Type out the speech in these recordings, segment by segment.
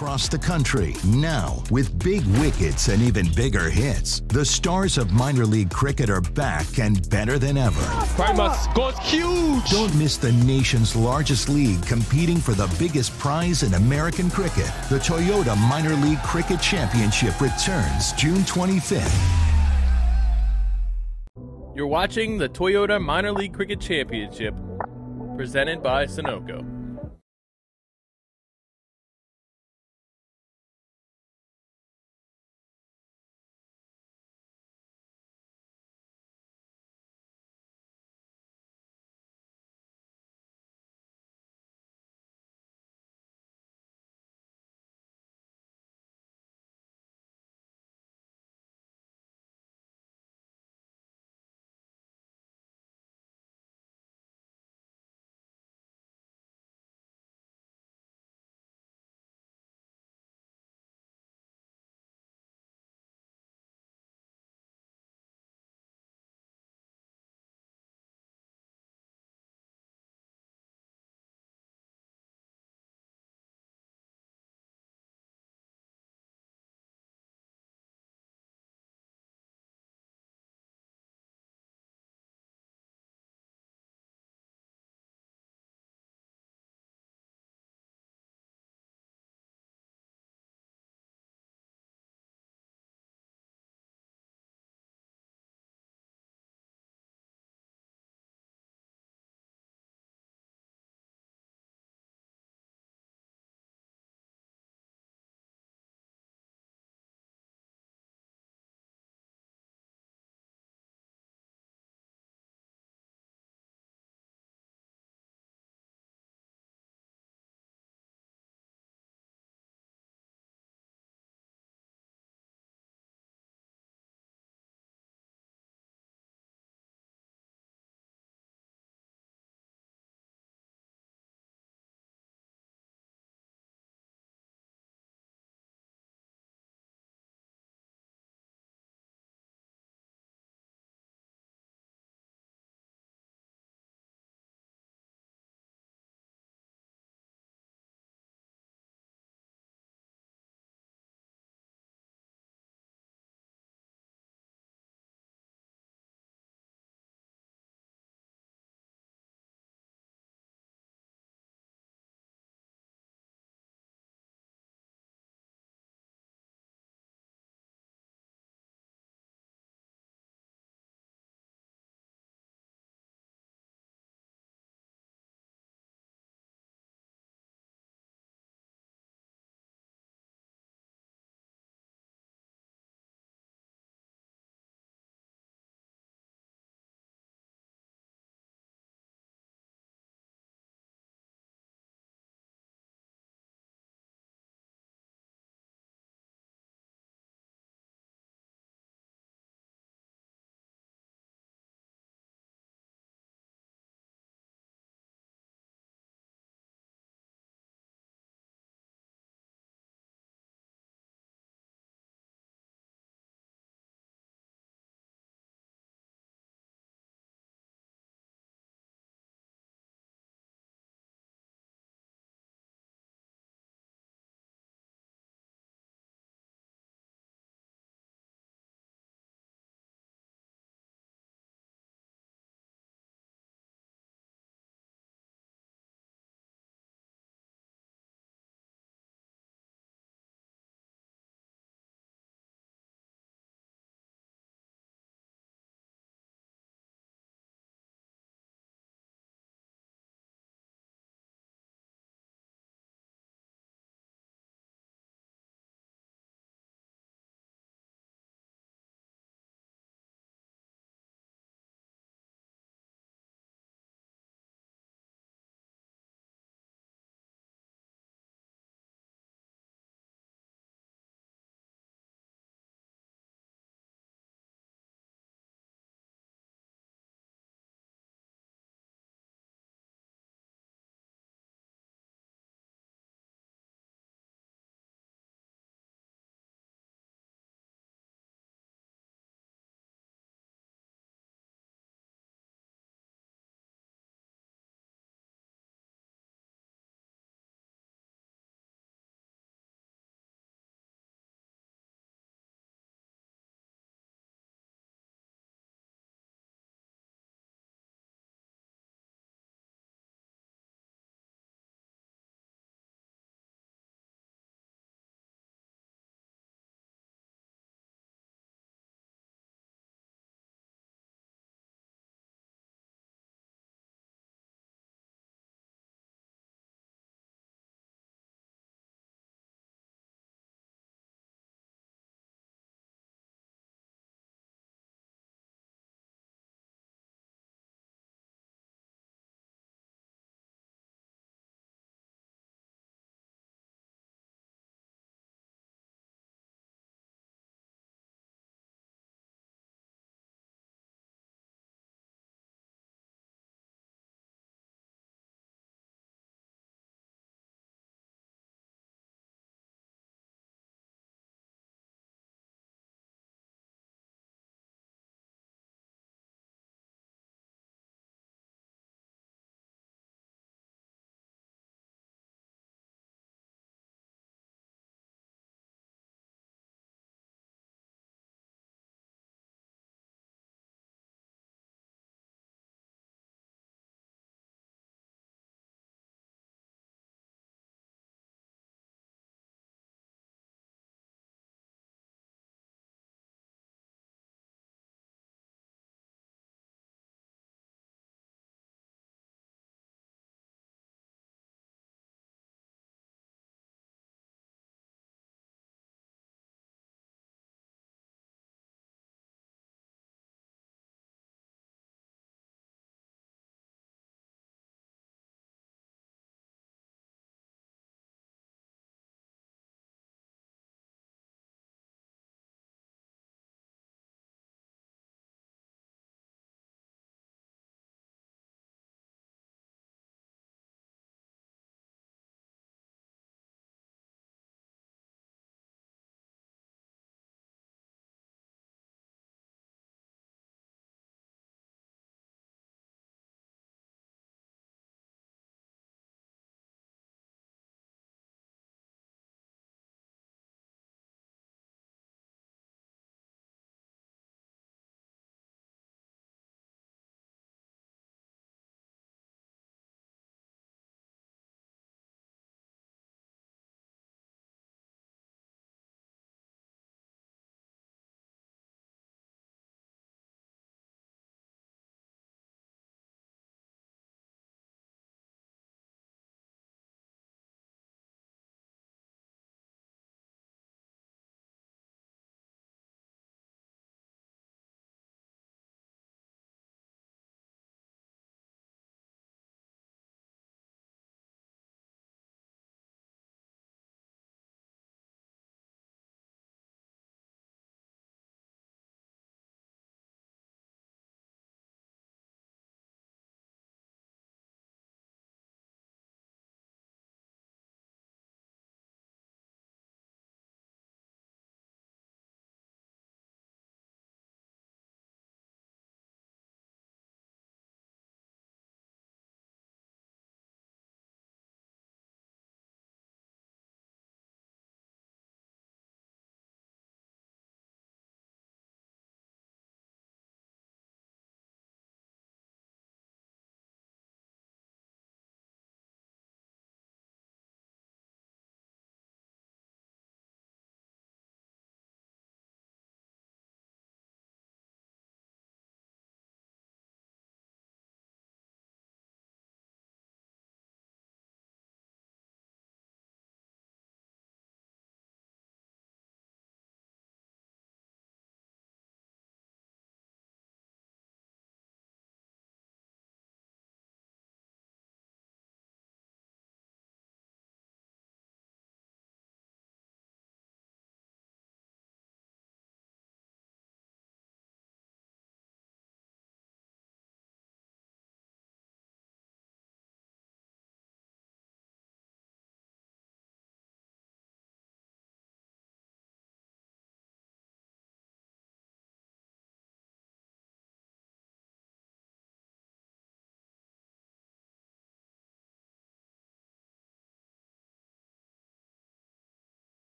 across the country. Now, with big wickets and even bigger hits, the stars of minor league cricket are back and better than ever. Primus goes huge! Don't miss the nation's largest league competing for the biggest prize in American cricket. The Toyota Minor League Cricket Championship returns June 25th. You're watching the Toyota Minor League Cricket Championship, presented by Sunoco.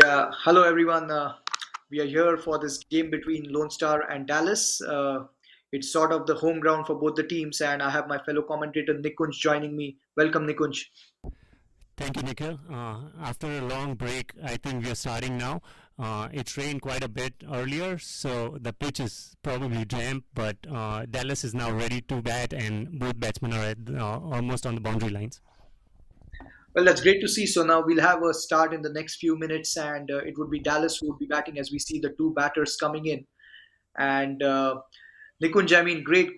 Yeah, hello everyone. We are here for this game between Lone Star and Dallas. It's sort of the home ground for both the teams, and I have my fellow commentator Nikunj joining me. Welcome, Nikunj. Thank you, Nikhil. After a long break, I think we are starting now. It rained quite a bit earlier, so the pitch is probably damp, but Dallas is now ready to bat, and both batsmen are almost on the boundary lines. Well, that's great to see. So now we'll have a start in the next few minutes, and it would be Dallas who would be batting as we see the two batters coming in. And Nikunj, I mean, great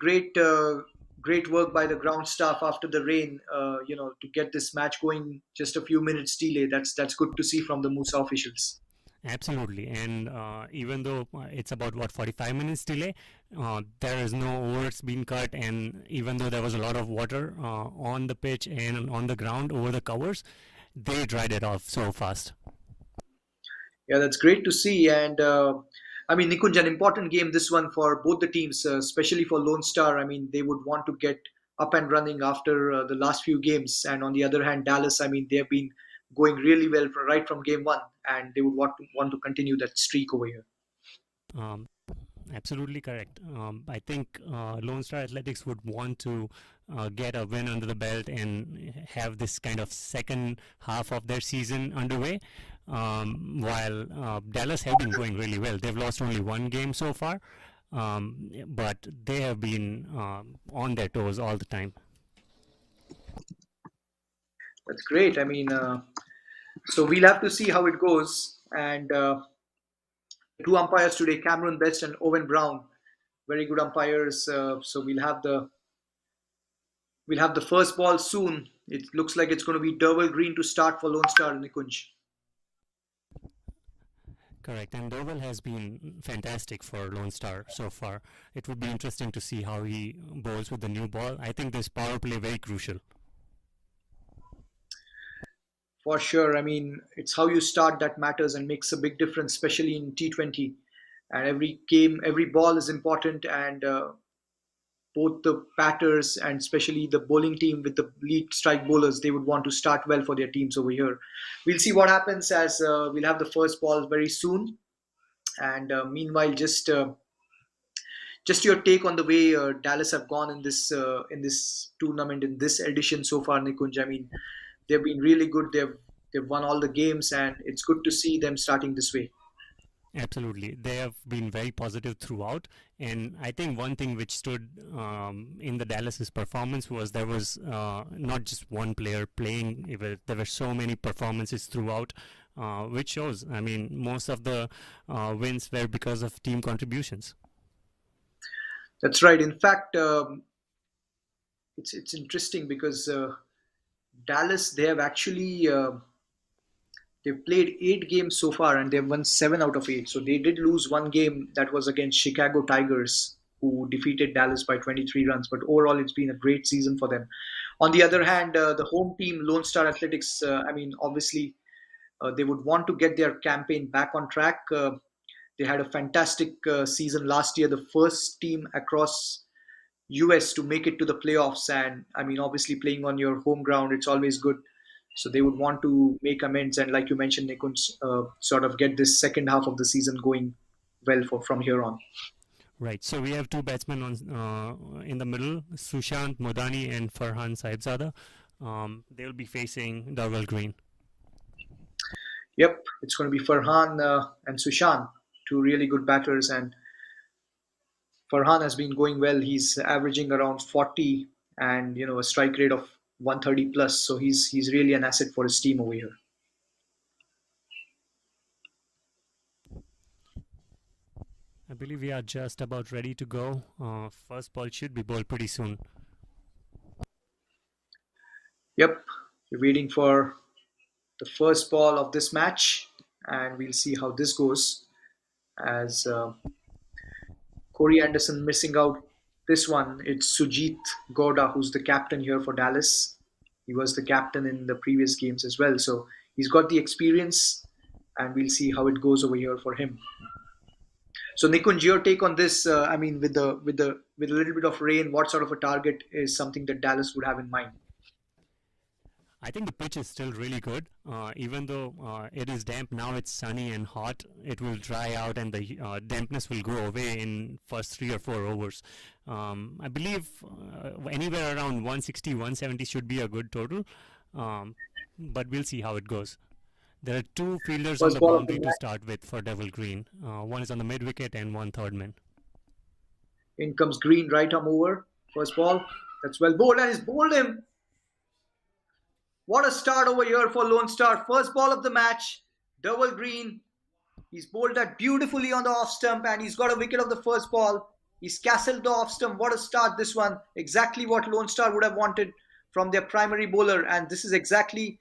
work by the ground staff after the rain. To get this match going, just a few minutes delay. That's good to see from the Musa officials. Absolutely, and even though it's about 45 minutes delay, there is no overs being cut, and even though there was a lot of water on the pitch and on the ground over the covers, they dried it off so fast. Yeah, that's great to see. And I mean, Nikunj, an important game this one for both the teams, especially for Lone Star. I mean, they would want to get up and running after the last few games. And on the other hand, Dallas, I mean, they've been going really well right from game one, and they would want to continue that streak over here. Um, Absolutely correct. I think Lone Star Athletics would want to get a win under the belt and have this kind of second half of their season underway. While Dallas have been going really well, they've lost only one game so far, but they have been on their toes all the time. That's great. I mean, so we'll have to see how it goes. And two umpires today, Cameron Best and Owen Brown, very good umpires. So we'll have the first ball soon. It looks like it's going to be Derwell Green to start for Lone Star, Nikunj. Correct, and Dovell has been fantastic for Lone Star so far. It would be interesting to see how he bowls with the new ball. I think this power play very crucial. For sure. I mean, it's how you start that matters and makes a big difference, especially in T20. And every game, every ball is important, and both the batters and especially the bowling team with the lead strike bowlers, they would want to start well for their teams over here. We'll see what happens as we'll have the first ball very soon. And meanwhile, just your take on the way Dallas have gone in this tournament in this edition so far, Nikunj. I mean, they've been really good. They've won all the games, and it's good to see them starting this way. Absolutely. They have been very positive throughout. And I think one thing which stood in the Dallas's performance was there was not just one player playing, there were so many performances throughout, which shows, I mean, most of the wins were because of team contributions. That's right. In fact, it's interesting because Dallas they have actually they've played 8 games so far and they've won 7 out of 8. So they did lose one game that was against Chicago Tigers, who defeated Dallas by 23 runs. But overall, it's been a great season for them. On the other hand, the home team, Lone Star Athletics, I mean, obviously, they would want to get their campaign back on track. They had a fantastic season last year, the first team across US to make it to the playoffs. And I mean, obviously, playing on your home ground, it's always good. So they would want to make amends, and like you mentioned, they could sort of get this second half of the season going well from here on. Right. So we have two batsmen on in the middle, Sushant Modani and Farhan Saibzada. They'll be facing Darwell Green. Yep, it's going to be Farhan and Sushant, two really good batters, and Farhan has been going well. He's averaging around 40 and a strike rate of 130 plus. So he's really an asset for his team over here. I believe we are just about ready to go. First ball should be bowled pretty soon. Yep, we're waiting for the first ball of this match, and we'll see how this goes. As Corey Anderson missing out this one, it's Sujit Gowda who's the captain here for Dallas. He was the captain in the previous games as well, so he's got the experience, and we'll see how it goes over here for him. So Nikunj, your take on this? I mean, with a little bit of rain, what sort of a target is something that Dallas would have in mind? I think the pitch is still really good. Even though it is damp now, it's sunny and hot. It will dry out, and the dampness will go away in first 3 or 4 overs. I believe anywhere around 160, 170 should be a good total. But we'll see how it goes. There are two fielders on First the ball of the boundary to match. start with for Devil Green. One is on the mid wicket and one third man. In comes Green, right arm over. First ball. That's well bowled, and he's bowled him. What a start over here for Lone Star. First ball of the match. Double Green. He's bowled that beautifully on the off stump, and he's got a wicket of the first ball. He's castled the off stump. What a start this one. Exactly what Lone Star would have wanted from their primary bowler, and this is exactly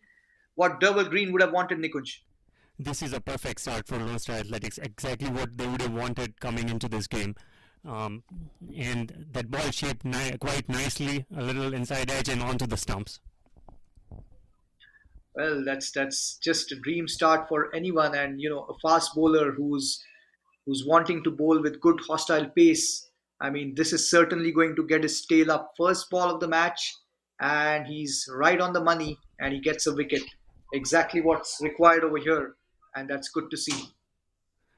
what Double Green would have wanted, Nikunj. This is a perfect start for Lone Star Athletics. Exactly what they would have wanted coming into this game. And that ball shaped quite nicely, a little inside edge and onto the stumps. Well, that's just a dream start for anyone, and a fast bowler who's wanting to bowl with good hostile pace. I mean, this is certainly going to get his tail up. First ball of the match, and he's right on the money, and he gets a wicket. Exactly what's required over here, and that's good to see.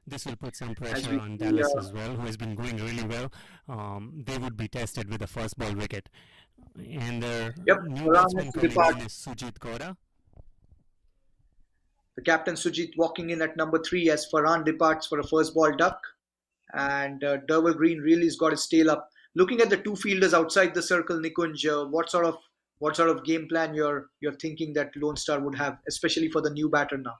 This will put some As pressure we on see, Dallas as well, who has been going really well. They would be tested with a first ball wicket. And their yep, new Farhan batsman has to coming depart. in is Sujit Kaura. The captain Sujit walking in at number 3 as Farhan departs for a first ball duck. And Derval Green really has got his tail up. Looking at the two fielders outside the circle, Nikunj, what sort of game plan you're thinking that Lone Star would have, especially for the new batter now?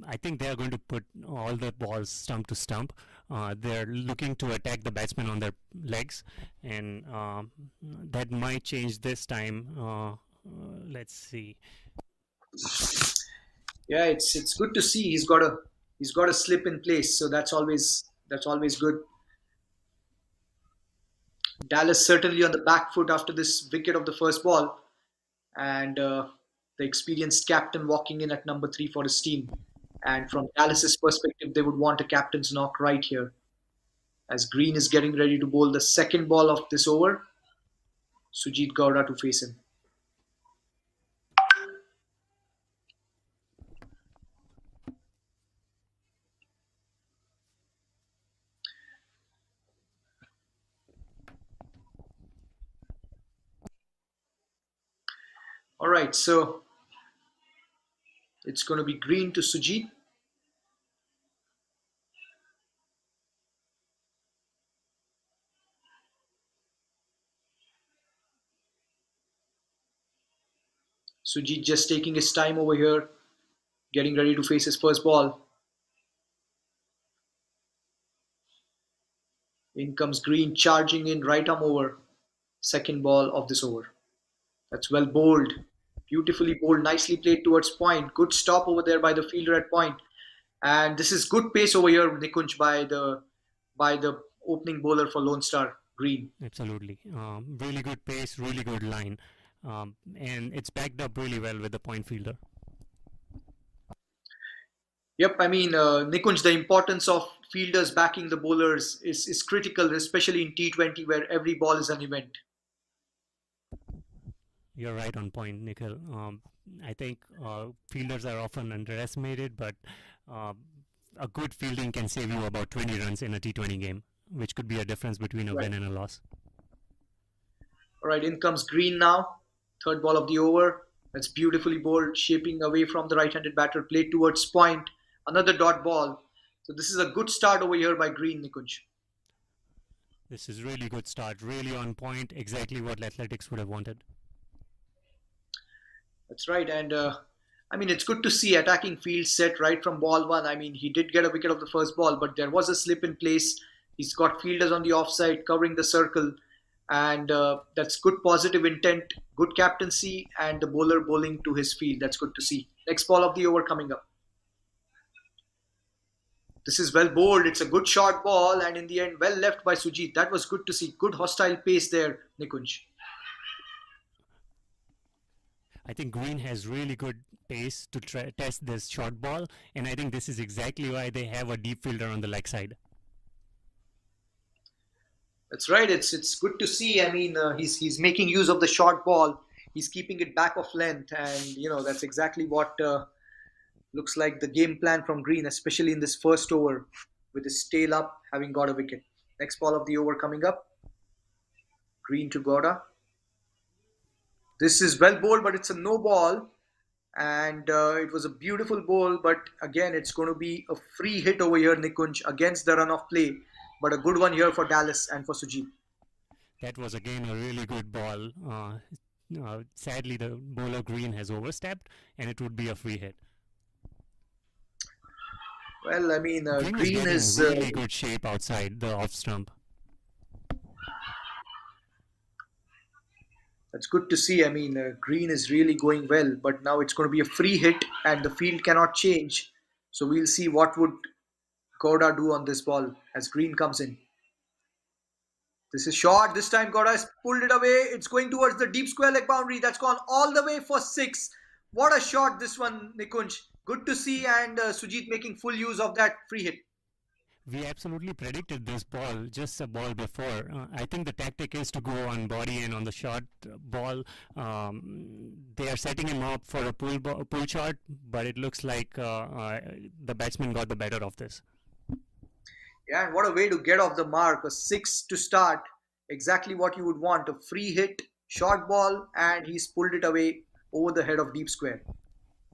I think they are going to put all the balls stump to stump. They're looking to attack the batsman on their legs, and that might change this time. Let's see. Yeah, it's good to see he's got a slip in place, so that's always good. Dallas certainly on the back foot after this wicket of the first ball, and the experienced captain walking in at number 3 for his team. And from Dallas's perspective, they would want a captain's knock right here, as Green is getting ready to bowl the second ball of this over. Sujit Gowda to face him. All right, so it's going to be Green to Sujit. Sujit just taking his time over here, getting ready to face his first ball. In comes Green, charging in, right arm over. Second ball of this over. That's well bowled. Beautifully bowled, nicely played towards point. Good stop over there by the fielder at point. And this is good pace over here, Nikunj, by the opening bowler for Lone Star, Green. Absolutely. Really good pace, really good line. And it's backed up really well with the point fielder. Yep, I mean, Nikunj, the importance of fielders backing the bowlers is critical, especially in T20 where every ball is an event. You're right on point, Nikhil. I think fielders are often underestimated, but a good fielding can save you about 20 runs in a T20 game, which could be a difference between a Right. win and a loss. All right, in comes Green now. Third ball of the over. That's beautifully bowled, shaping away from the right-handed batter, played towards point. Another dot ball. So this is a good start over here by Green, Nikunj. This is really good start, really on point, exactly what Athletics would have wanted. That's right, and I mean, it's good to see attacking field set right from ball one. I mean, he did get a wicket of the first ball, but there was a slip in place. He's got fielders on the offside covering the circle, and that's good positive intent, good captaincy, and the bowler bowling to his field. That's good to see. Next ball of the over coming up. This is well bowled. It's a good short ball, and in the end, well left by Sujit. That was good to see. Good hostile pace there, Nikunj. I think Green has really good pace to test this short ball, and I think this is exactly why they have a deep fielder on the leg side. That's right. It's good to see. I mean, he's making use of the short ball. He's keeping it back of length, and that's exactly what looks like the game plan from Green, especially in this first over, with his tail up, having got a wicket. Next ball of the over coming up. Green to Gowda. This is well bowled, but it's a no ball, and it was a beautiful bowl. But again, it's going to be a free hit over here, Nikunj, against the run of play. But a good one here for Dallas and for Sujit. That was again a really good ball. Sadly, the bowler Green has overstepped, and it would be a free hit. Well, I mean, Green is getting really good shape outside the off stump. That's good to see. I mean, Green is really going well, but now it's going to be a free hit, and the field cannot change. So we'll see what would Gowda do on this ball as Green comes in. This is short. This time Gowda has pulled it away. It's going towards the deep square leg boundary. That's gone all the way for 6. What a shot this one, Nikunj. Good to see, and Sujit making full use of that free hit. We absolutely predicted this ball just a ball before. I think the tactic is to go on body and on the short ball. They are setting him up for a pull shot, but it looks like the batsman got the better of this. Yeah, and what a way to get off the mark. A 6 to start. Exactly what you would want. A free hit, short ball, and he's pulled it away over the head of deep square.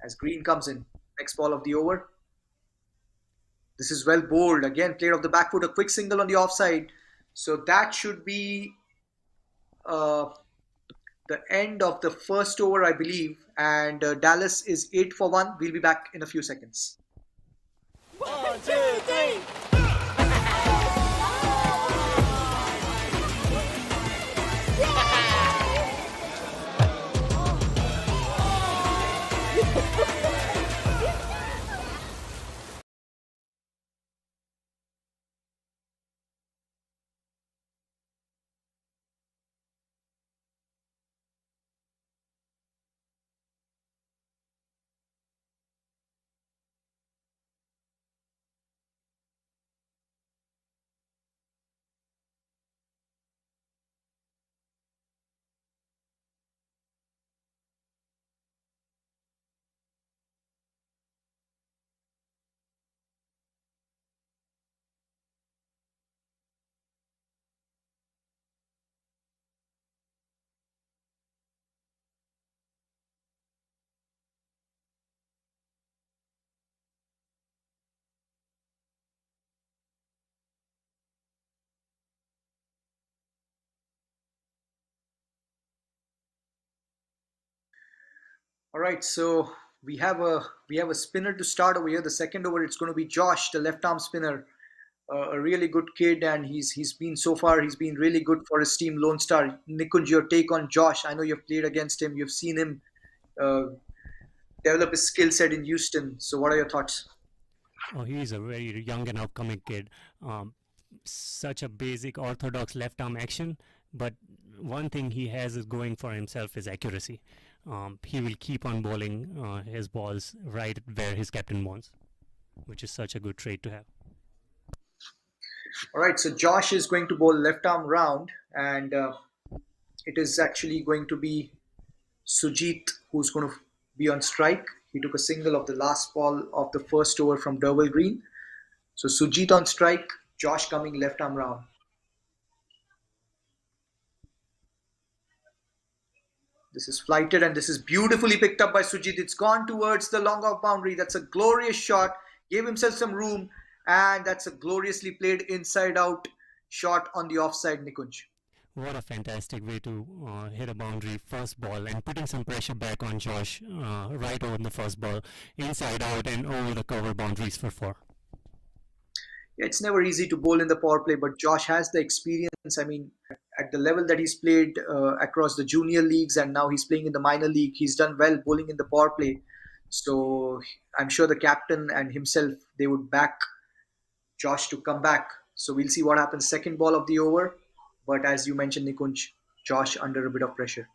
As Green comes in. Next ball of the over. This is well bowled. Again, played off the back foot. A quick single on the offside. So that should be the end of the first over, I believe. And Dallas is 8 for 1. We'll be back in a few seconds. 1, 2, 3. All right, so we have a spinner to start over here. The second over, it's going to be Josh, the left arm spinner, a really good kid, and he's been really good for his team, Lone Star. Nikunj, your take on Josh? I know you've played against him. You've seen him uh, develop his skill set in Houston. So what are your thoughts? Oh, he is a very young and upcoming kid. Such a basic orthodox left arm action, but one thing he has is going for himself is accuracy. He will keep on bowling his balls right where his captain wants, which is such a good trait to have. All right, so Josh is going to bowl left arm round, and it is actually going to be Sujit who's going to be on strike. He took a single of the last ball of the first over from Durwell Green. So Sujit on strike, Josh coming left arm round. This is flighted, and this is beautifully picked up by Sujit. It's gone towards the long off boundary. That's a glorious shot. Gave himself some room, and that's a gloriously played inside out shot on the offside, Nikunj. What a fantastic way to hit a boundary first ball and putting some pressure back on Josh right on the first ball, inside out and over the cover boundaries for 4. Yeah, it's never easy to bowl in the power play, but Josh has the experience. I mean, at the level that he's played across the junior leagues, and now he's playing in the minor league, he's done well bowling in the power play. So I'm sure the captain and himself, they would back Josh to come back. So we'll see what happens. Second ball of the over. But as you mentioned, Nikunj, Josh under a bit of pressure.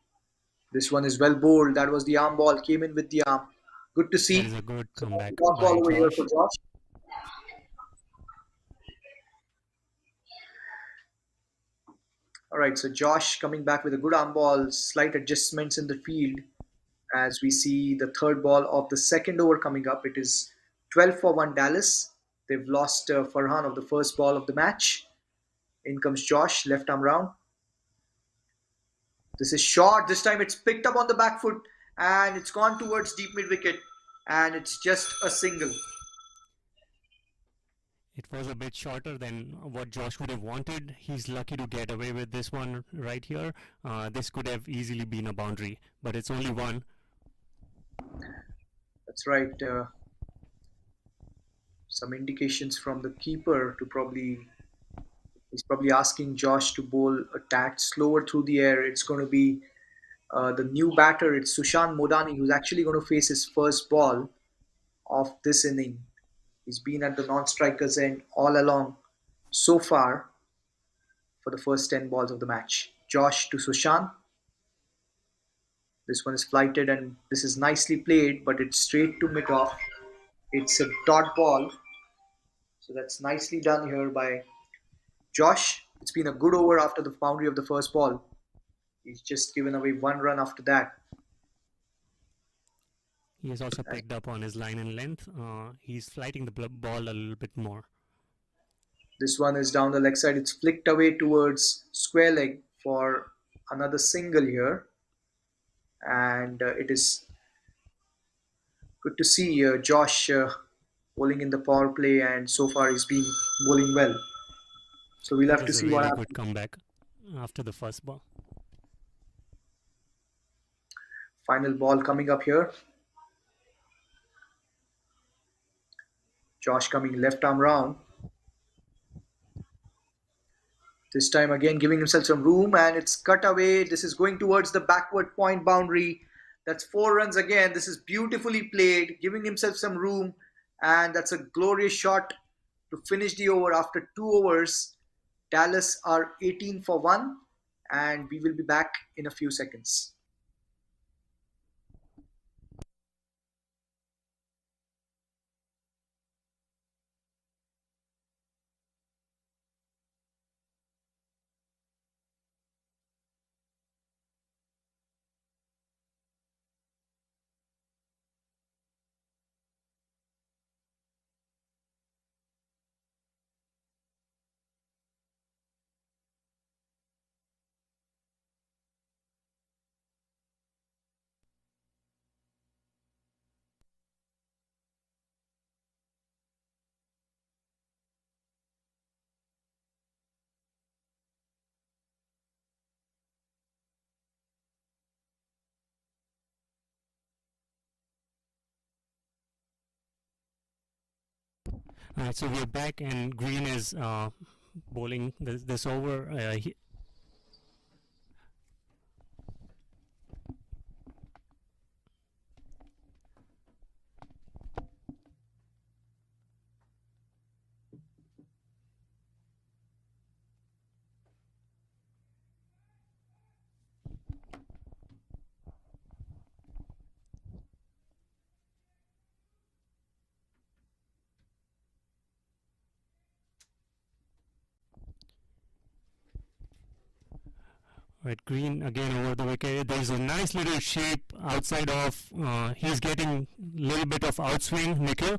This one is well bowled. That was the arm ball. Came in with the arm. Good to see. That is a good comeback Dot by ball over here Josh. for Josh. All right, so Josh coming back with a good arm ball, slight adjustments in the field as we see the third ball of the second over coming up. It is 12 for 1 Dallas. They've lost Farhan of the first ball of the match. In comes Josh, left arm round. This is short. This time it's picked up on the back foot and it's gone towards deep mid wicket, and it's just a single. It was a bit shorter than what Josh would have wanted. He's lucky to get away with this one right here. This could have easily been a boundary, but it's only one. That's right. Some indications from the keeper to he's probably asking Josh to bowl a tad slower through the air. It's going to be the new batter. It's Sushant Modani who's actually going to face his first ball of this inning. He's been at the non-strikers end all along so far for the first 10 balls of the match. Josh to Sushant. This one is flighted and this is nicely played, but it's straight to mid-off. It's a dot ball. So that's nicely done here by Josh. It's been a good over after the boundary of the first ball. He's just given away one run after that. He has also picked up on his line and length. He's flighting the ball a little bit more. This one is down the leg side. It's flicked away towards square leg for another single here. And it is good to see Josh bowling in the power play, and so far he's been bowling well. So we'll have to see what happens. Good comeback after the first ball. Final ball coming up here. Josh coming left arm round. This time again giving himself some room, and it's cut away. This is going towards the backward point boundary. That's 4 runs again. This is beautifully played, giving himself some room, and that's a glorious shot to finish the over after 2 overs. Dallas are 18 for 1, and we will be back in a few seconds. All right, so we're back, and Green is bowling this over. Right, Green again over the wicket. There's a nice little shape outside of. He's getting a little bit of outswing, Nikhil.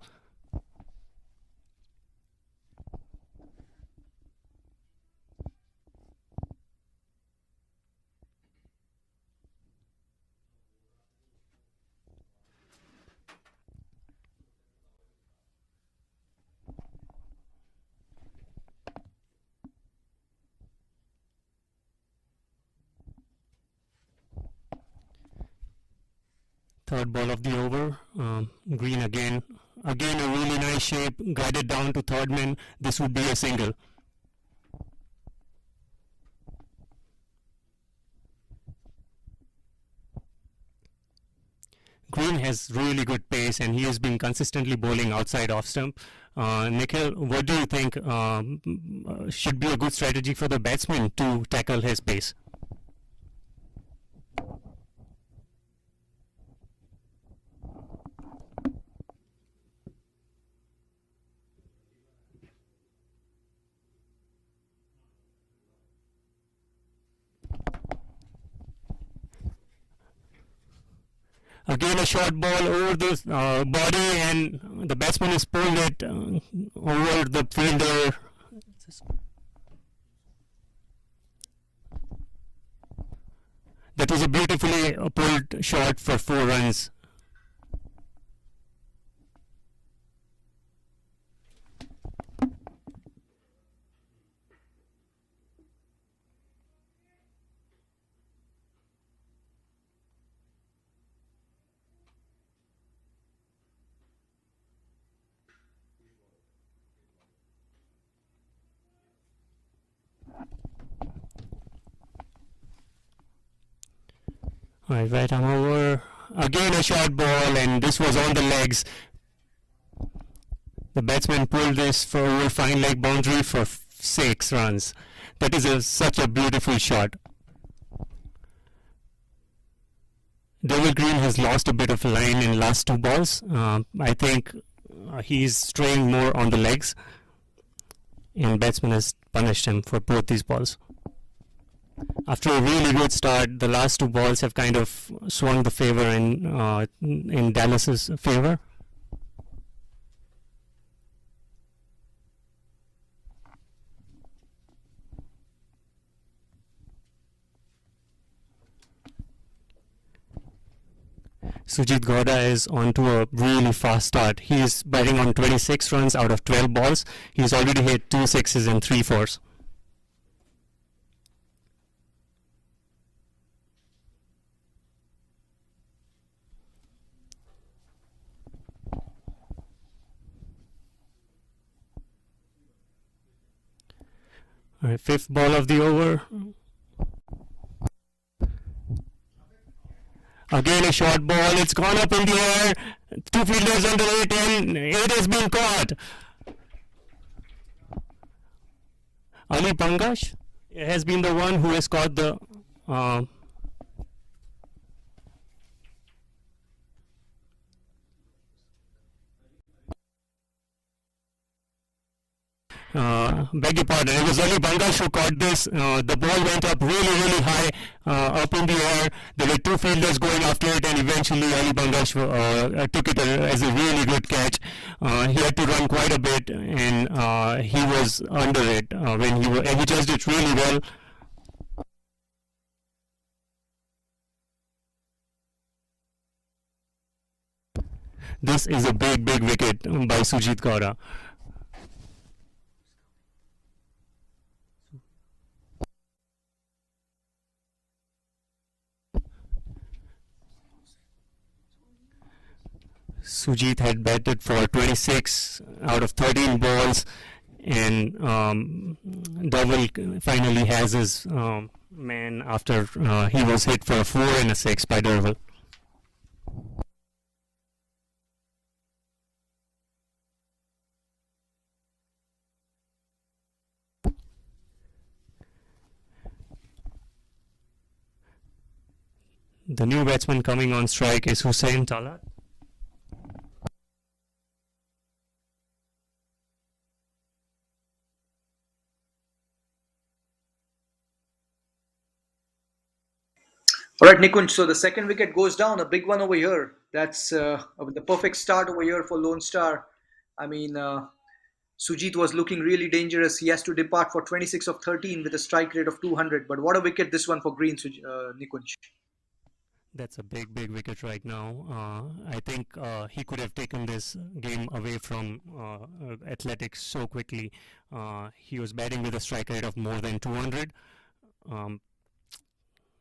Third ball of the over. Green again. Again a really nice shape, guided down to third man. This would be a single. Green has really good pace, and he has been consistently bowling outside off stump. Nikhil, what do you think should be a good strategy for the batsman to tackle his pace? Again, a short ball over the body, and the batsman has pulled it over the fielder. That was a beautifully pulled shot for 4 runs. Right arm over. Again a short ball, and this was on the legs. The batsman pulled this for over fine leg boundary for 6 runs. That is such a beautiful shot. Devil Green has lost a bit of line in last 2 balls. I think he's straying more on the legs, and batsman has punished him for both these balls. After a really good start, the last 2 balls have kind of swung the favor in Dallas's favor. Sujit Gowda is on to a really fast start. He is batting on 26 runs out of 12 balls. He's already hit 2 sixes and 3 fours. All right, 5th ball of the over. Again a short ball. It's gone up in the air. 2 fielders under it, and it has been caught. Ali Pangash has been the one who has caught the beg your pardon, it was Ali Bangash who caught this. The ball went up really high up in the air. There were 2 fielders going after it, and eventually Ali Bangash took it as a really good catch. He had to run quite a bit, and he was under it when he judged it really well. This is a big wicket by Sujit Gowda. Sujit had batted for 26 out of 13 balls, and Durval finally has his man after he was hit for a 4 and a 6 by Durval. The new batsman coming on strike is Hussain Talat. All right, Nikunj. So the second wicket goes down, a big one over here. That's the perfect start over here for Lone Star. I mean, Sujit was looking really dangerous. He has to depart for 26 of 13 with a strike rate of 200. But what a wicket this one for Green, Nikunj. That's a big wicket right now. I think he could have taken this game away from Athletics so quickly. He was batting with a strike rate of more than 200.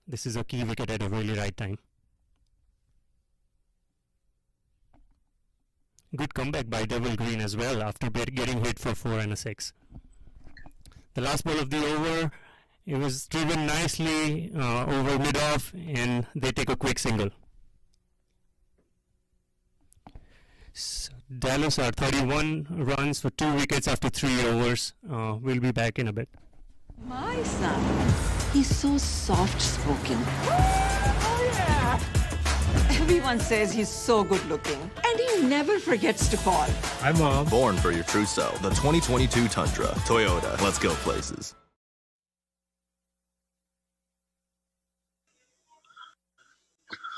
This is a key wicket at a really right time. Good comeback by Devil Green as well after getting hit for 4 and a 6. The last ball of the over, it was driven nicely over mid-off, and they take a quick single. So Dallas are 31 runs for 2 wickets after 3 overs. We'll be back in a bit. My son, he's so soft-spoken. Oh, yeah! Everyone says he's so good-looking, and he never forgets to call. Hi, Mom. Born for your true self. The 2022 Tundra. Toyota. Let's go places.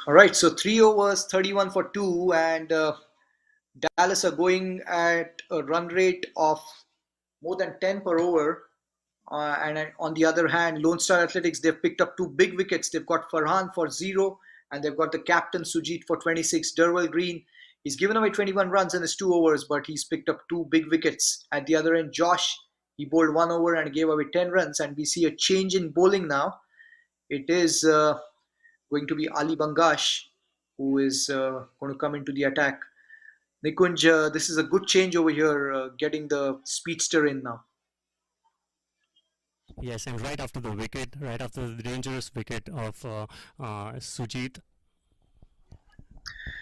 All right, so 3 overs, 31 for 2, and Dallas are going at a run rate of more than 10 per over. And on the other hand, Lone Star Athletics, they've picked up two big wickets. They've got Farhan for 0, and they've got the captain Sujit for 26. Durwell Green, he's given away 21 runs in his 2 overs, but he's picked up two big wickets. At the other end, Josh, he bowled 1 over and gave away 10 runs. And we see a change in bowling now. It is going to be Ali Bangash who is going to come into the attack. Nikunj, this is a good change over here, getting the speedster in now. Yes, and right after the wicket, right after the dangerous wicket of Sujit,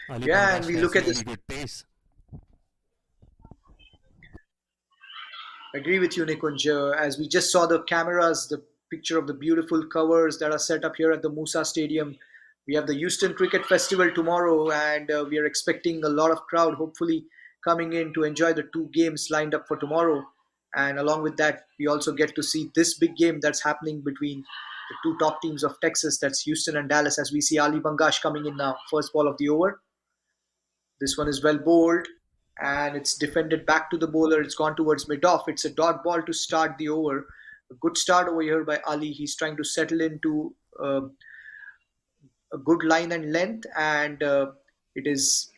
Ali Yeah, and Bangash we has look at really this. good pace. Agree with you, Nikunj. As we just saw the cameras, the picture of the beautiful covers that are set up here at the Musa Stadium. We have the Houston Cricket Festival tomorrow, and we are expecting a lot of crowd, hopefully coming in to enjoy the two games lined up for tomorrow. And along with that, we also get to see this big game that's happening between the two top teams of Texas, that's Houston and Dallas, as we see Ali Bangash coming in now, first ball of the over. This one is well bowled and it's defended back to the bowler. It's gone towards mid off. It's a dot ball to start the over. A good start over here by Ali. He's trying to settle into a good line and length, and it is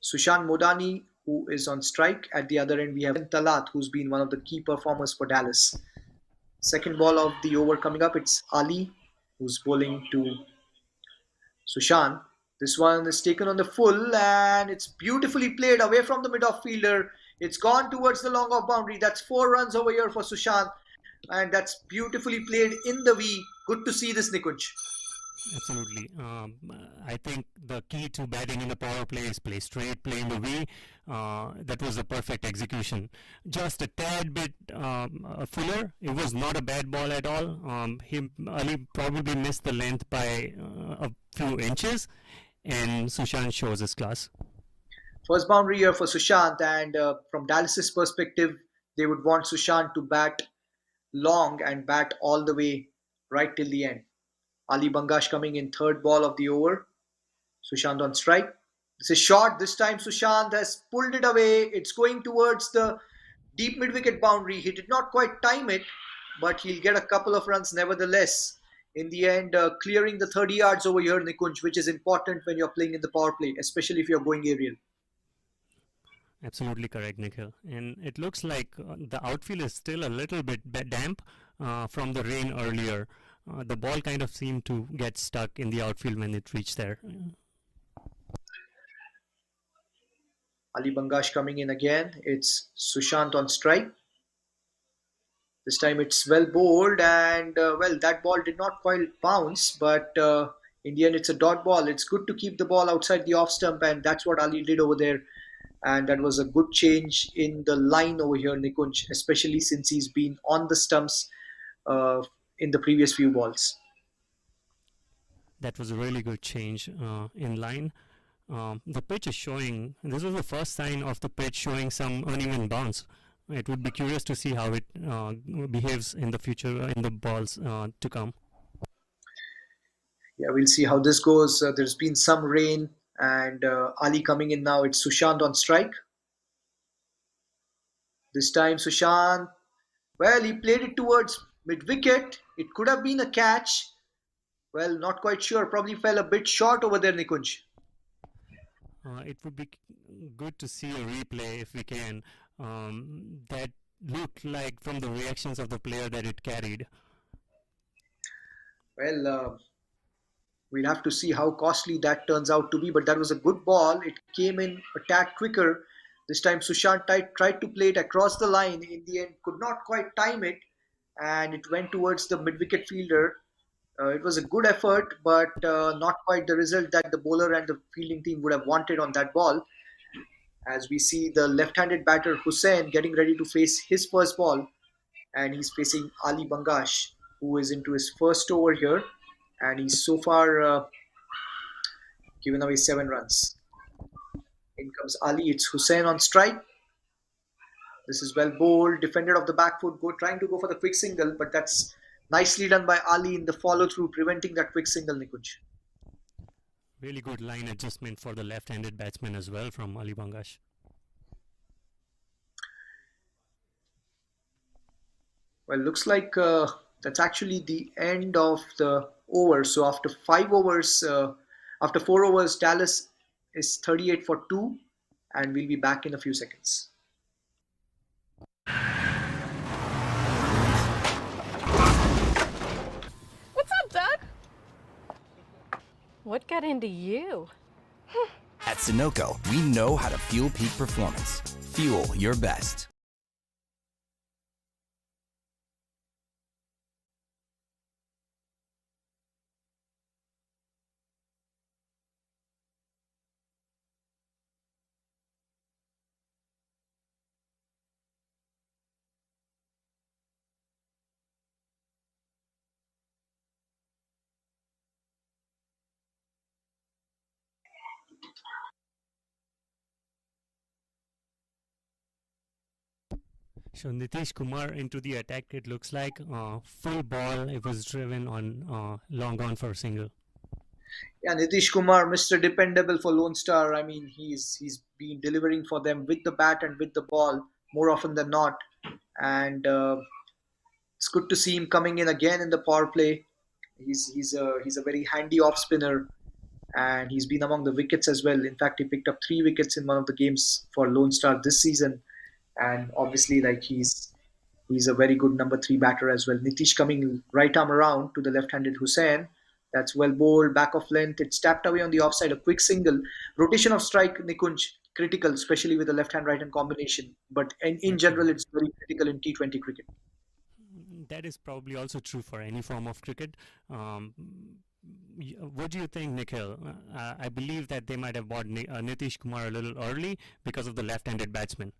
Sushant Modani who is on strike. At the other end, we have Talat, who's been one of the key performers for Dallas. Second ball of the over coming up. It's Ali who's bowling to Sushant. This one is taken on the full and it's beautifully played away from the mid-off fielder. It's gone towards the long off boundary. That's 4 runs over here for Sushant, and that's beautifully played in the V. Good to see this, Nikunj. Absolutely. I think the key to batting in the power play is play straight, play in the V. That was a perfect execution. Just a tad bit fuller. It was not a bad ball at all. Ali probably missed the length by a few inches, and Sushant shows his class. First boundary here for Sushant, and from Dallas's perspective, they would want Sushant to bat long and bat all the way right till the end. Ali Bangash coming in, third ball of the over. Sushant on strike. This is short. This time Sushant has pulled it away. It's going towards the deep mid-wicket boundary. He did not quite time it, but he'll get a couple of runs nevertheless. In the end, clearing the 30 yards over here, Nikunj, which is important when you're playing in the power play, especially if you're going aerial. Absolutely correct, Nikhil. And it looks like the outfield is still a little bit damp from the rain earlier. The ball kind of seemed to get stuck in the outfield when it reached there. Ali Bangash coming in again. It's Sushant on strike. This time it's well bowled, and well, that ball did not quite bounce, but in the end it's a dot ball. It's good to keep the ball outside the off stump, and that's what Ali did over there. And that was a good change in the line over here, Nikunj, especially since he's been on the stumps in the previous few balls. That was a really good change in line. The pitch is showing, this was the first sign of the pitch showing some uneven bounce. It would be curious to see how it behaves in the future in the balls to come. Yeah, we'll see how this goes. There's been some rain, and Ali coming in now. It's Sushant on strike. This time Sushant, well, he played it towards mid-wicket. It could have been a catch. Well, not quite sure. Probably fell a bit short over there, Nikunj. It would be good to see a replay if we can. That looked like from the reactions of the player that it carried. Well, we'll have to see how costly that turns out to be, but that was a good ball. It came in a tad quicker. This time Sushant tried to play it across the line. In the end, could not quite time it, and it went towards the mid-wicket fielder. It was a good effort, but not quite the result that the bowler and the fielding team would have wanted on that ball. As we see the left-handed batter Hussain getting ready to face his first ball, and he's facing Ali Bangash, who is into his first over here, and he's so far given away 7 runs. In comes Ali. It's Hussain on strike. This is well bowled, defended off the back foot, trying to go for the quick single, but that's nicely done by Ali in the follow through, preventing that quick single, Nikunj. Really good line adjustment for the left-handed batsman as well from Ali Bangash. Well, looks like that's actually the end of the over. So after 4 overs, Dallas is 38 for 2, and we'll be back in a few seconds. What's up, Doug? What got into you? At Sunoco, we know how to fuel peak performance. Fuel your best. So Nitish Kumar into the attack. It looks like full ball. It was driven on long on for a single. Yeah, Nitish Kumar, Mr. Dependable for Lone Star. I mean, he's been delivering for them with the bat and with the ball more often than not, and it's good to see him coming in again in the power play. He's a very handy off spinner, and he's been among the wickets as well. In fact, he picked up 3 wickets in one of the games for Lone Star this season, and obviously, like he's a very good number 3 batter as well. Nitish coming right arm around to the left-handed Hussain. That's well bowled, back of length. It's tapped away on the offside, a quick single. Rotation of strike, Nikunj, critical, especially with the left-hand right-hand combination. But in general, it's very critical in T20 cricket. That is probably also true for any form of cricket. What do you think, Nikhil? I believe that they might have bought Nitish Kumar a little early because of the left-handed batsman.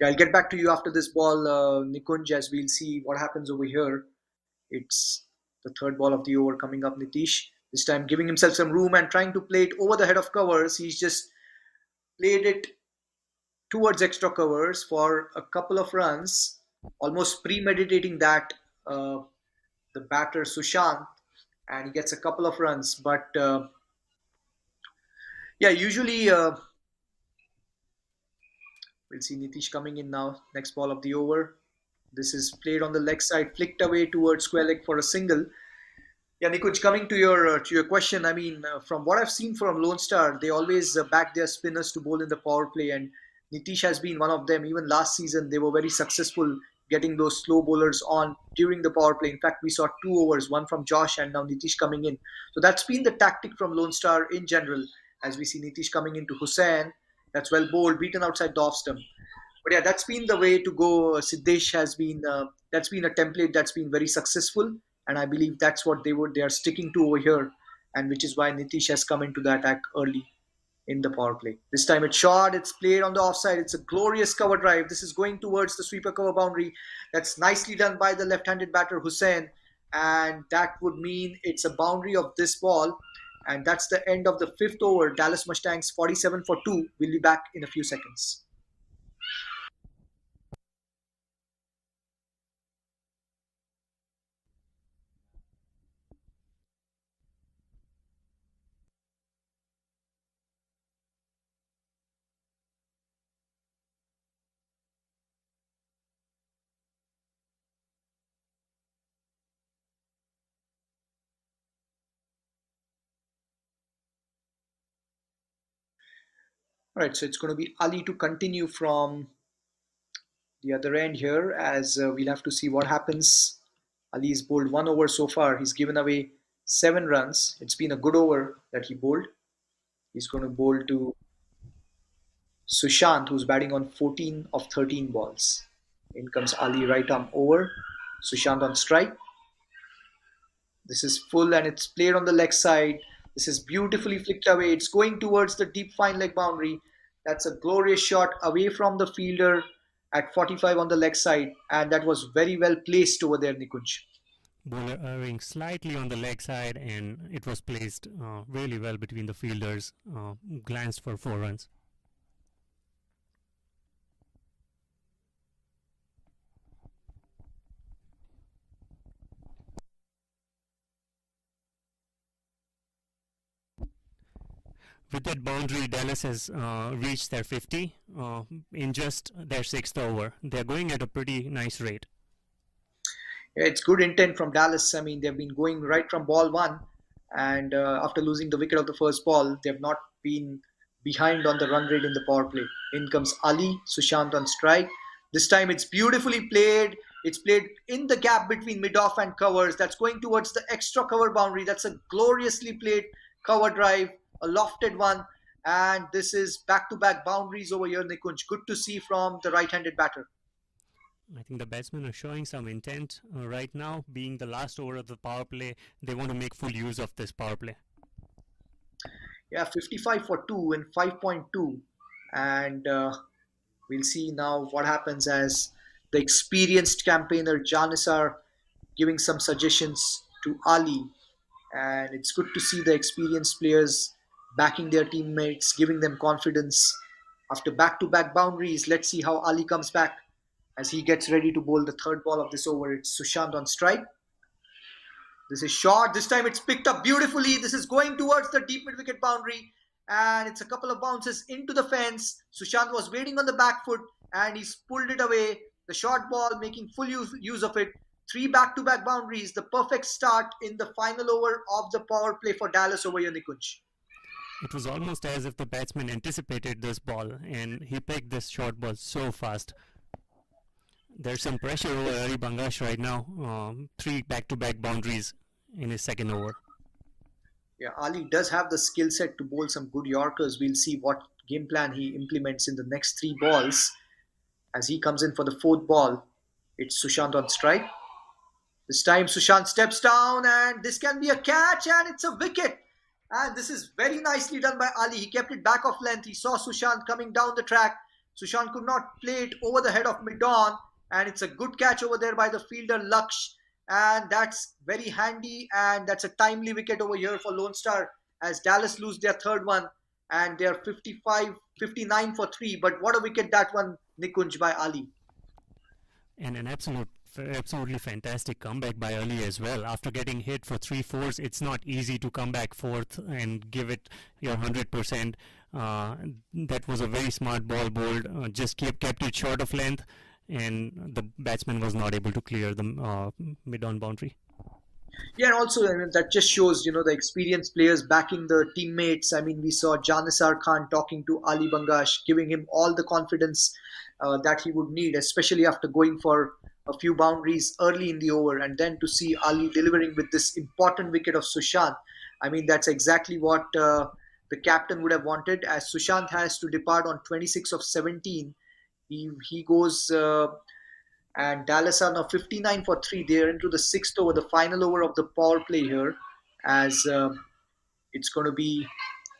Yeah, I'll get back to you after this ball, Nikunj, as we'll see what happens over here. It's the third ball of the over coming up, Nitish. This time giving himself some room and trying to play it over the head of covers. He's just played it towards extra covers for a couple of runs, almost premeditating that, the batter Sushant, and he gets a couple of runs. But yeah, usually we'll see Nitish coming in now. Next ball of the over. This is played on the leg side, flicked away towards square leg for a single. Yeah, Nikuj, coming to your question, I mean, from what I've seen from Lone Star, they always back their spinners to bowl in the power play, and Nitish has been one of them. Even last season, they were very successful getting those slow bowlers on during the power play. In fact, we saw 2 overs, one from Josh and now Nitish coming in. So that's been the tactic from Lone Star in general, as we see Nitish coming into Hussain. That's well bowled, beaten outside the off stump. But yeah, that's been the way to go. Siddesh has been that's been a template that's been very successful, and I believe that's what they are sticking to over here, and which is why Nitish has come into the attack early in the power play. This time it's short, it's played on the offside. It's a glorious cover drive. This is going towards the sweeper cover boundary. That's nicely done by the left-handed batter Hussain, and that would mean it's a boundary of this ball. And that's the end of the 5th over. Dallas Mustangs 47 for 2. We'll be back in a few seconds. All right, so it's going to be Ali to continue from the other end here, as we'll have to see what happens. Ali's bowled 1 over so far. He's given away 7 runs. It's been a good over that he bowled. He's going to bowl to Sushant, who's batting on 14 of 13 balls. In comes Ali, right arm over. Sushant on strike. This is full and it's played on the leg side. This is beautifully flicked away. It's going towards the deep fine leg boundary. That's a glorious shot away from the fielder at 45 on the leg side. And that was very well placed over there, Nikunj. Bowler erring slightly on the leg side, and it was placed really well between the fielders. Glanced for 4 runs. With that boundary, Dallas has reached their 50 in just their 6th over. They're going at a pretty nice rate. Yeah, it's good intent from Dallas. I mean, they've been going right from ball one, and after losing the wicket of the first ball, they've not been behind on the run rate in the power play. In comes Ali, Sushant on strike. This time it's beautifully played. It's played in the gap between mid-off and covers. That's going towards the extra cover boundary. That's a gloriously played cover drive, a lofted one. And this is back-to-back boundaries over here, Nikunj. Good to see from the right-handed batter. I think the batsmen are showing some intent right now. Being the last over of the power play, they want to make full use of this power play. Yeah, 55 for 2 and 5.2. And we'll see now what happens as the experienced campaigner Janissar giving some suggestions to Ali. And it's good to see the experienced players backing their teammates, giving them confidence. After back-to-back boundaries, let's see how Ali comes back as he gets ready to bowl the third ball of this over. It's Sushant on strike. This is short. This time it's picked up beautifully. This is going towards the deep mid-wicket boundary. And it's a couple of bounces into the fence. Sushant was waiting on the back foot and he's pulled it away. The short ball making full use of it. 3 back-to-back boundaries. The perfect start in the final over of the power play for Dallas over here, Nikunj. It was almost as if the batsman anticipated this ball and he picked this short ball so fast. There's some pressure over Ali Bangash right now. 3 back-to-back boundaries in his second over. Yeah, Ali does have the skill set to bowl some good Yorkers. We'll see what game plan he implements in the next 3 balls. As he comes in for the 4th ball, it's Sushant on strike. This time Sushant steps down and this can be a catch and it's a wicket. And this is very nicely done by Ali. He kept it back off length. He saw Sushant coming down the track. Sushant could not play it over the head of mid-on. And it's a good catch over there by the fielder Laksh. And that's very handy and that's a timely wicket over here for Lone Star as Dallas lose their 3rd one and they're 59 for 3. But what a wicket that one, Nikunj, by Ali. And an absolutely fantastic comeback by Ali as well. After getting hit for 3 fours, it's not easy to come back 4th and give it your 100%. That was a very smart ball bowled. Just kept it short of length. And the batsman was not able to clear the mid-on boundary. Yeah, and also that just shows, the experienced players backing the teammates. I mean, we saw Janissar Khan talking to Ali Bangash, giving him all the confidence that he would need, especially after going for a few boundaries early in the over. And then to see Ali delivering with this important wicket of Sushant. I mean, that's exactly what the captain would have wanted, as Sushant has to depart on 26 of 17. He goes and Dallas are now 59 for 3. They're into the 6th over, the final over of the power play here, as it's going to be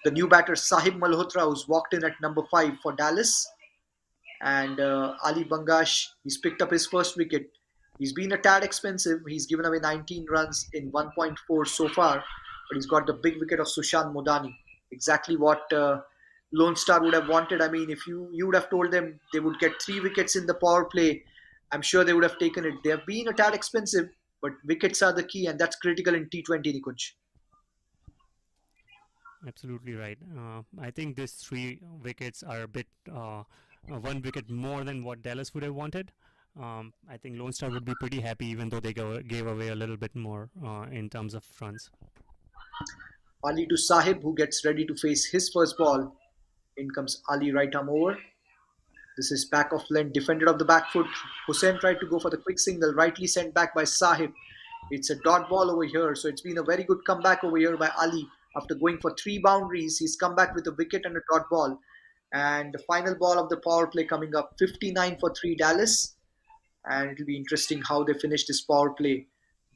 the new batter Sahib Malhotra, who's walked in at number 5 for Dallas. And Ali Bangash, he's picked up his first wicket. He's been a tad expensive. He's given away 19 runs in 1.4 so far, but he's got the big wicket of Sushant Modani. Exactly what Lone Star would have wanted. I mean, if you would have told them they would get 3 wickets in the power play, I'm sure they would have taken it. They have been a tad expensive, but wickets are the key, and that's critical in T20, Nikunj. Absolutely right. I think these 3 wickets are a bit 1 wicket more than what Dallas would have wanted. I think Lone Star would be pretty happy, even though they gave away a little bit more in terms of runs. Ali to Sahib, who gets ready to face his first ball. In comes Ali, right arm over. This is back of length, defended off the back foot. Hussain tried to go for the quick single, rightly sent back by Sahib. It's a dot ball over here, so it's been a very good comeback over here by Ali. After going for 3 boundaries, he's come back with a wicket and a dot ball. And the final ball of the power play coming up, 59 for 3 Dallas. And it'll be interesting how they finish this power play.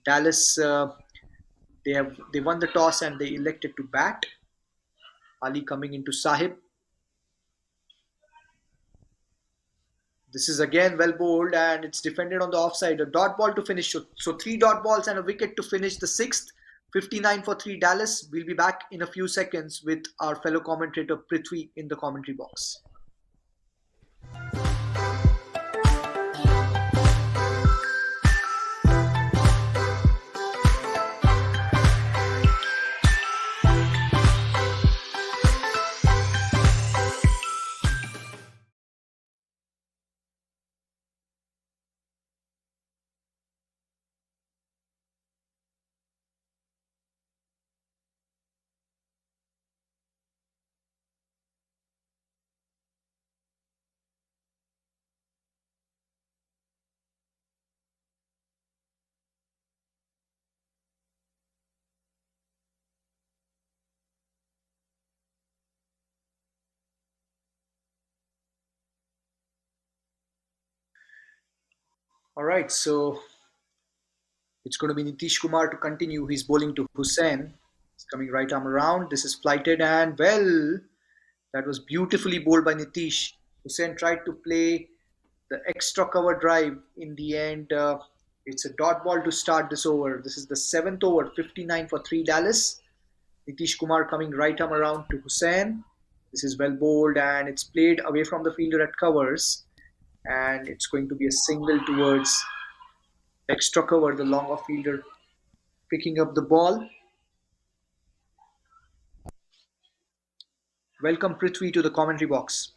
Dallas, they won the toss and they elected to bat. Ali coming into Sahib. This is again well bowled and it's defended on the offside. A dot ball to finish. So 3 dot balls and a wicket to finish the 6th. 59 for 3 Dallas. We'll be back in a few seconds with our fellow commentator Prithvi in the commentary box. All right, so it's going to be Nitish Kumar to continue. He's bowling to Hussain. He's coming right arm around. This is flighted and well, that was beautifully bowled by Nitish. Hussain tried to play the extra cover drive. In the end, it's a dot ball to start this over. This is the seventh over, 59 for 3 Dallas. Nitish Kumar coming right arm around to Hussain. This is well bowled and it's played away from the fielder at covers. And it's going to be a single towards extra cover, the long off fielder picking up the ball. Welcome Prithvi to the commentary box.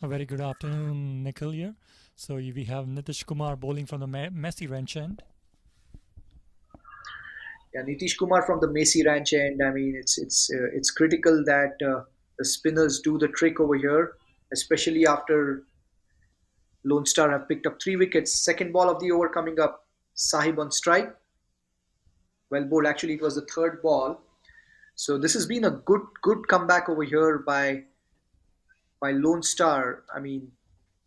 A very good afternoon, Nikhil here. So we have Nitish Kumar bowling from the Messi ranch end. Yeah, Nitish Kumar from the Messi ranch end. I mean, it's critical that the spinners do the trick over here, especially after Lone Star have picked up 3 wickets. Second ball of the over coming up. Sahib on strike. Well bowled. Actually, it was the third ball. So this has been a good comeback over here by Lone Star. I mean,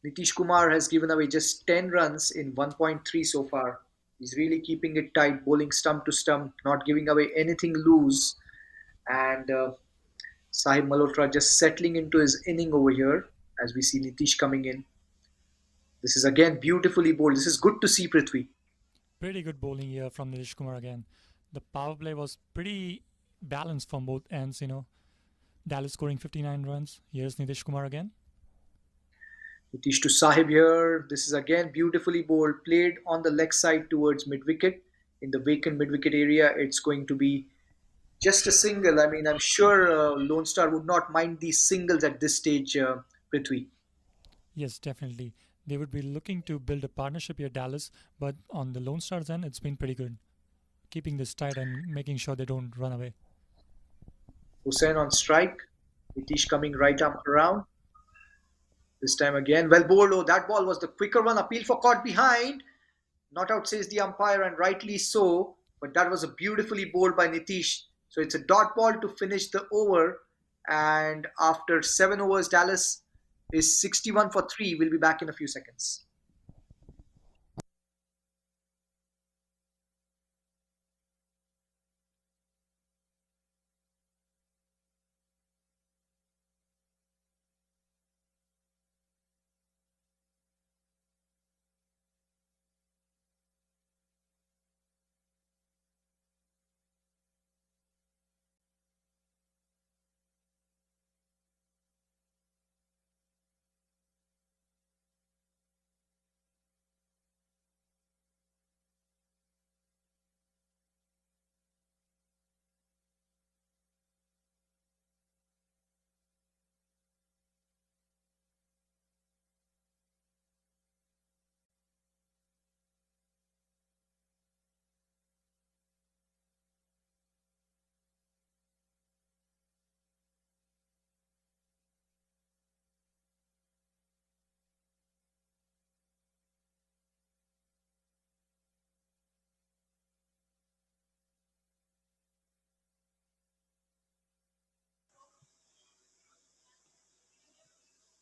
Nitish Kumar has given away just 10 runs in 1.3 so far. He's really keeping it tight, bowling stump to stump, not giving away anything loose. And Sahib Malhotra just settling into his inning over here as we see Nitish coming in. This is again beautifully bowled. This is good to see, Prithvi. Pretty good bowling here from Nitish Kumar again. The power play was pretty balanced from both ends, Dallas scoring 59 runs. Here's Nitish Kumar again. Nitish to Sahib here. This is again beautifully bowled, played on the leg side towards mid wicket. In the vacant mid wicket area, it's going to be just a single. I mean, I'm sure Lone Star would not mind these singles at this stage, Prithvi. Yes, definitely. They would be looking to build a partnership here, Dallas, but on the Lone Stars end, it's been pretty good. Keeping this tight and making sure they don't run away. Hussain on strike. Nitish coming right arm around. This time again, well bowled. Oh, that ball was the quicker one. Appeal for caught behind. Not out, says the umpire, and rightly so. But that was a beautifully bowled by Nitish. So it's a dot ball to finish the over. And after 7 overs, Dallas is 61 for 3. We'll be back in a few seconds.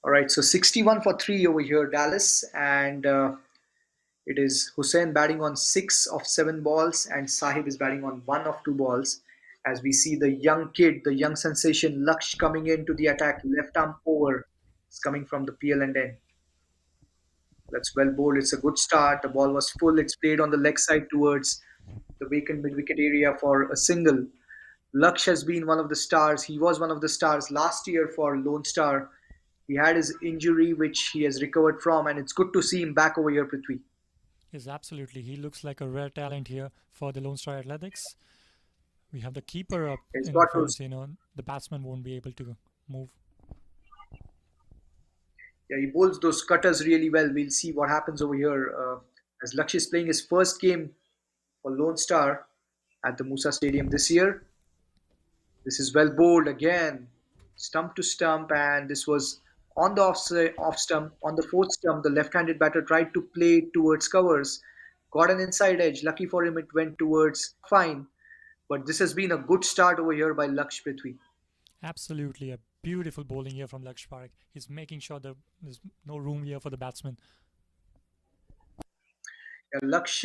All right, so 61 for 3 over here, Dallas. And it is Hussain batting on 6 of 7 balls, and Sahib is batting on 1 of 2 balls. As we see the young kid, the young sensation, Laksh coming into the attack, left arm over. It's coming from the PL and N. That's well bowled. It's a good start. The ball was full. It's played on the leg side towards the vacant mid wicket area for a single. Laksh has been one of the stars. He was one of the stars last year for Lone Star. He had his injury, which he has recovered from, and it's good to see him back over here, Prithvi. Yes, absolutely. He looks like a rare talent here for the Lone Star Athletics. We have the keeper up He's in got front, those. the batsman won't be able to move. Yeah, he bowls those cutters really well. We'll see what happens over here. As Laksh is playing his first game for Lone Star at the Musa Stadium this year. This is well bowled again, stump to stump, and this was on the off stump. On the fourth stump, the left-handed batter tried to play towards covers, got an inside edge. Lucky for him, it went towards fine. But this has been a good start over here by Laksh, Prithvi. Absolutely, a beautiful bowling here from Laksh Parekh. He's making sure that there's no room here for the batsman. Laksh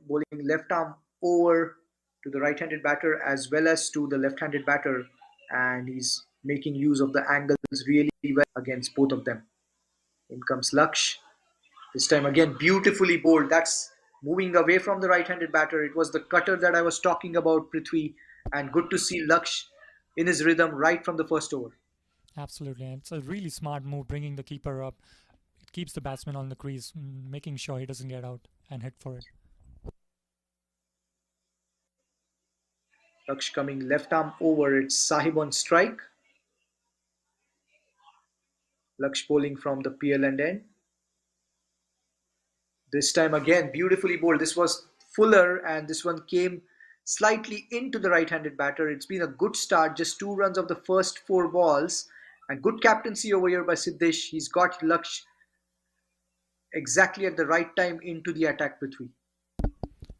bowling left arm over to the right-handed batter as well as to the left-handed batter, and he's making use of the angles really well against both of them. In comes Laksh. This time again, beautifully bowled. That's moving away from the right-handed batter. It was the cutter that I was talking about, Prithvi, and good to see Laksh in his rhythm right from the first over. Absolutely, and it's a really smart move bringing the keeper up. It keeps the batsman on the crease, making sure he doesn't get out and hit for it. Laksh coming left arm over. It's Sahib on strike. Laksh bowling from the PL end. This time again, beautifully bowled. This was fuller, and this one came slightly into the right-handed batter. It's been a good start, just 2 runs of the first 4 balls, and good captaincy over here by Siddesh. He's got Laksh exactly at the right time into the attack, Prithvi.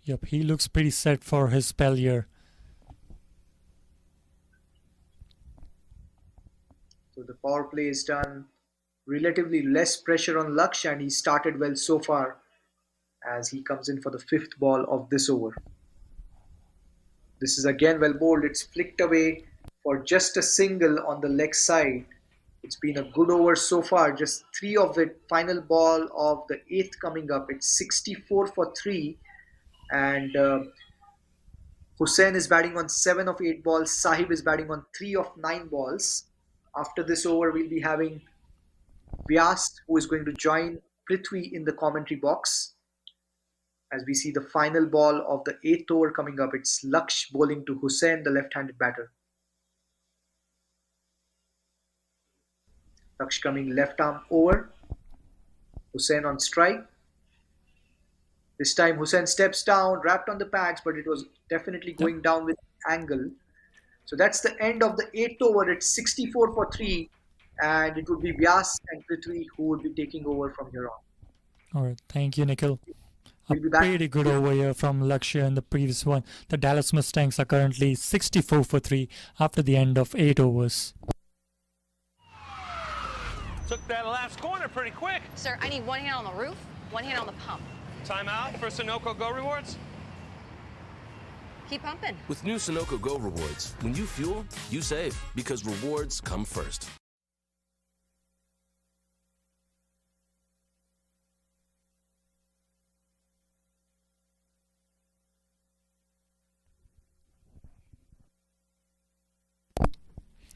Yep, he looks pretty set for his spell here. So the power play is done. Relatively less pressure on Laksh, and he started well so far as he comes in for the 5th ball of this over. This is again well bowled. It's flicked away for just a single on the leg side. It's been a good over so far. Just 3 of it. Final ball of the 8th coming up. It's 64 for 3. And Hussain is batting on 7 of 8 balls. Sahib is batting on 3 of 9 balls. After this over, we'll be having Vyas, who is going to join Prithvi in the commentary box. As we see the final ball of the 8th over coming up, it's Laksh bowling to Hussain, the left-handed batter. Laksh coming left arm over. Hussain on strike. This time Hussain steps down, wrapped on the pads, but it was definitely going down with angle. So that's the end of the 8th over. It's 64 for 3, and it would be Vyas and Prithvi who would be taking over from here on. All right, thank you, Nikhil. A We'll be back. pretty good over here from Lakshya in the previous one. The Dallas Mustangs are currently 64 for 3 after the end of 8 overs. Took that last corner pretty quick. Sir, I need 1 hand on the roof, 1 hand on the pump. Timeout for Sunoco Go Rewards. Keep pumping. With new Sunoco Go rewards, when you fuel, you save because rewards come first.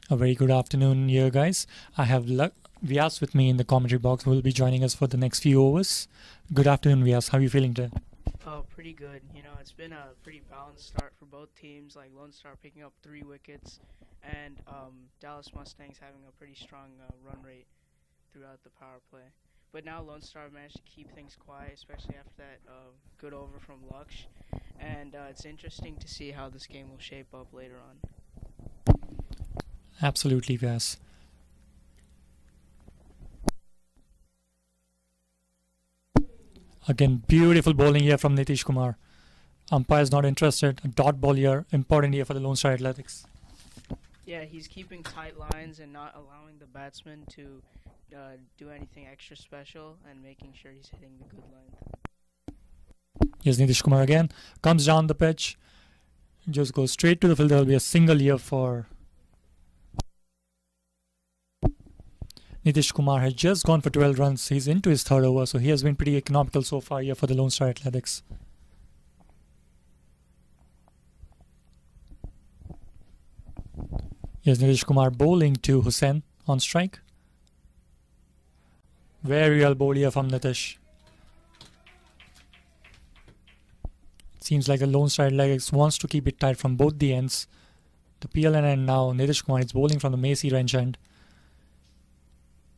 A very good afternoon here, guys. I have Vyas with me in the commentary box, who will be joining us for the next few overs. Good afternoon, Vyas. How are you feeling today? Oh, pretty good. You know, it's been a pretty balanced start for both teams, like Lone Star picking up 3 wickets and Dallas Mustangs having a pretty strong run rate throughout the power play. But now Lone Star managed to keep things quiet, especially after that good over from Laksh. And it's interesting to see how this game will shape up later on. Absolutely, Vyas. Again, beautiful bowling here from Nitish Kumar. Umpire's not interested. A dot ball here, important here for the Lone Star Athletics. Yeah, he's keeping tight lines and not allowing the batsman to do anything extra special and making sure he's hitting the good length. Here's Nitish Kumar again. Comes down the pitch. Just goes straight to the field. There will be a single here for Nitish Kumar. Has just gone for 12 runs. He's into his 3rd over, so he has been pretty economical so far here for the Lone Star Athletics. Here's Nitish Kumar bowling to Hussain on strike. Very well bowled here from Nitish. It seems like the Lone Star Athletics wants to keep it tight from both the ends. The PLN end now. Nitish Kumar is bowling from the Macy range end.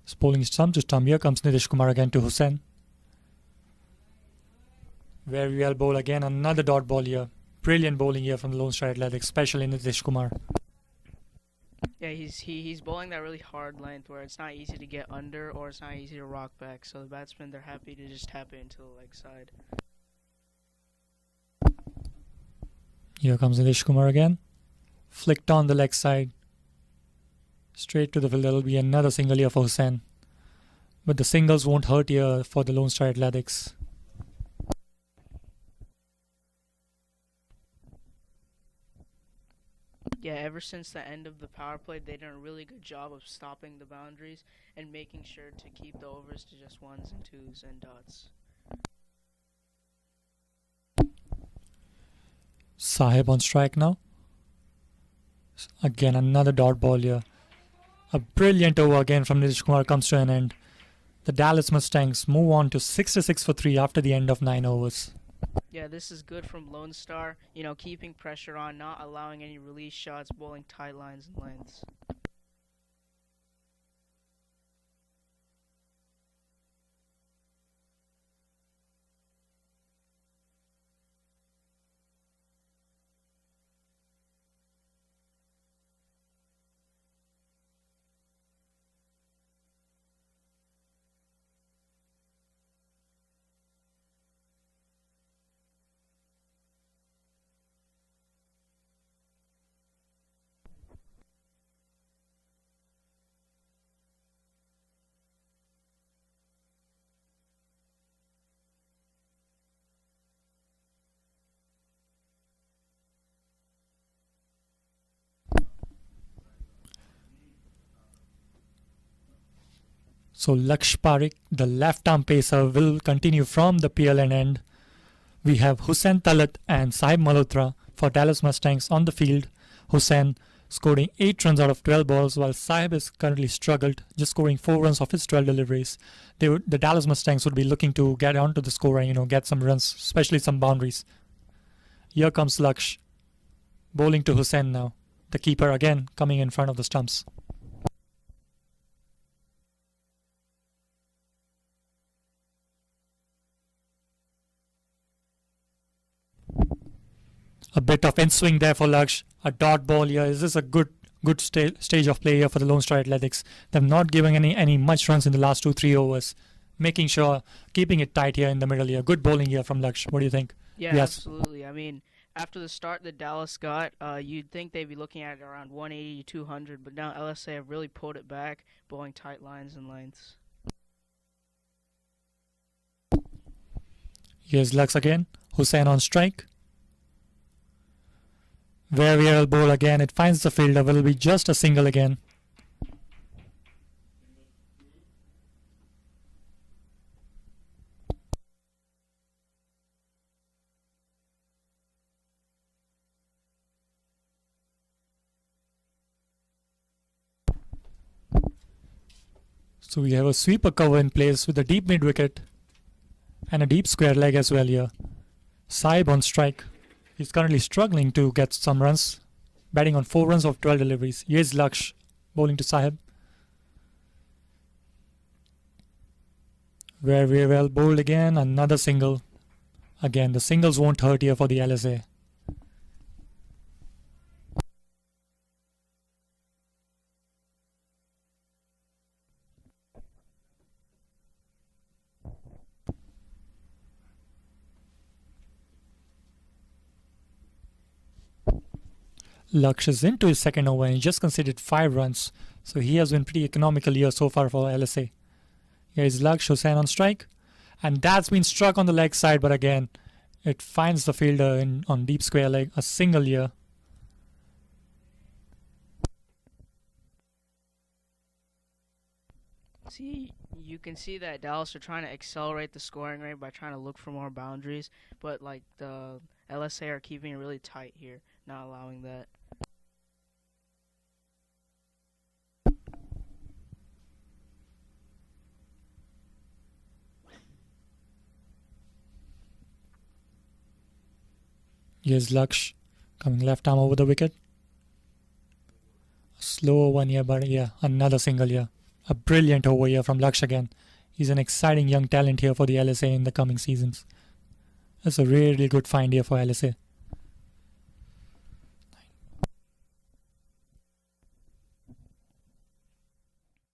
He's bowling stump to stump. Here comes Nitish Kumar again to Hussain. Very well bowled again. Another dot ball here. Brilliant bowling here from the Lone Star Athletics, especially Nitish Kumar. Yeah, he's bowling that really hard length where it's not easy to get under or it's not easy to rock back. So the batsmen, they're happy to just tap it into the leg side. Here comes Nitish Kumar again. Flicked on the leg side. Straight to the field. There will be another single here for Hussain. But the singles won't hurt here for the Lone Star Athletics. Yeah, ever since the end of the power play, they done a really good job of stopping the boundaries and making sure to keep the overs to just ones and twos and dots. Sahib on strike now. Again, another dot ball here. A brilliant over again from Nitish Kumar comes to an end. The Dallas Mustangs move on to 66 for 3 after the end of 9 overs. Yeah, this is good from Lone Star, you know, keeping pressure on, not allowing any release shots, bowling tight lines and lengths. So Laksh Parekh, the left-arm pacer, will continue from the PLN end. We have Hussain Talat and Sahib Malhotra for Dallas Mustangs on the field. Hussain scoring 8 runs out of 12 balls, while Sahib has currently struggled, just scoring 4 runs off his 12 deliveries. The Dallas Mustangs would be looking to get onto the score and get some runs, especially some boundaries. Here comes Laksh, bowling to Hussain now. The keeper again coming in front of the stumps. A bit of in-swing there for Laksh. A dot ball here. Is this a good stage of play here for the Lone Star Athletics? They've not given any much runs in the last 2-3 overs. Making sure, keeping it tight here in the middle here. Good bowling here from Laksh. What do you think? Yeah, yes. Absolutely. I mean, after the start that Dallas got, you'd think they'd be looking at around 180 to 200, but now LSA have really pulled it back, bowling tight lines and lengths. Here's Lux again. Hussain on strike. Very well bowl again. It finds the fielder. Will be just a single again. So we have a sweeper cover in place with a deep mid wicket and a deep square leg as well here. Sahib on strike. He's currently struggling to get some runs, batting on 4 runs of 12 deliveries. Here's Laksh bowling to Sahib. Very well bowled again. Another single. Again, the singles won't hurt here for the LSA. Laksh is into his second over and he just conceded 5 runs. So he has been pretty economical here so far for LSA. Here is Laksh, Hussain on strike. And that's been struck on the leg side, but again, it finds the fielder on deep square leg. A single here. See, you can see that Dallas are trying to accelerate the scoring rate by trying to look for more boundaries, but like the LSA are keeping it really tight here, not allowing that. Here's Laksh coming left arm over the wicket. A slow one here, but yeah, another single here. A brilliant over here from Laksh again. He's an exciting young talent here for the LSA in the coming seasons. That's a really good find here for LSA.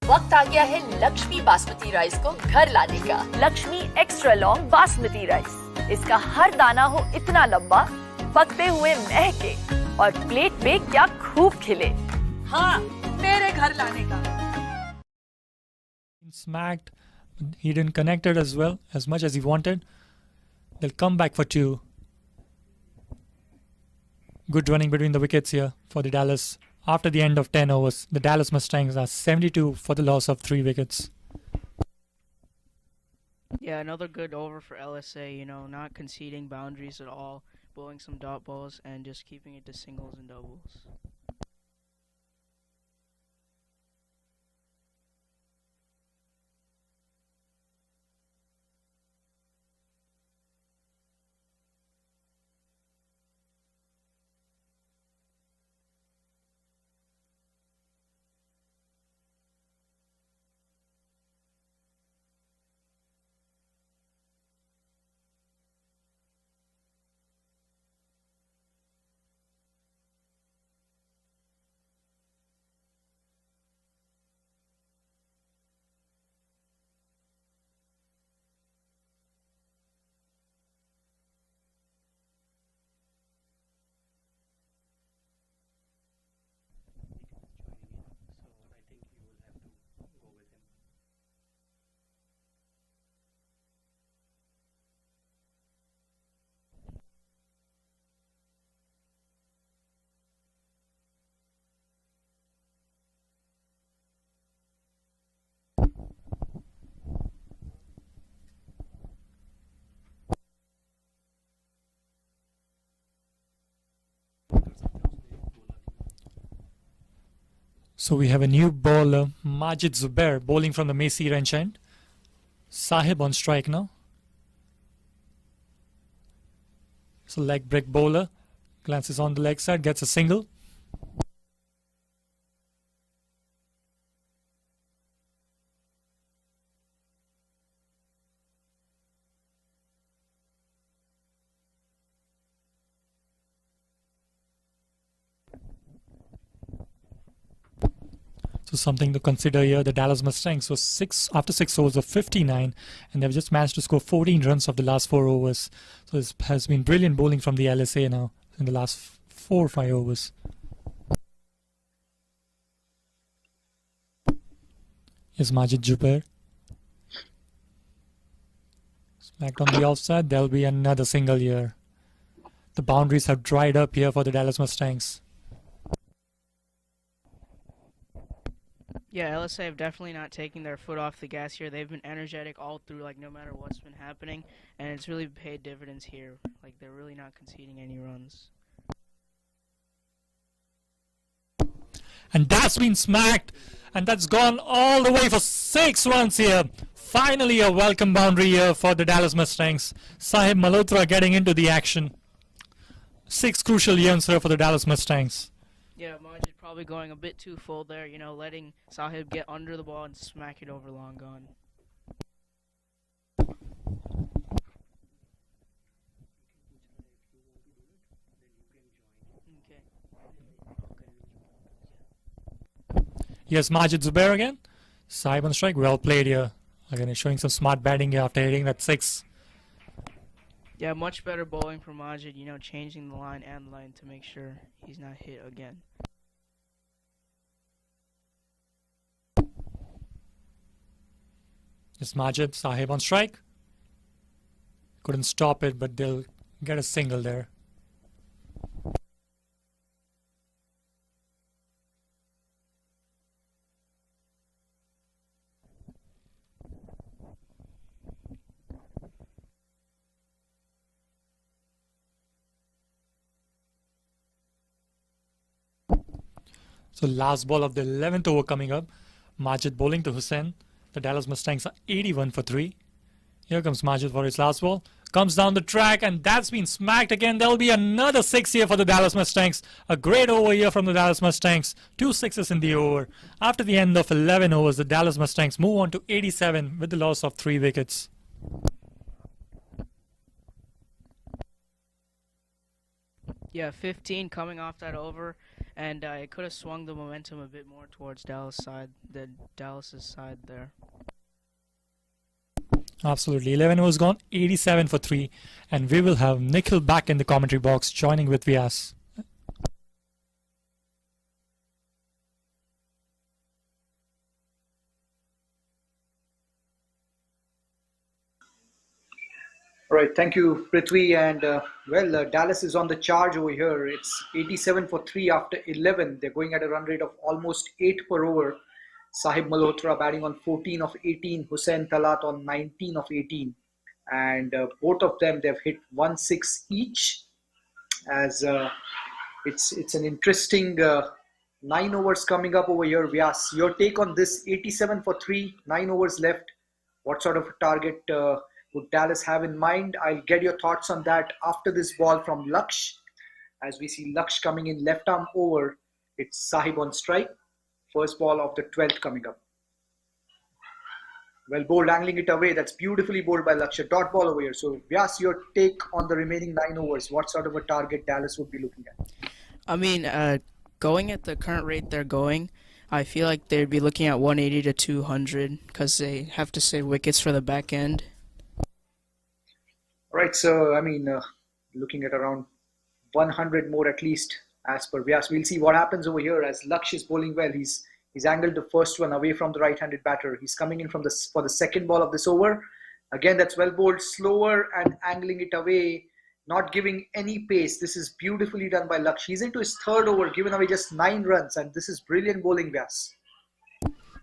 वक्त आ गया है Lakshmi basmati rice को घर लाने का। Lakshmi extra long basmati rice. इसका हर दाना हो इतना लंबा, पकते हुए महके और प्लेट पे क्या खूब खिले। हाँ, मेरे घर लाने का। Smacked, he didn't connect it as well as much as he wanted. They'll come back for 2. Good running between the wickets here for the Dallas. After the end of 10 overs, the Dallas Mustangs are 72 for the loss of 3 wickets. Yeah, another good over for LSA, you know, not conceding boundaries at all, bowling some dot balls, and just keeping it to singles and doubles. So we have a new bowler, Majid Zubair, bowling from the Macy Ranch end. Sahib on strike now. So leg break bowler, glances on the leg side, gets a single. So something to consider here, the Dallas Mustangs. So after 6 overs of 59, and they've just managed to score 14 runs of the last 4 overs. So this has been brilliant bowling from the LSA now in the last 4 or 5 overs. Here's Majid Zubair. Smacked on the offside, there'll be another single here. The boundaries have dried up here for the Dallas Mustangs. Yeah, LSA have definitely not taken their foot off the gas here. They've been energetic all through, like, no matter what's been happening, and it's really paid dividends here. Like, they're really not conceding any runs. And that's been smacked, and that's gone all the way for 6 runs here. Finally a welcome boundary here for the Dallas Mustangs. Sahib Malhotra getting into the action. 6 crucial runs here for the Dallas Mustangs. Yeah, Majid probably going a bit too full there, you know, letting Sahib get under the ball and smack it over long gone. Yes, Majid Zubair again. Sahib on strike, well played here. Again, he's showing some smart batting here after hitting that 6. Yeah, much better bowling for Majid, you know, changing the line and line to make sure he's not hit again. Yes, Majid, Sahib on strike. Couldn't stop it, but they'll get a single there. So last ball of the 11th over coming up. Majid bowling to Hussain. The Dallas Mustangs are 81 for 3. Here comes Majid for his last ball. Comes down the track, and that's been smacked again. There'll be another 6 here for the Dallas Mustangs. A great over here from the Dallas Mustangs. 2 sixes in the over. After the end of 11 overs, the Dallas Mustangs move on to 87 with the loss of 3 wickets. Yeah, 15 coming off that over, and it could have swung the momentum a bit more towards Dallas's side there. Absolutely. 11 overs gone, 87 for 3. And we will have Nikhil back in the commentary box, joining with Vyas. All right, thank you, Prithvi. And Dallas is on the charge over here. It's 87 for 3 after 11. They're going at a run rate of almost 8 per over. Sahib Malhotra batting on 14 of 18, Hussain Talat on 19 of 18. And both of them, they've hit 1-6 each. As it's an interesting 9 overs coming up over here. Vyas, your take on this 87 for 3, 9 overs left. What sort of a target would Dallas have in mind? I'll get your thoughts on that after this ball from Laksh. As we see Laksh coming in left arm over, it's Sahib on strike. First ball of the 12th coming up. Well bowled, angling it away. That's beautifully bowled by Laksh. A dot ball over here. So Vyas, your take on the remaining 9 overs. What sort of a target Dallas would be looking at? I mean, going at the current rate they're going, I feel like they'd be looking at 180 to 200 because they have to save wickets for the back end. All right, so I mean, looking at around 100 more at least as per Vyas. We'll see what happens over here as Laksh is bowling well. He's angled the first one away from the right-handed batter. He's coming in for the second ball of this over. Again, that's well bowled, slower and angling it away, not giving any pace. This is beautifully done by Laksh. He's into his third over, given away just 9 runs, and this is brilliant bowling, Vyas.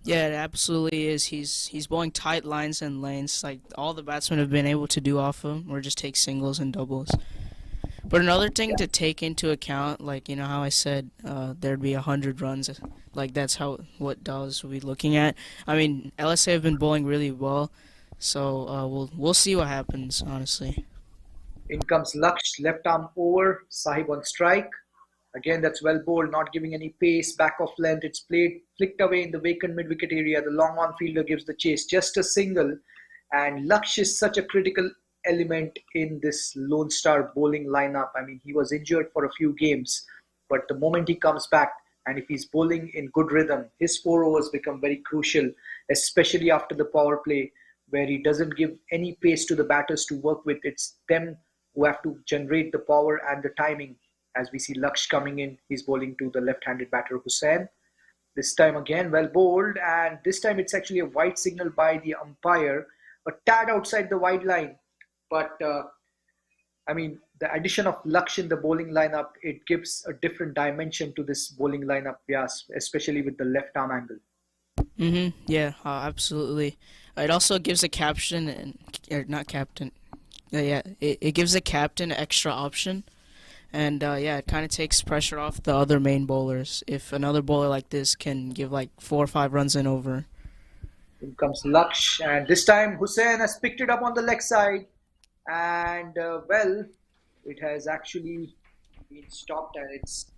Yeah, it absolutely is. He's bowling tight lines and lanes, like all the batsmen have been able to do off him, or just take singles and doubles. But another thing to take into account, like, you know how I said there'd be 100 runs, like that's what Dallas will be looking at. I mean, LSA have been bowling really well, so we'll see what happens, honestly. In comes Laksh, left arm over, Sahib on strike. Again, that's well bowled, not giving any pace, back of length. It's played, flicked away in the vacant mid-wicket area. The long on fielder gives the chase, just a single. And Laksh is such a critical element in this Lone Star bowling lineup. I mean, he was injured for a few games, but the moment he comes back, and if he's bowling in good rhythm, his 4 overs become very crucial, especially after the power play, where he doesn't give any pace to the batters to work with. It's them who have to generate the power and the timing. As we see Laksh coming in, he's bowling to the left-handed batter Hussain. This time again, well bowled, and this time it's actually a wide signal by the umpire, a tad outside the wide line. But I mean, the addition of Laksh in the bowling lineup, it gives a different dimension to this bowling lineup, yes, especially with the left arm angle. Yeah, absolutely. It also gives a captain it gives a captain extra option, and it kind of takes pressure off the other main bowlers. If another bowler like this can give like 4 or 5 runs in over. In comes Laksh, and this time Hussain has picked it up on the leg side, and it has actually been stopped, and it's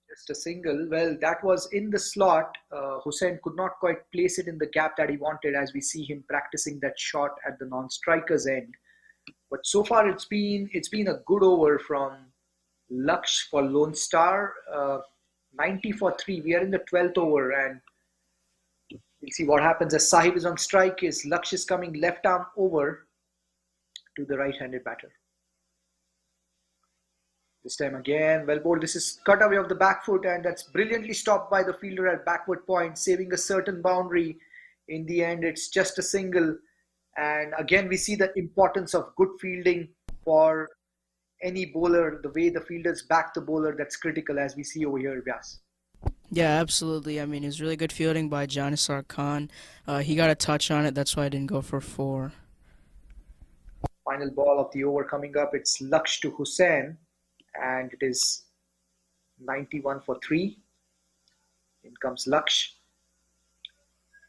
just a single. Well, that was in the slot. Hussain could not quite place it in the gap that he wanted, as we see him practicing that shot at the non-striker's end. But so far, it's been a good over from Laksh for Lone Star. 90 for 3. We are in the 12th over, and we'll see what happens as Sahib is on strike. Laksh is coming left arm over to the right-handed batter. This time again, well bowled. This is cut away of the back foot, and that's brilliantly stopped by the fielder at backward point, saving a certain boundary. In the end, it's just a single. And again, we see the importance of good fielding for any bowler. The way the fielders back the bowler, that's critical, as we see over here, Vyas. Yeah, absolutely. I mean, it was really good fielding by Janisar Khan. He got a touch on it. That's why I didn't go for 4. Final ball of the over coming up. It's Laksh to Hussain, and it is 91 for 3. In comes Laksh.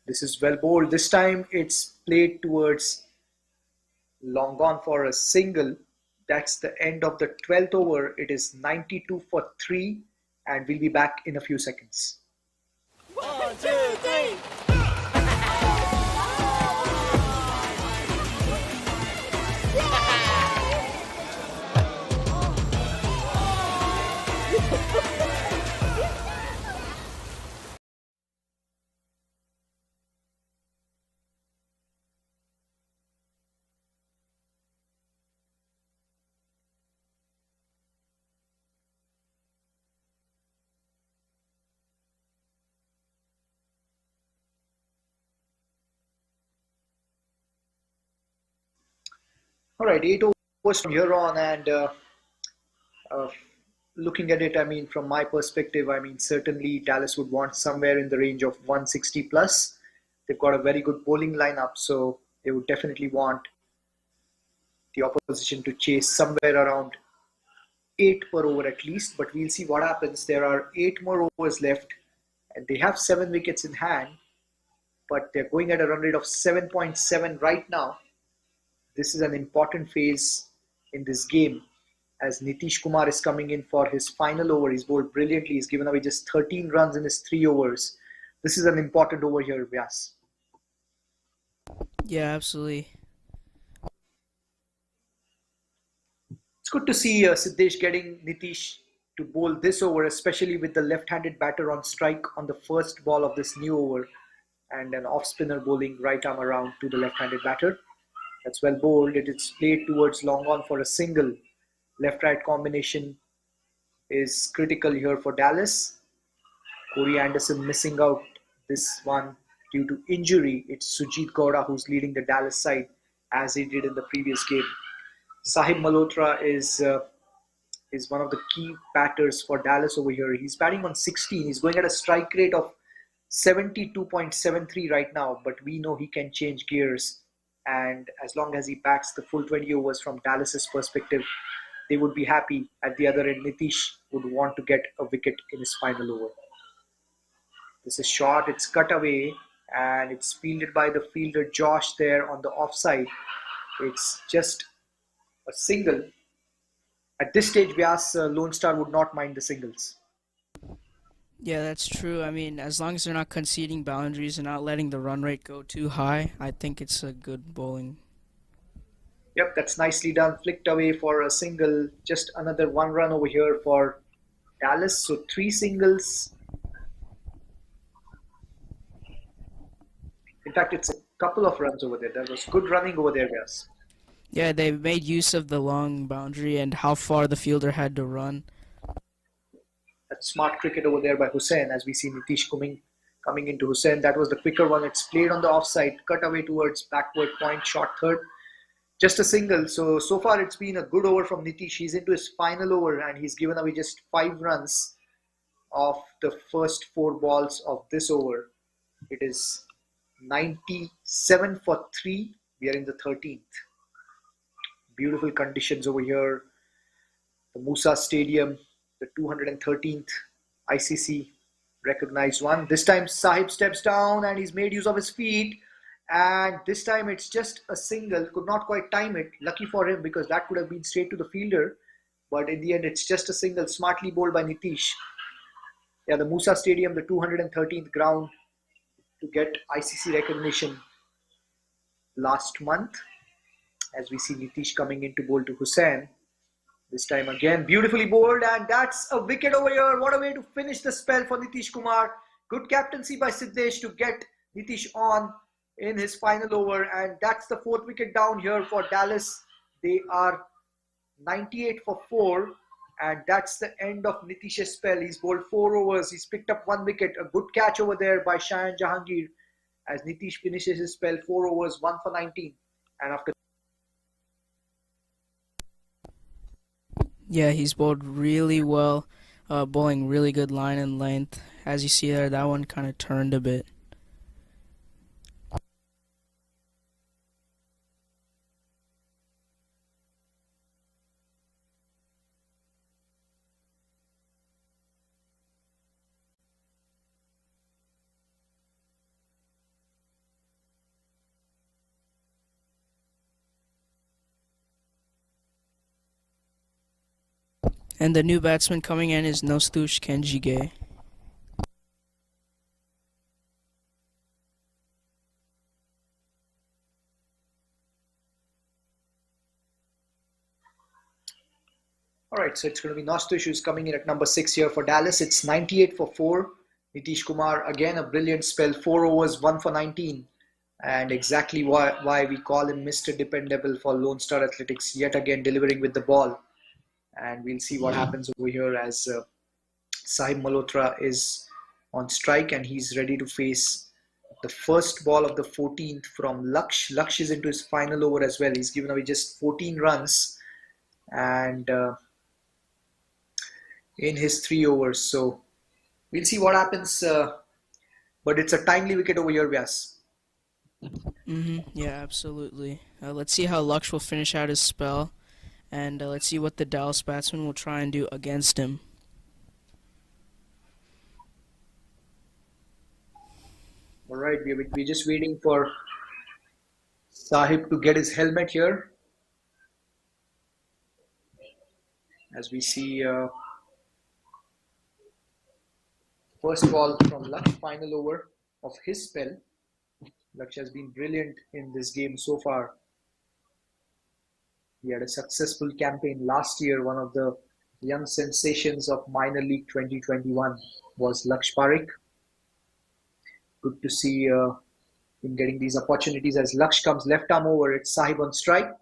This is well bowled. This time it's played towards long on for a single. That's the end of the 12th over. It is 92 for 3, and we'll be back in a few seconds. 1, 2, 3. All right, 8 overs from here on, and uh, looking at it, I mean, from my perspective, I mean, certainly Dallas would want somewhere in the range of 160 plus. They've got a very good bowling lineup, so they would definitely want the opposition to chase somewhere around 8 per over at least. But we'll see what happens. There are 8 more overs left, and they have 7 wickets in hand, but they're going at a run rate of 7.7 right now. This is an important phase in this game, as Nitish Kumar is coming in for his final over. He's bowled brilliantly. He's given away just 13 runs in his 3 overs. This is an important over here, Vyas. Yeah, absolutely. It's good to see Siddesh getting Nitish to bowl this over, especially with the left-handed batter on strike on the first ball of this new over, and an off-spinner bowling right arm around to the left-handed batter. That's well bowled. It is played towards long on for a single. Left-right combination is critical here for Dallas. Corey Anderson missing out this one due to injury. It's Sujit Gowda who's leading the Dallas side, as he did in the previous game. Sahib Malhotra is one of the key batters for Dallas over here. He's batting on 16. He's going at a strike rate of 72.73 right now, but we know he can change gears. And as long as he bats the full 20 overs from Dallas's perspective, they would be happy. At the other end, Nitish would want to get a wicket in his final over. This is short, it's cut away, and it's fielded by the fielder Josh there on the offside. It's just a single. At this stage, Vyas, Lone Star would not mind the singles. Yeah, that's true. I mean, as long as they're not conceding boundaries and not letting the run rate go too high, I think it's a good bowling. Yep, that's nicely done. Flicked away for a single. Just another 1 run over here for Dallas. So 3 singles. In fact, it's a couple of runs over there. There was good running over there, guys. Yeah, they made use of the long boundary and how far the fielder had to run. That's smart cricket over there by Hussain, as we see Nitish coming into Hussain. That was the quicker one. It's played on the offside, cut away towards backward point, short third. Just a single. So far it's been a good over from Nitish. He's into his final over, and he's given away just 5 runs of the first 4 balls of this over. It is 97 for 3. We are in the 13th. Beautiful conditions over here. The Musa Stadium, the 213th ICC recognized one. This time Sahib steps down and he's made use of his feet. And this time it's just a single. Could not quite time it. Lucky for him, because that could have been straight to the fielder. But in the end, it's just a single, smartly bowled by Nitish. Yeah, the Musa Stadium, the 213th ground to get ICC recognition last month. As we see Nitish coming in to bowl to Hussain. This time again, beautifully bowled, and that's a wicket over here. What a way to finish the spell for Nitish Kumar. Good captaincy by Siddesh to get Nitish on in his final over, and that's the 4th wicket down here for Dallas. They are 98 for 4, and that's the end of Nitish's spell. He's bowled 4 overs. He's picked up 1 wicket. A good catch over there by Shayan Jahangir as Nitish finishes his spell 4 overs, 1 for 19, and after. Yeah, he's bowled really well, bowling really good line and length. As you see there, that one kind of turned a bit. And the new batsman coming in is Nostush Kenjige. Alright, so it's going to be Nostush who's coming in at number 6 here for Dallas. It's 98 for 4. Nitish Kumar, again a brilliant spell. 4 overs, 1 for 19. And exactly why we call him Mr. Dependable for Lone Star Athletics. Yet again delivering with the ball. And we'll see what happens over here as Sahib Malhotra is on strike and he's ready to face the first ball of the 14th from Laksh. Laksh is into his final over as well. He's given away just 14 runs and in his 3 overs. So we'll see what happens. But it's a timely wicket over here, Vyas. Yeah, absolutely. Let's see how Laksh will finish out his spell, and let's see what the Dallas batsman will try and do against him. All right, we're just waiting for Sahib to get his helmet here. As we see first ball from Laksh, final over of his spell. Laksh has been brilliant in this game so far. He had a successful campaign last year. One of the young sensations of Minor League 2021 was Laksh Parekh. Good to see him getting these opportunities as Laksh comes left arm over. It's Sahib on strike.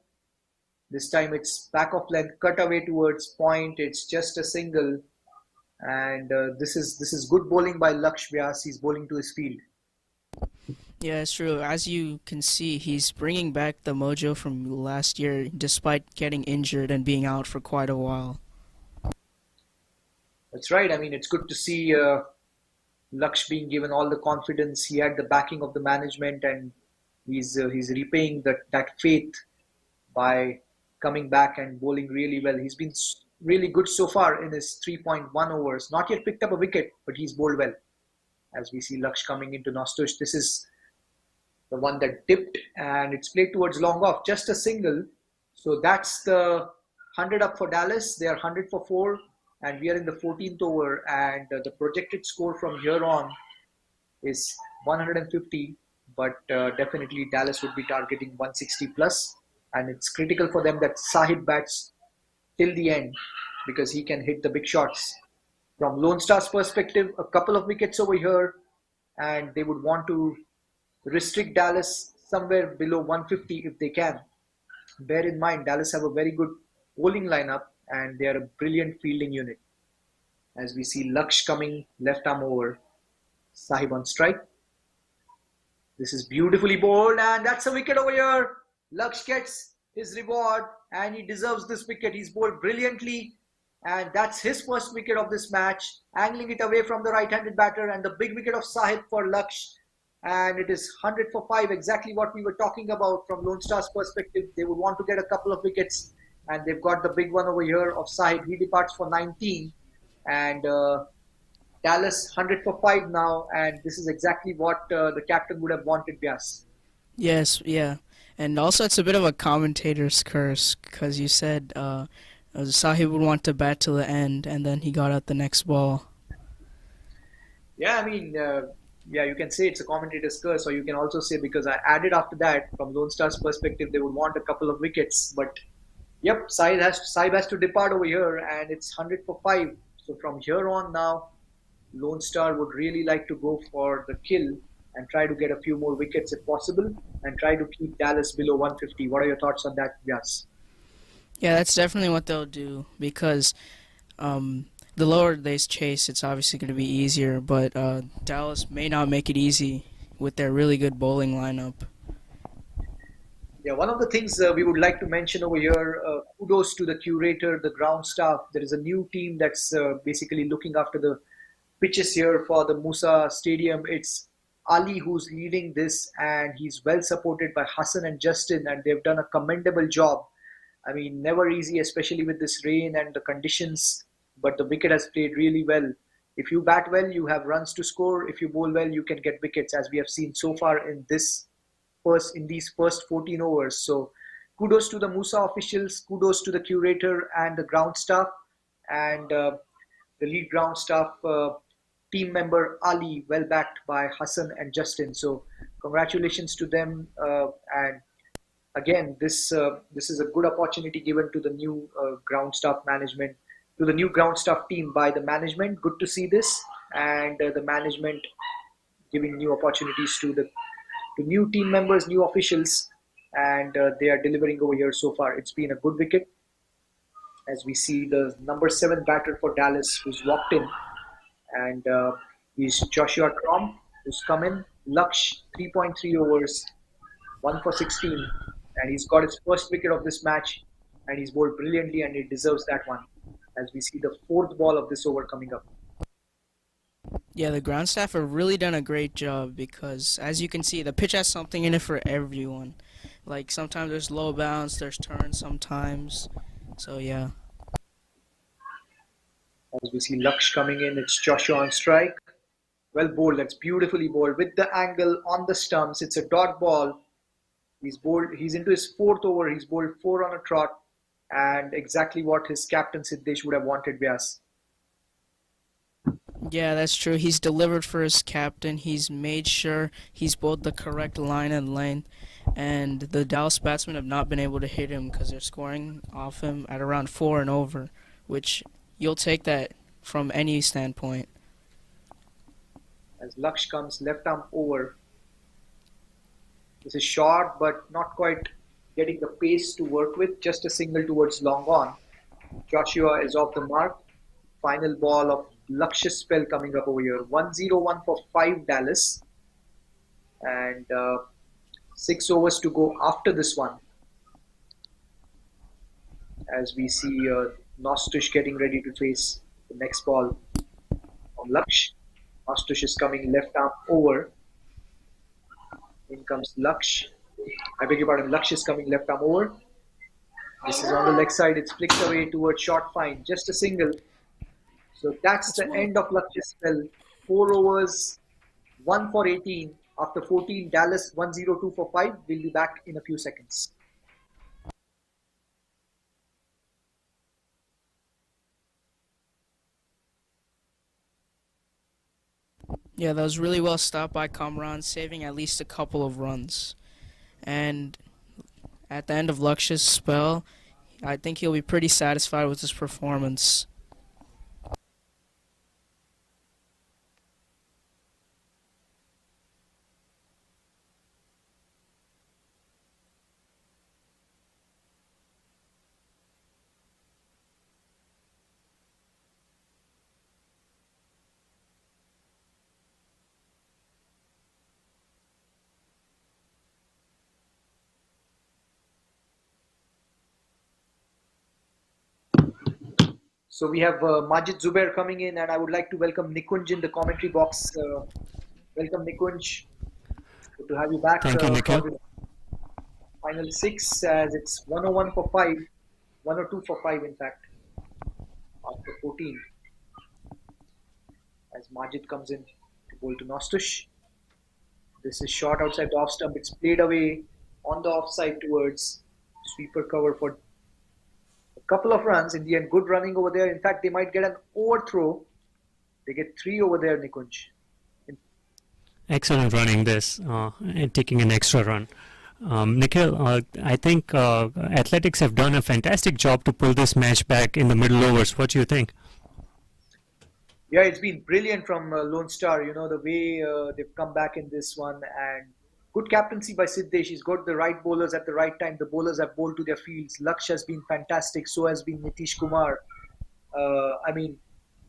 This time it's back of length, cut away towards point. It's just a single. And this is good bowling by Laksh Vyas. He's bowling to his field. Yeah, it's true. As you can see, he's bringing back the mojo from last year despite getting injured and being out for quite a while. That's right. I mean, it's good to see Laksh being given all the confidence. He had the backing of the management, and he's repaying that faith by coming back and bowling really well. He's been really good so far in his 3.1 overs. Not yet picked up a wicket, but he's bowled well. As we see Laksh coming into Nostush, this is the one that dipped and it's played towards long off, just a single. So that's the 100 up for Dallas. They are 100 for 4 and we are in the 14th over, and the projected score from here on is 150, but definitely Dallas would be targeting 160 plus, and it's critical for them that Sahib bats till the end because he can hit the big shots. From Lone Star's perspective, a couple of wickets over here, and they would want to restrict Dallas somewhere below 150 if they can. Bear in mind, Dallas have a very good bowling lineup and they are a brilliant fielding unit. As we see Laksh coming left arm over, Sahib on strike. This is beautifully bowled and that's a wicket over here. Laksh gets his reward and he deserves this wicket. He's bowled brilliantly and that's his first wicket of this match, angling it away from the right-handed batter, and the big wicket of Sahib for Laksh. And it is 100 for 5, exactly what we were talking about from Lone Star's perspective. They would want to get a couple of wickets, and they've got the big one over here of Sahib. He departs for 19, and Dallas 100 for 5 now, and this is exactly what the captain would have wanted, Vyas. Yes, yeah. And also it's a bit of a commentator's curse, because you said Sahib would want to bat till the end, and then he got out the next ball. Yeah, I mean, yeah, you can say it's a commentator's curse, or you can also say, because I added after that, from Lone Star's perspective, they would want a couple of wickets. But, yep, Sahib has to depart over here, and it's 100 for 5. So from here on now, Lone Star would really like to go for the kill and try to get a few more wickets if possible, and try to keep Dallas below 150. What are your thoughts on that, Vyas? Yeah, that's definitely what they'll do, because the lower they chase, it's obviously going to be easier, but Dallas may not make it easy with their really good bowling lineup. Yeah, one of the things we would like to mention over here, kudos to the curator, the ground staff. There is a new team that's basically looking after the pitches here for the Musa Stadium. It's Ali who's leading this, and he's well supported by Hassan and Justin, and they've done a commendable job. I mean, never easy, especially with this rain and the conditions, but the wicket has played really well. If you bat well, you have runs to score. If you bowl well, you can get wickets, as we have seen so far in these first 14 overs. So kudos to the Musa officials, kudos to the curator and the ground staff, and the lead ground staff team member Ali, well backed by Hassan and Justin. So congratulations to them, and again, this is a good opportunity given to the new ground staff management, to the new ground staff team by the management. Good to see this, and the management giving new opportunities to new team members, new officials, and they are delivering over here so far. It's been a good wicket, as we see the number 7 batter for Dallas who's walked in, and he's Joshua Crom, who's come in. Laksh, 3.3 overs, 1 for 16, and he's got his first wicket of this match, and he's bowled brilliantly, and he deserves that one. As we see the fourth ball of this over coming up. Yeah, the ground staff have really done a great job because, as you can see, the pitch has something in it for everyone. Like, sometimes there's low bounce, there's turns sometimes. So, yeah. As we see Laksh coming in, it's Joshua on strike. Well bowled, that's beautifully bowled. With the angle on the stumps, it's a dot ball. He's into his fourth over, he's bowled 4 on a trot. And exactly what his captain Siddesh would have wanted, Vyas. Yeah, that's true. He's delivered for his captain. He's made sure he's bowled the correct line and length. And the Dallas batsmen have not been able to hit him because they're scoring off him at around 4 and over, which you'll take that from any standpoint. As Laksh comes left arm over. This is short, but not quite getting the pace to work with. Just a single towards long on. Joshua is off the mark. Final ball of Laksh's spell coming up over here. 1-0-1 for 5 Dallas. And 6 overs to go after this one. As we see Nostush getting ready to face the next ball of Laksh. Nostush is coming left arm over. In comes Laksh. I beg your pardon, Laksh is coming left arm over. This is on the leg side. It's flicked away towards short fine. Just a single. So that's the end of Laksh's spell. 4 overs, 1 for 18. After 14, Dallas 1-0-2 for 5. We'll be back in a few seconds. Yeah, that was really well stopped by Kamran, saving at least a couple of runs. And at the end of Laksh's spell, I think he'll be pretty satisfied with his performance. So we have Majid Zubair coming in, and I would like to welcome Nikunj in the commentary box. Welcome, Nikunj. Good to have you back. Thank you, Nikhil. Final 6, as it's 101 for 5, 102 for 5 in fact, after 14. As Majid comes in to bowl to Nostush. This is short outside the off stump. It's played away on the offside towards sweeper cover for couple of runs. In the end, good running over there. In fact, they might get an overthrow. They get 3 over there, Nikunj. Excellent running this and taking an extra run. Nikhil, I think Athletics have done a fantastic job to pull this match back in the middle overs. What do you think? Yeah, it's been brilliant from Lone Star. You know, the way they've come back in this one, and good captaincy by Siddesh. He's got the right bowlers at the right time. The bowlers have bowled to their fields. Laksh has been fantastic. So has been Nitish Kumar. I mean,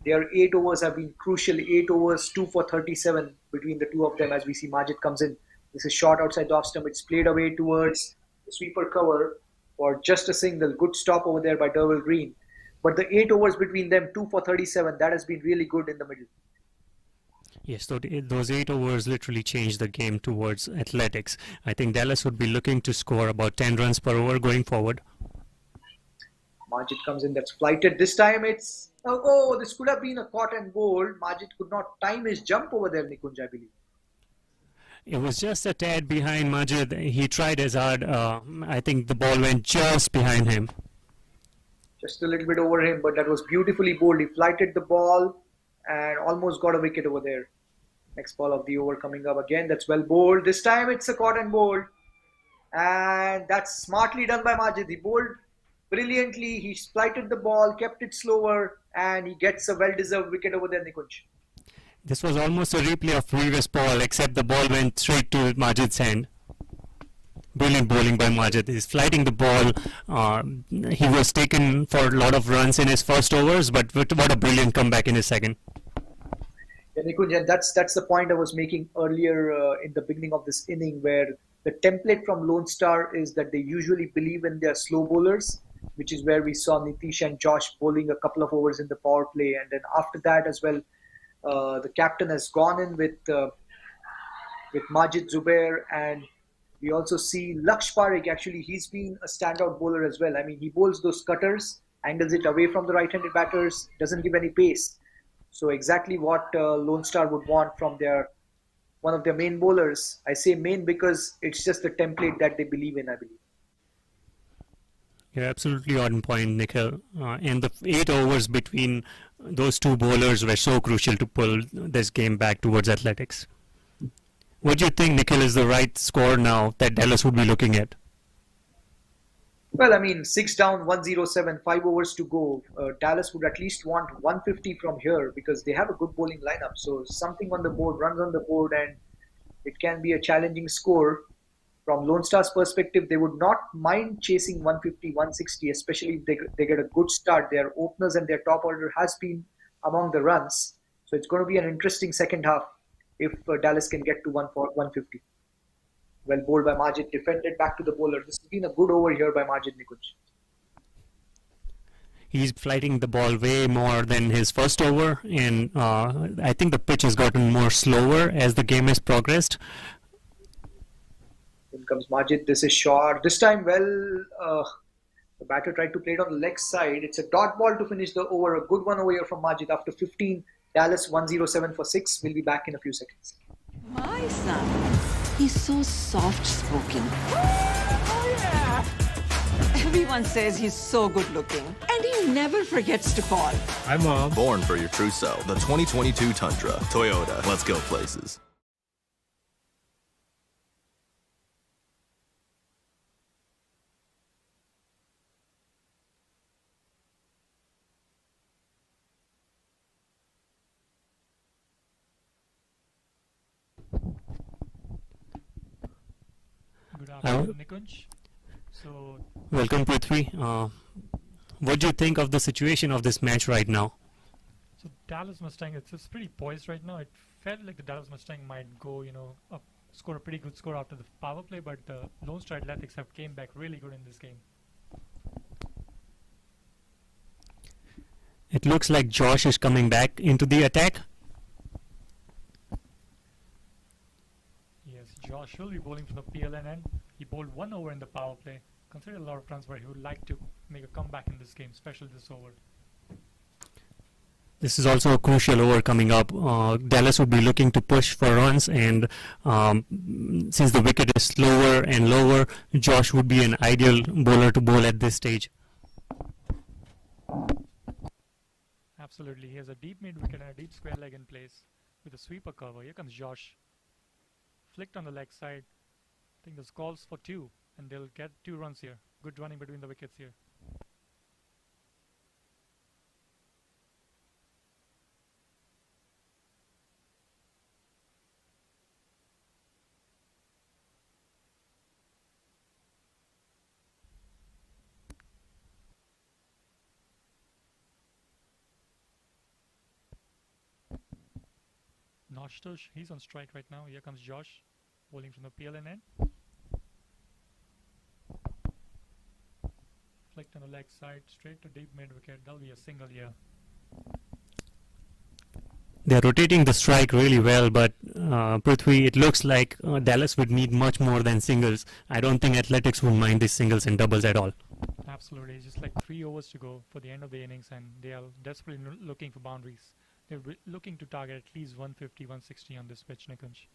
their 8 overs have been crucial. 8 overs, 2 for 37 between the two of them as we see Majid comes in. This is short outside the off stump. It's played away towards the sweeper cover for just a single. Good stop over there by Derwell Green. But the 8 overs between them, 2 for 37, that has been really good in the middle. Yes, so those 8 overs literally changed the game towards Athletics. I think Dallas would be looking to score about 10 runs per over going forward. Majid comes in, that's flighted. This time it's, oh, this could have been a caught and bowled. Majid could not time his jump over there, Nikunj, I believe. It was just a tad behind Majid. He tried as hard. I think the ball went just behind him. Just a little bit over him, but that was beautifully bowled. He flighted the ball and almost got a wicket over there. Next ball of the over coming up again. That's well bowled. This time it's a caught and bowled. And that's smartly done by Majid. He bowled brilliantly. He flighted the ball, kept it slower, and he gets a well-deserved wicket over there, Nikunj. This was almost a replay of previous ball, except the ball went straight to Majid's hand. Brilliant bowling by Majid. He's flighting the ball. He was taken for a lot of runs in his first overs, but what a brilliant comeback in his second. Yeah, Nikunj, and that's the point I was making earlier in the beginning of this inning, where the template from Lone Star is that they usually believe in their slow bowlers, which is where we saw Nitish and Josh bowling a couple of overs in the power play, and then after that as well, the captain has gone in with Majid Zubair, and we also see Laksh Parekh. Actually, he's been a standout bowler as well. I mean, he bowls those cutters, angles it away from the right-handed batters, doesn't give any pace. So exactly what Lone Star would want from their one of their main bowlers. I say main because it's just the template that they believe in, I believe. You're absolutely on point, Nikhil. And the 8 overs between those two bowlers were so crucial to pull this game back towards athletics. What do you think, Nikhil, is the right score now that Dallas would be looking at? Well, I mean, 6 down, 107, 5 overs to go. Dallas would at least want 150 from here because they have a good bowling lineup. So something on the board, runs on the board, and it can be a challenging score. From Lone Star's perspective, they would not mind chasing 150, 160, especially if they get a good start. Their openers and their top order has been among the runs. So it's going to be an interesting second half if Dallas can get to 150. Well bowled by Majid, defended back to the bowler. This has been a good over here by Majid, Nikunj. He's flighting the ball way more than his first over, and I think the pitch has gotten more slower as the game has progressed. In comes Majid. This is short. This time, the batter tried to play it on the leg side. It's a dot ball to finish the over. A good one over here from Majid after 15. Dallas 107 for 6. We'll be back in a few seconds. My son, he's so soft-spoken. Oh, yeah! Everyone says he's so good-looking, and he never forgets to call. Hi, Mom. Born for your true self. The 2022 Tundra. Toyota. Let's go places. Good afternoon, Nikunj. So, welcome, Prithvi. What do you think of the situation of this match right now? So Dallas Mustang, it's pretty poised right now. It felt like the Dallas Mustang might go, up, score a pretty good score after the power play, but the Lone Star Athletics have came back really good in this game. It looks like Josh is coming back into the attack. Yes, Josh will be bowling from the PLN end. He bowled 1 over in the power play. Considered a lot of runs, but he would like to make a comeback in this game, especially this over. This is also a crucial over coming up. Dallas would be looking to push for runs, and since the wicket is slower and lower, Josh would be an ideal bowler to bowl at this stage. Absolutely, he has a deep mid wicket and a deep square leg in place with a sweeper cover. Here comes Josh. Flicked on the leg side. I think this calls for 2, and they'll get 2 runs here. Good running between the wickets here. Noshtush, he's on strike right now. Here comes Josh, bowling from the PLN end. Flicked on the leg side, straight to deep mid wicket. That'll be a single here. They're rotating the strike really well, but Prithvi, it looks like Dallas would need much more than singles. I don't think Athletics would mind these singles and doubles at all. Absolutely, it's just like 3 overs to go for the end of the innings, and they are desperately looking for boundaries. They're looking to target at least 150, 160 on this pitch, Nikunj.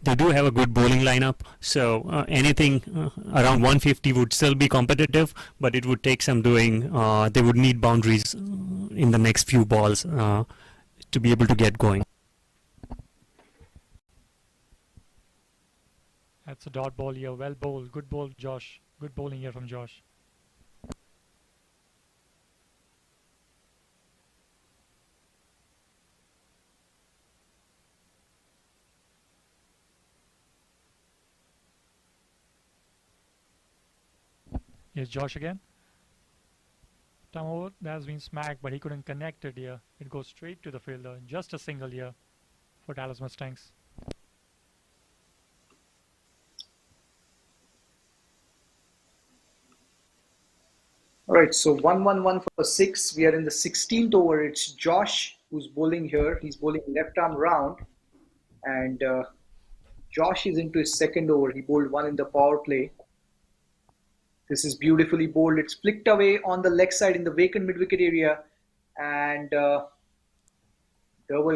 They do have a good bowling lineup, so anything around 150 would still be competitive, but it would take some doing. They would need boundaries in the next few balls to be able to get going. That's a dot ball here. Well bowled. Good bowl, Josh. Good bowling here from Josh. Here's Josh again. Time over, that has been smacked, but he couldn't connect it here. It goes straight to the fielder. Just a single here for Dallas Mustangs. All right, so 1-1-1 for 6. We are in the 16th over. It's Josh who's bowling here. He's bowling left arm round. And Josh is into his second over. He bowled one in the power play. This is beautifully bowled. It's flicked away on the leg side in the vacant mid-wicket area. And Durwell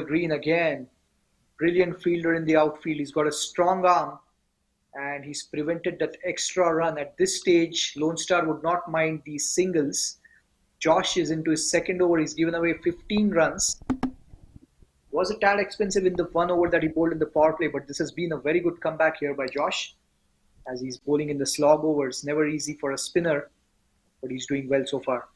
Green again. Brilliant fielder in the outfield. He's got a strong arm. And he's prevented that extra run. At this stage, Lone Star would not mind these singles. Josh is into his second over. He's given away 15 runs. Was a tad expensive in the 1 over that he bowled in the power play, but this has been a very good comeback here by Josh as he's bowling in the slog overs. Never easy for a spinner, but he's doing well so far.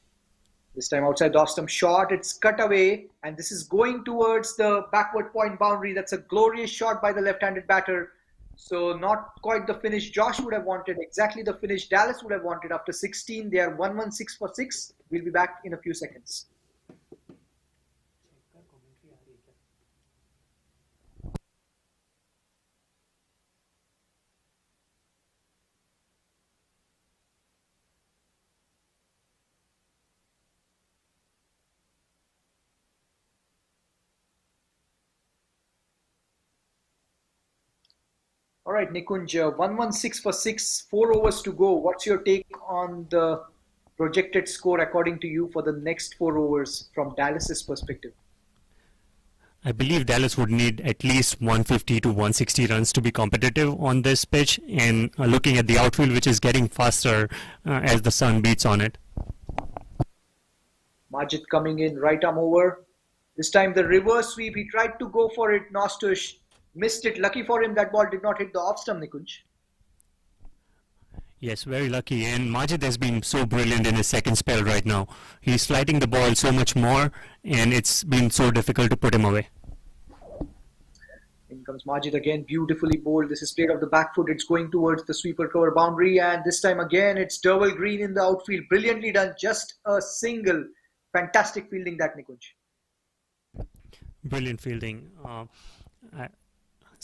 This time outside the off-stump shot, it's cut away, and this is going towards the backward point boundary. That's a glorious shot by the left-handed batter. So not quite the finish Josh would have wanted, exactly the finish Dallas would have wanted. After 16, they are 1-1-6 for 6. We'll be back in a few seconds. All right, Nikunj, 1-1-6 for 6, 4 overs to go. What's your take on the projected score according to you for the next 4 overs from Dallas's perspective? I believe Dallas would need at least 150 to 160 runs to be competitive on this pitch, and looking at the outfield, which is getting faster as the sun beats on it. Majid coming in, right arm over. This time the reverse sweep, he tried to go for it, Nostush. Missed it. Lucky for him, that ball did not hit the off stump, Nikunj. Yes, very lucky. And Majid has been so brilliant in his second spell right now. He's sliding the ball so much more, and it's been so difficult to put him away. In comes Majid again, beautifully bowled. This is played off the back foot. It's going towards the sweeper cover boundary, and this time again it's Durwell Green in the outfield. Brilliantly done. Just a single. Fantastic fielding that, Nikunj. Brilliant fielding.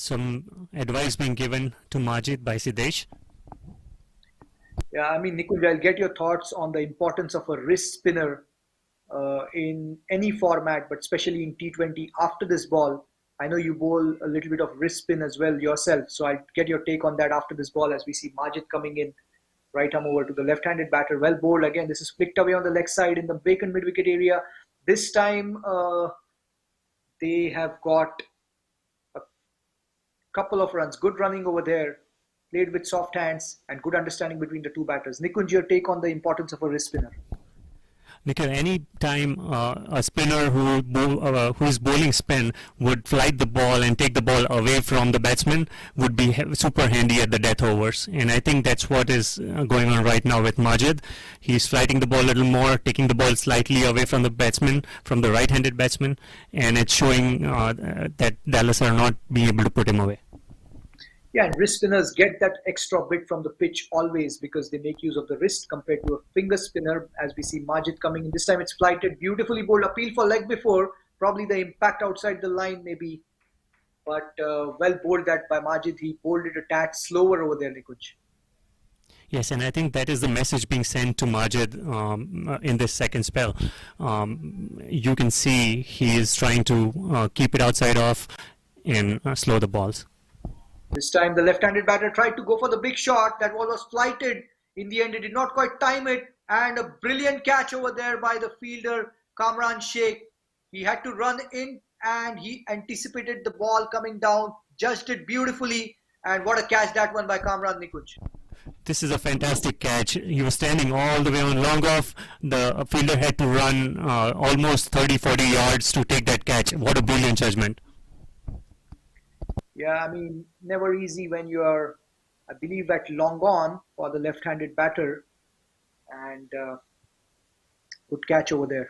Some advice being given to Majid by Siddesh. Yeah, I mean, Nikunj, I'll get your thoughts on the importance of a wrist spinner in any format, but especially in T20 after this ball. I know you bowl a little bit of wrist spin as well yourself, so I'll get your take on that after this ball as we see Majid coming in, right arm over to the left-handed batter. Well bowled again. This is flicked away on the leg side in the vacant mid-wicket area. This time they have got couple of runs, good running over there, played with soft hands and good understanding between the two batters. Nikunj, your take on the importance of a wrist spinner? Nikhil, any time a spinner who is bowling spin would flight the ball and take the ball away from the batsman would be super handy at the death overs, and I think that's what is going on right now with Majid. He's flighting the ball a little more, taking the ball slightly away from the batsman, from the right-handed batsman, and it's showing that Dallas are not being able to put him away. Yeah, and wrist spinners get that extra bit from the pitch always because they make use of the wrist compared to a finger spinner, as we see Majid coming in. This time it's flighted, beautifully bowled, appeal for leg before, probably the impact outside the line maybe, but well bowled that by Majid. He bowled it a tad slower over there, Nikunj. Yes, and I think that is the message being sent to Majid in this second spell. You can see he is trying to keep it outside off and slow the balls. This time the left-handed batter tried to go for the big shot. That ball was flighted. In the end, he did not quite time it. And a brilliant catch over there by the fielder, Kamran Sheikh. He had to run in and he anticipated the ball coming down, judged it beautifully. And what a catch that one by Kamran, Nikunj. This is a fantastic catch. He was standing all the way on long off. The fielder had to run almost 30-40 yards to take that catch. What a brilliant judgment. Yeah, I mean, never easy when you are, I believe, at long on for the left-handed batter. And good catch over there.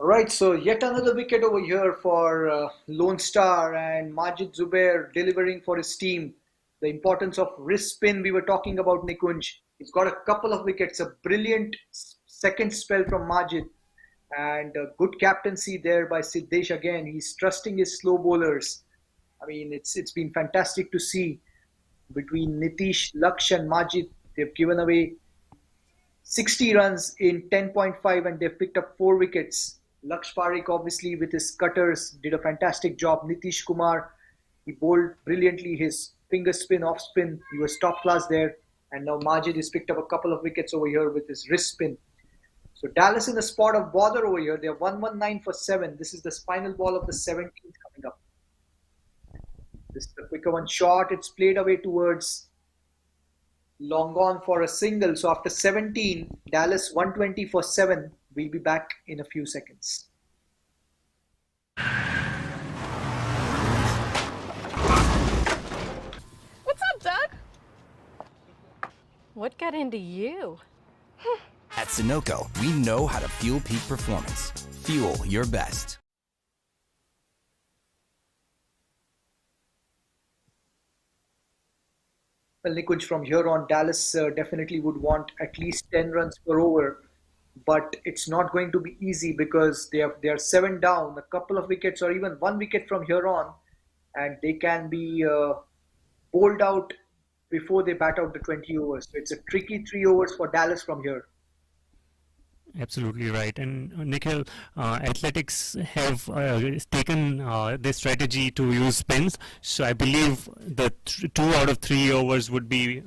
All right, so yet another wicket over here for Lone Star and Majid Zubair delivering for his team. The importance of wrist spin we were talking about, Nikunj. He's got a couple of wickets, a brilliant second spell from Majid, and a good captaincy there by Siddesh again. He's trusting his slow bowlers. I mean, it's been fantastic to see between Nitish, Laksh, and Majid. They've given away 60 runs in 10.5 and they've picked up 4 wickets. Laksh Parekh, obviously, with his cutters, did a fantastic job. Nitish Kumar, he bowled brilliantly. His finger spin, off spin, he was top class there. And now Majid has picked up a couple of wickets over here with his wrist spin. So Dallas in a spot of bother over here. They're 119 for 7. This is the final ball of the 17th coming up. This is the quicker one shot. It's played away towards long on for a single. So after 17, Dallas 120 for 7. We'll be back in a few seconds. What's up, Doug? What got into you? At Sunoco, we know how to fuel peak performance. Fuel your best. Well, Nikunj, from here on, Dallas definitely would want at least 10 runs per over. But it's not going to be easy because they are 7 down, a couple of wickets or even 1 wicket from here on, and they can be bowled out before they bat out the 20 overs. So it's a tricky 3 overs for Dallas from here. Absolutely right. And Nikhil, Athletics have taken this strategy to use spins. So I believe the 2 out of 3 overs would be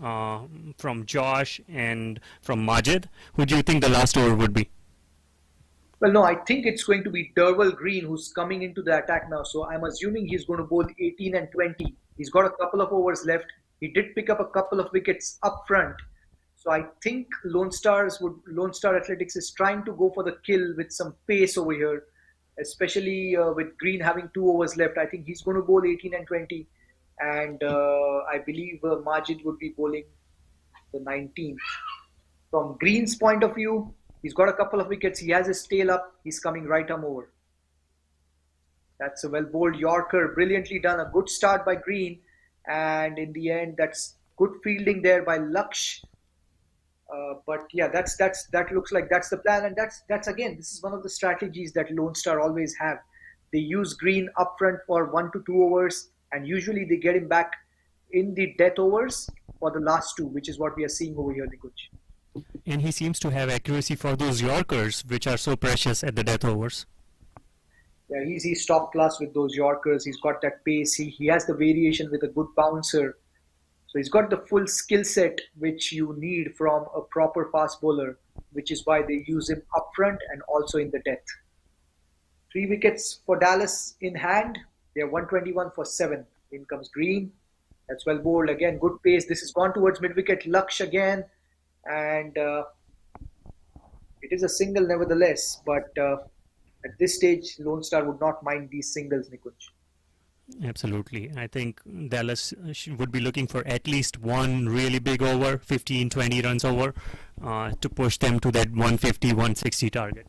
from Josh and from Majid. Who do you think the last over would be? Well, no, I think it's going to be Derwal Green who's coming into the attack now. So I'm assuming he's going to bowl 18 and 20. He's got a couple of overs left. He did pick up a couple of wickets up front. So I think Lone Star Athletics is trying to go for the kill with some pace over here, especially with Green having 2 overs left. I think he's going to bowl 18 and 20, and I believe Majid would be bowling the 19th. From Green's point of view, he's got a couple of wickets. He has his tail up. He's coming right arm over. That's a well bowled Yorker, brilliantly done. A good start by Green, and in the end, that's good fielding there by Laksh. But yeah, that looks like that's the plan, and that's again, this is one of the strategies that Lone Star always have. They use Green up front for 1 to 2 overs, and usually they get him back in the death overs for the last 2, which is what we are seeing over here, Nikunj. And he seems to have accuracy for those Yorkers, which are so precious at the death overs. Yeah, he's top class with those Yorkers. He's got that pace. He has the variation with a good bouncer. So he's got the full skill set which you need from a proper fast bowler, which is why they use him up front and also in the death. 3 wickets for Dallas in hand. They are 121 for 7. In comes Green. That's well bowled. Again, good pace. This is gone towards mid-wicket. Laksh again. And it is a single nevertheless. But at this stage, Lone Star would not mind these singles, Nikunj. Absolutely. I think Dallas would be looking for at least one really big over, 15, 20 runs over, to push them to that 150, 160 target.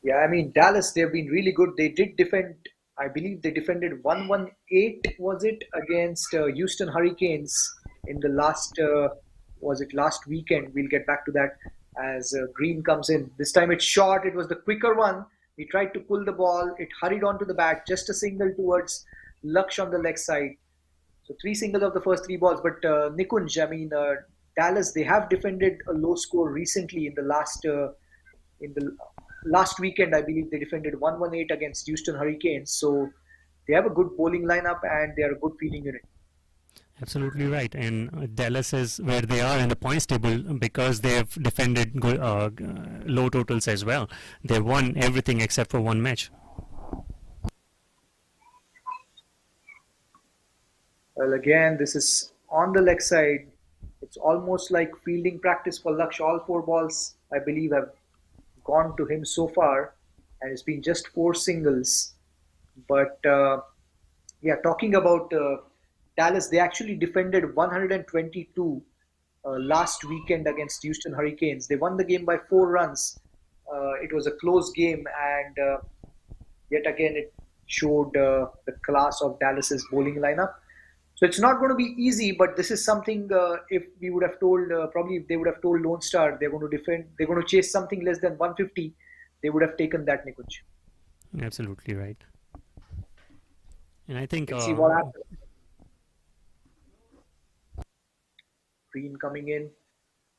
Yeah, I mean, Dallas, they've been really good. They did defend, I believe they defended 118, was it, against Houston Hurricanes in the last weekend? We'll get back to that as Green comes in. This time it's short. It was the quicker one. He tried to pull the ball. It hurried onto the bat. Just a single towards Laksh on the leg side. So 3 singles of the first 3 balls. But Nikunj, I mean, Dallas, they have defended a low score recently in the last weekend. I believe they defended 118 against Houston Hurricanes. So they have a good bowling lineup and they are a good fielding unit. Absolutely right. And Dallas is where they are in the points table because they have defended low totals as well. They won everything except for 1 match. Well, again, this is on the leg side. It's almost like fielding practice for Laksh. All 4 balls, I believe, have gone to him so far. And it's been just 4 singles. But, yeah, talking about Dallas, they actually defended 122 last weekend against Houston Hurricanes. They won the game by 4 runs. it was a close game, and yet again it showed the class of Dallas's bowling lineup. So it's not going to be easy, but this is something. If we would have told, probably if they would have told Lone Star they're going to defend, they're going to chase something less than 150, they would have taken that, Nikunj. Absolutely right. And I think Let's see what happens. Green coming in.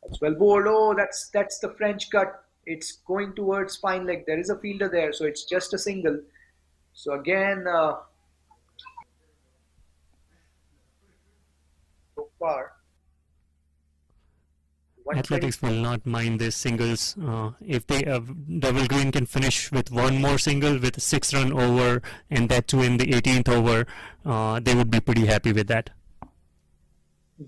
That's well bowled. Oh, that's the French cut. It's going towards fine leg. There is a fielder there, so it's just a single. So again, so far, Athletics will not mind these singles. If they Double Green can finish with one more single with a 6-run over, and that too in the 18th over, they would be pretty happy with that.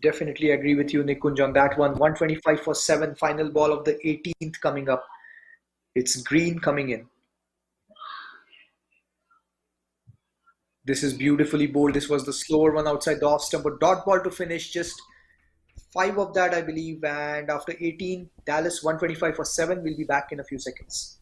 Definitely agree with you, Nikunj, on that one. 125 for 7, final ball of the 18th coming up. It's Green coming in. This is beautifully bowled. This was the slower one outside the off stump, but dot ball to finish. Just 5 of that, I believe. And after 18, Dallas 125 for 7. We'll be back in a few seconds.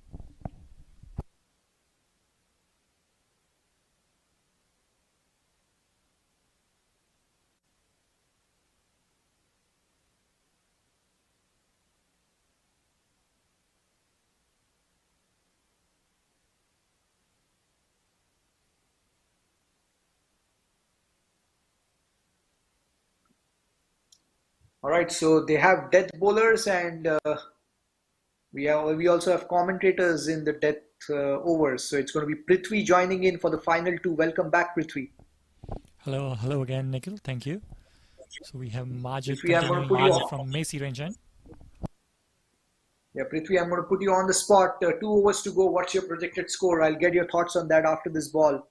All right, so they have death bowlers, and we also have commentators in the death overs. So it's going to be Prithvi joining in for the final 2. Welcome back, Prithvi. Hello again, Nikhil. Thank you. So we have Majid Prithvi, I'm going to put you on. from Macy Range End. Yeah, Prithvi, I'm going to put you on the spot. 2 overs to go. What's your projected score? I'll get your thoughts on that after this ball.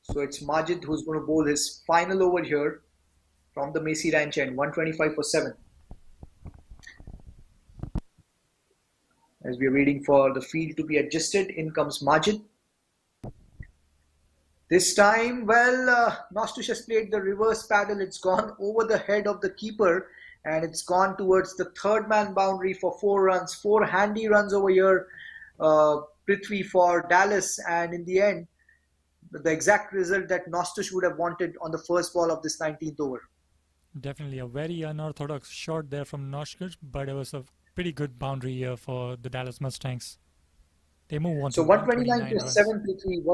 So it's Majid who's going to bowl his final over here from the Macy Ranch end, 125 for 7. As we are waiting for the field to be adjusted, in comes Majid. This time, well, Nostush has played the reverse paddle. It's gone over the head of the keeper, and it's gone towards the third man boundary for 4 runs. 4 handy runs over here, Prithvi, for Dallas, and in the end, the exact result that Nostush would have wanted on the first ball of this 19th over. Definitely a very unorthodox shot there from Nostush, but it was a pretty good boundary here for the Dallas Mustangs. They move on. So to 129 to 7, Prithvi.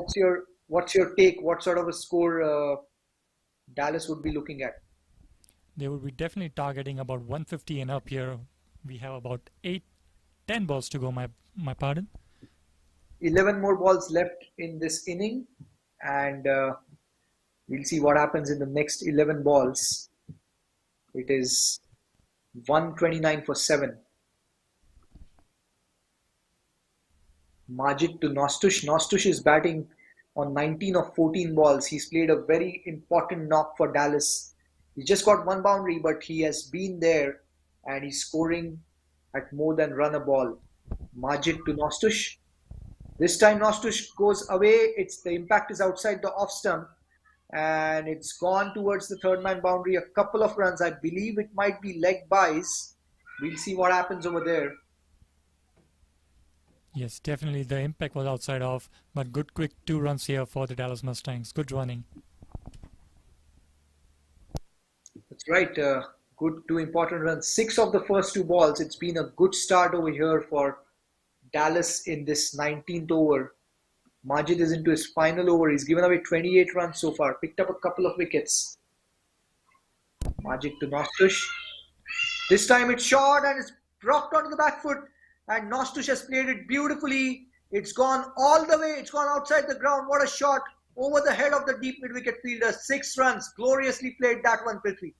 What's your take? What sort of a score Dallas would be looking at? They would be definitely targeting about 150 and up here. We have about 10 balls to go, my pardon. 11 more balls left in this inning, and we'll see what happens in the next 11 balls. It is 129 for 7. Majid to Nostush. Nostush is batting on 19 of 14 balls. He's played a very important knock for Dallas. He just got 1 boundary, but he has been there and he's scoring at more than run a ball. Majid to Nostush. This time Nostush goes away. The impact is outside the off stump, and it's gone towards the third man boundary. A couple of runs. I believe it might be leg buys. We'll see what happens over there. Yes, definitely the impact was outside off, but good quick 2 runs here for the Dallas Mustangs. Good running. That's right. Good 2 important runs. 6 of the first 2 balls. It's been a good start over here for Dallas in this 19th over. Majid is into his final over. He's given away 28 runs so far. Picked up a couple of wickets. Majid to Nostush. This time it's short and it's rocked onto the back foot. And Nostush has played it beautifully. It's gone all the way. It's gone outside the ground. What a shot. Over the head of the deep mid-wicket fielder. 6 runs. Gloriously played that one, Prithvi.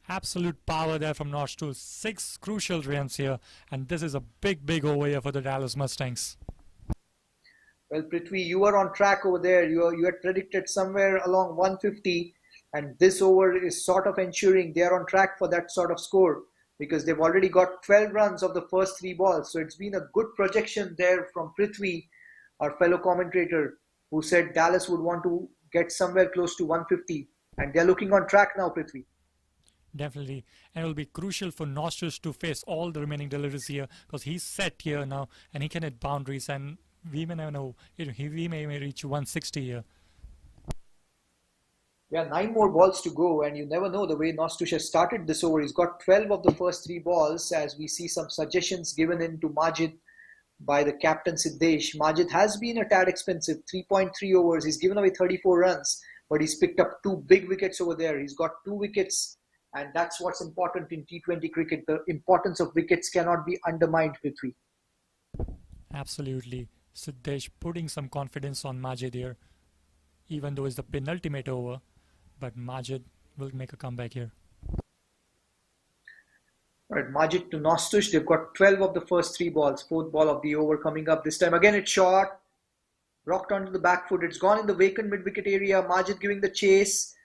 Absolute power there from Nostush. 6 crucial runs here. And this is a big over here for the Dallas Mustangs. Well, Prithvi, you were on track over there. You had predicted somewhere along 150. And this over is sort of ensuring they are on track for that sort of score, because they've already got 12 runs of the first 3 balls. So it's been a good projection there from Prithvi, our fellow commentator, who said Dallas would want to get somewhere close to 150. And they're looking on track now, Prithvi. Definitely. And it will be crucial for Nostos to face all the remaining deliveries here because he's set here now and he can hit boundaries and we may never know. We may reach 160 here. Yeah, 9 more balls to go, and you never know the way Nostos has started this over. He's got 12 of the first 3 balls, as we see some suggestions given in to Majid by the captain Siddesh. Majid has been a tad expensive, 3.3 overs. He's given away 34 runs, but he's picked up 2 big wickets over there. He's got 2 wickets, and that's what's important in T20 cricket. The importance of wickets cannot be undermined, Prithvi. Absolutely. Siddesh putting some confidence on Majid here, even though it's the penultimate over. But Majid will make a comeback here. All right, Majid to Nostos. They've got 12 of the first 3 balls. 4th ball of the over coming up. This time again it's short. Rocked onto the back foot. It's gone in the vacant mid-wicket area. Majid giving the chase.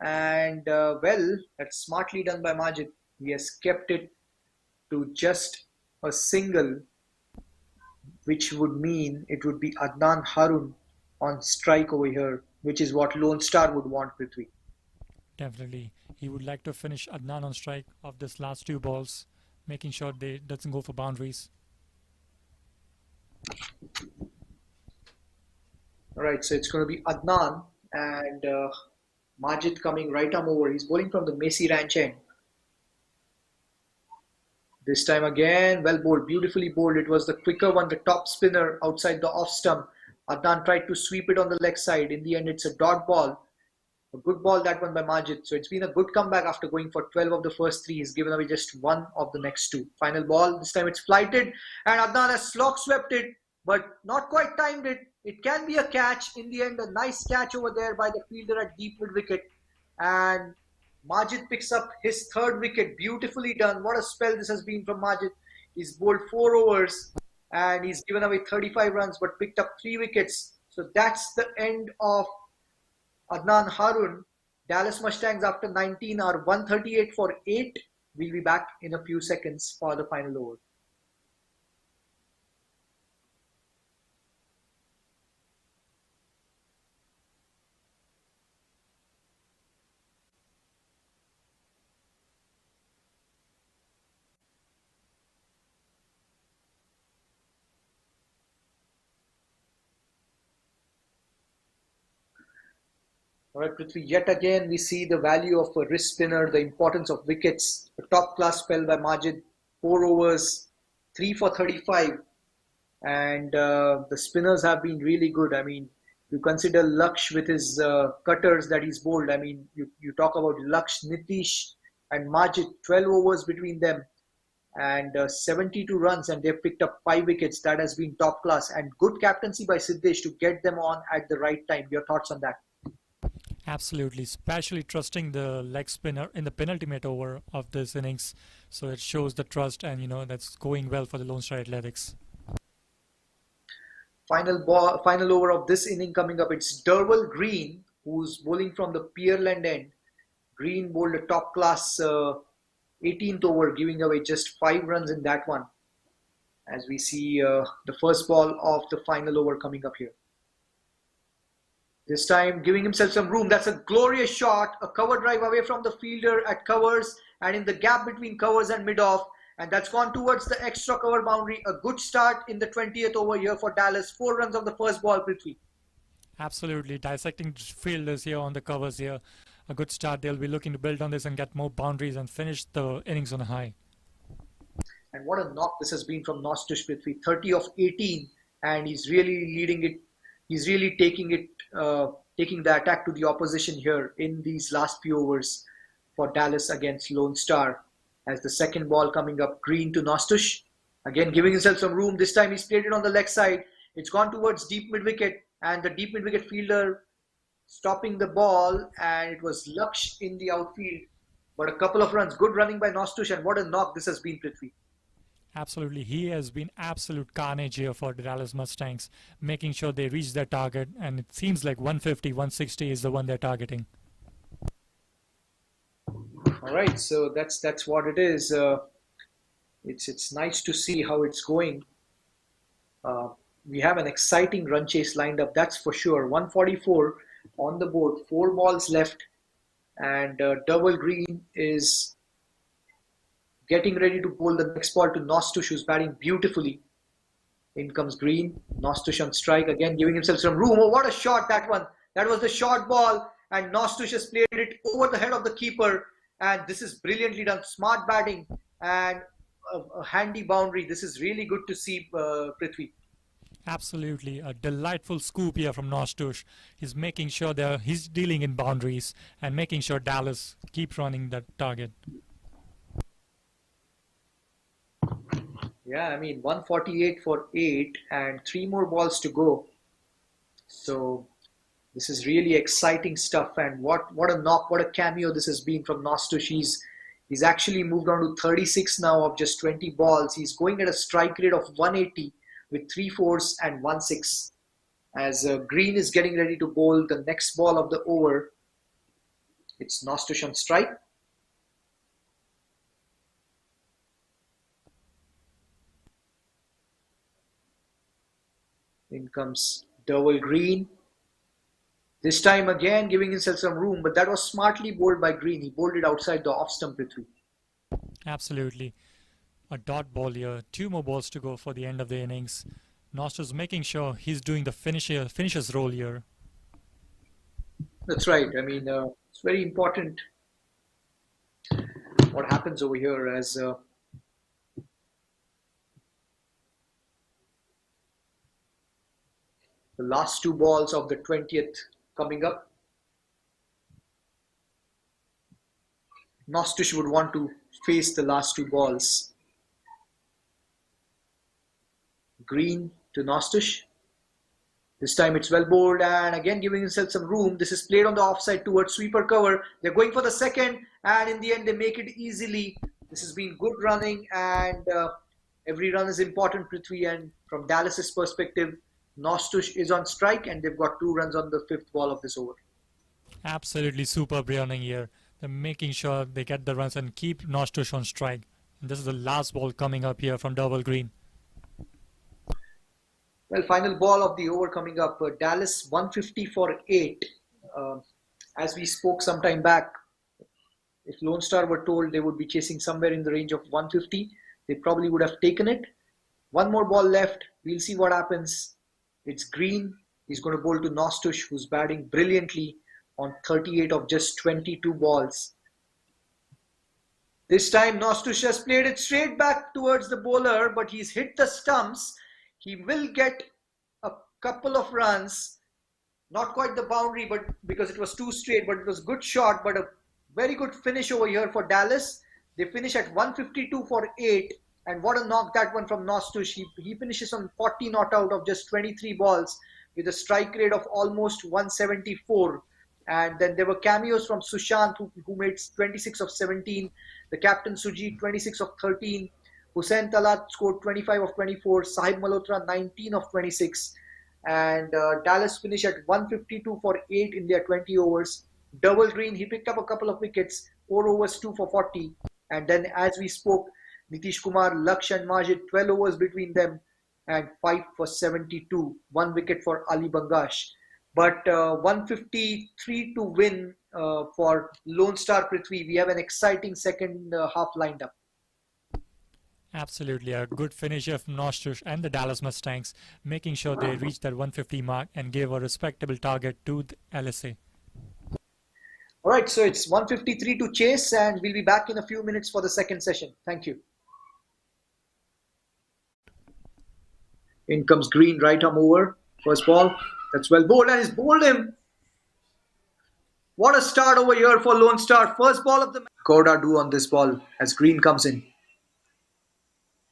And well, that's smartly done by Majid. He has kept it to just a single, which would mean it would be Adnan Harun on strike over here, which is what Lone Star would want, Prithvi. Definitely. He would like to finish Adnan on strike of this last 2 balls, making sure they doesn't go for boundaries. Alright, so it's going to be Adnan and Majid coming right arm over. He's bowling from the Messi Ranch end. This time again, well bowled, beautifully bowled. It was the quicker one, the top spinner outside the off stump. Adnan tried to sweep it on the leg side. In the end, it's a dot ball. A good ball, that one by Majid. So it's been a good comeback after going for 12 of the first 3. He's given away just 1 of the next 2. Final ball, this time it's flighted. And Adnan has slog swept it, but not quite timed it. It can be a catch. In the end, a nice catch over there by the fielder at deep mid wicket. And Majid picks up his 3rd wicket. Beautifully done. What a spell this has been from Majid. He's bowled 4 overs and he's given away 35 runs but picked up 3 wickets. So that's the end of Adnan Harun. Dallas Mustangs after 19 are 138 for 8. We'll be back in a few seconds for the final over. Alright, Prithvi, yet again we see the value of a wrist spinner, the importance of wickets. A top class spell by Majid, 4 overs, 3 for 35. And the spinners have been really good. I mean, you consider Laksh with his cutters that he's bowled. I mean, you talk about Laksh, Nitish and Majid, 12 overs between them. And 72 runs, and they've picked up 5 wickets. That has been top class. And good captaincy by Siddesh to get them on at the right time. Your thoughts on that? Absolutely, especially trusting the leg spinner in the penultimate over of this innings. So it shows the trust and, that's going well for the Lone Star Athletics. Final over of this inning coming up. It's Derwal Green who's bowling from the Pearland end. Green bowled a top class 18th over, giving away just 5 runs in that one. As we see the first ball of the final over coming up here. This time giving himself some room. That's a glorious shot. A cover drive away from the fielder at covers and in the gap between covers and mid-off. And that's gone towards the extra cover boundary. A good start in the 20th over here for Dallas. 4 runs of the first ball, Prithvi. Absolutely. Dissecting fielders here on the covers here. A good start. They'll be looking to build on this and get more boundaries and finish the innings on a high. And what a knock this has been from Nostos, Prithvi. 30 of 18. And he's really leading it. He's really taking the attack to the opposition here in these last few overs for Dallas against Lone Star. As the second ball coming up, Green to Nostos. Again, giving himself some room. This time he's played it on the leg side. It's gone towards deep mid-wicket. And the deep mid-wicket fielder stopping the ball. And it was Laksh in the outfield. But a couple of runs. Good running by Nostos. And what a knock this has been, Prithvi. Absolutely. He has been absolute carnage here for the Dallas Mustangs, making sure they reach their target. And it seems like 150, 160 is the one they're targeting. All right, so that's what it is. It's nice to see how it's going. We have an exciting run chase lined up, that's for sure. 144 on the board, 4 balls left, and Derwal Green is getting ready to bowl the next ball to Nostush, who's batting beautifully. In comes Green. Nostush on strike, again giving himself some room. Oh, what a shot that one. That was the short ball, and Nostush has played it over the head of the keeper. And this is brilliantly done. Smart batting and a handy boundary. This is really good to see, Prithvi. Absolutely, a delightful scoop here from Nostush. He's making sure he's dealing in boundaries and making sure Dallas keeps running that target. Yeah, I mean 148 for 8 and 3 more balls to go. So this is really exciting stuff, and what a knock, what a cameo this has been from Nostush. He's actually moved on to 36 now of just 20 balls. He's going at a strike rate of 180 with 3 fours and 1 6. As Green is getting ready to bowl the next ball of the over, it's Nostush on strike. In comes Durwell Green. This time again giving himself some room, but that was smartly bowled by Green. He bowled it outside the off stump, Prithvi. Absolutely. A dot ball here. 2 more balls to go for the end of the innings. Nostush making sure he's doing the finisher's role here. That's right. I mean, it's very important what happens over here as the last 2 balls of the 20th coming up. Nostush would want to face the last 2 balls. Green to Nostush. This time it's well bowled and again giving himself some room. This is played on the offside towards sweeper cover. They're going for the second and in the end they make it easily. This has been good running and every run is important, Prithvi, and from Dallas's perspective, Nostush is on strike and they've got 2 runs on the 5th ball of this over. Absolutely superb running here. They're making sure they get the runs and keep Nostush on strike. And this is the last ball coming up here from Durwell Green. Well, final ball of the over coming up. Dallas 150 for 8. As we spoke some time back, if Lone Star were told they would be chasing somewhere in the range of 150, they probably would have taken it. 1 more ball left. We'll see what happens. It's Green. He's going to bowl to Nostush, who's batting brilliantly on 38 of just 22 balls. This time Nostush has played it straight back towards the bowler, but he's hit the stumps. He will get a couple of runs, not quite the boundary, but because it was too straight, but it was good shot, but a very good finish over here for Dallas. They finish at 152 for 8, and what a knock that one from Nostush. He finishes on 40 not out of just 23 balls with a strike rate of almost 174. And then there were cameos from Sushant, who made 26 of 17, the captain Sujit 26 of 13, Hussain Talat scored 25 of 24, Sahib Malhotra 19 of 26, and Dallas finished at 152 for 8 in their 20 overs. Durwell Green, he picked up a couple of wickets, 4 overs, 2 for 40, and then as we spoke, Nitish Kumar, Laksh and Majid, 12 overs between them, and 5 for 72, 1 wicket for Ali Bangash. But 153 to win for Lone Star, Prithvi. We have an exciting second half lined up. Absolutely, a good finisher from Nostush and the Dallas Mustangs, making sure they reach that 150 mark and gave a respectable target to the LSA. All right, so it's 153 to chase, and we'll be back in a few minutes for the second session. Thank you. In comes Green, right arm over. First ball, that's well bowled, and he's bowled him. What a start over here for Lone Star. First ball of the match. Gowda do on this ball as Green comes in.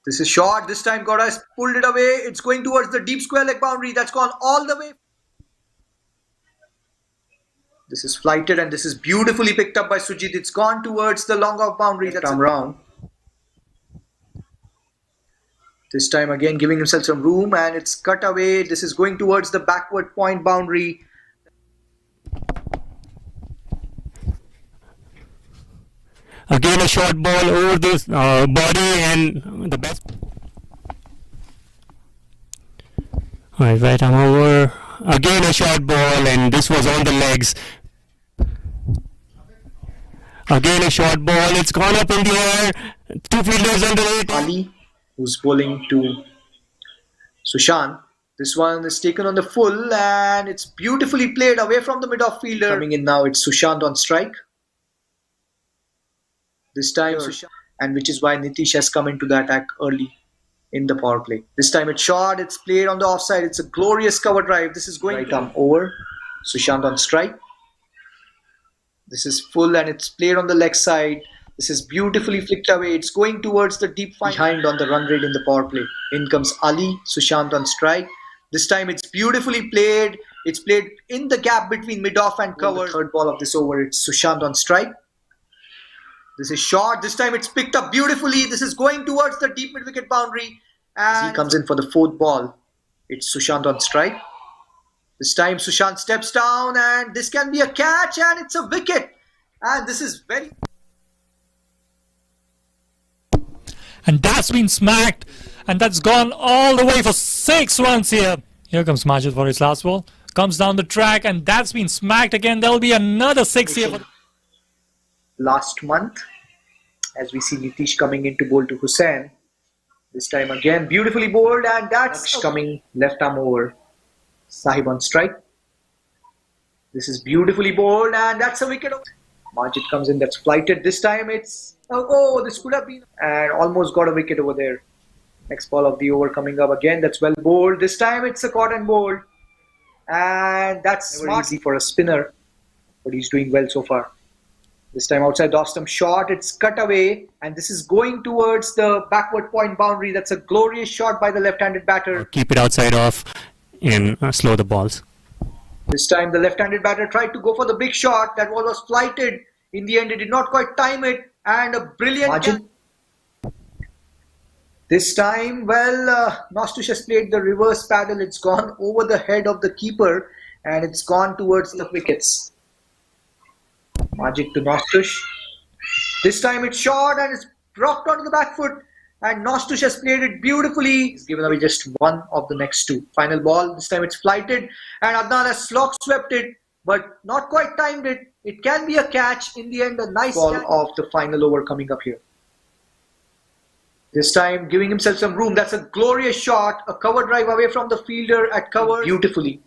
This is short. This time Gowda has pulled it away. It's going towards the deep square leg boundary. That's gone all the way. This is flighted and this is beautifully picked up by Sujit. It's gone towards the long off boundary. That's come round. This time again giving himself some room and it's cut away. This is going towards the backward point boundary. Again a short ball over this body and the best. Alright, right arm over. Again a short ball and this was on the legs. Again a short ball. It's gone up in the air. Two fielders under it. Ali, who's bowling to Sushant. This one is taken on the full and it's beautifully played away from the mid-off fielder. Coming in now, it's Sushant on strike. This time, Sushant, and which is why Nitish has come into the attack early in the power play. This time it's short, it's played on the offside. It's a glorious cover drive. This is going right arm over. Sushant on strike. This is full and it's played on the leg side. This is beautifully flicked away. It's going towards the deep behind on the run rate in the power play. In comes Ali, Sushant on strike. This time it's beautifully played. It's played in the gap between mid-off and cover. The third ball of this over, it's Sushant on strike. This is short. This time it's picked up beautifully. This is going towards the deep mid-wicket boundary. And as he comes in for the fourth ball, it's Sushant on strike. This time Sushant steps down and this can be a catch and it's a wicket. And this is very... And that's been smacked. And that's gone all the way for 6 runs here. Here comes Majid for his last ball. Comes down the track and that's been smacked again. There'll be another 6 here. For last month, as we see Nitish coming in to bowl to Hussain. This time again, beautifully bowled and that's coming left arm over. Sahib on strike. This is beautifully bowled and that's a wicket. Majid comes in, that's flighted. This time it's... Oh, this could have been... And almost got a wicket over there. Next ball of the over coming up again. That's well bowled. This time it's a caught and bowled. And that's smart. Easy for a spinner. But he's doing well so far. This time outside the off-stump shot. It's cut away. And this is going towards the backward point boundary. That's a glorious shot by the left-handed batter. Keep it outside off and slow the balls. This time the left-handed batter tried to go for the big shot. That ball was flighted. In the end, he did not quite time it. And a brilliant margin. This time, well, Nostush has played the reverse paddle. It's gone over the head of the keeper and it's gone towards the wickets. Majid to Nostush. This time it's short and it's rocked onto the back foot. And Nostush has played it beautifully. He's given away just one of the next two. Final ball. This time it's flighted. And Adnan has slog swept it. But not quite timed it. It can be a catch. In the end, a nice ball of the final over coming up here. This time giving himself some room. That's a glorious shot. A cover drive away from the fielder at cover. Beautifully.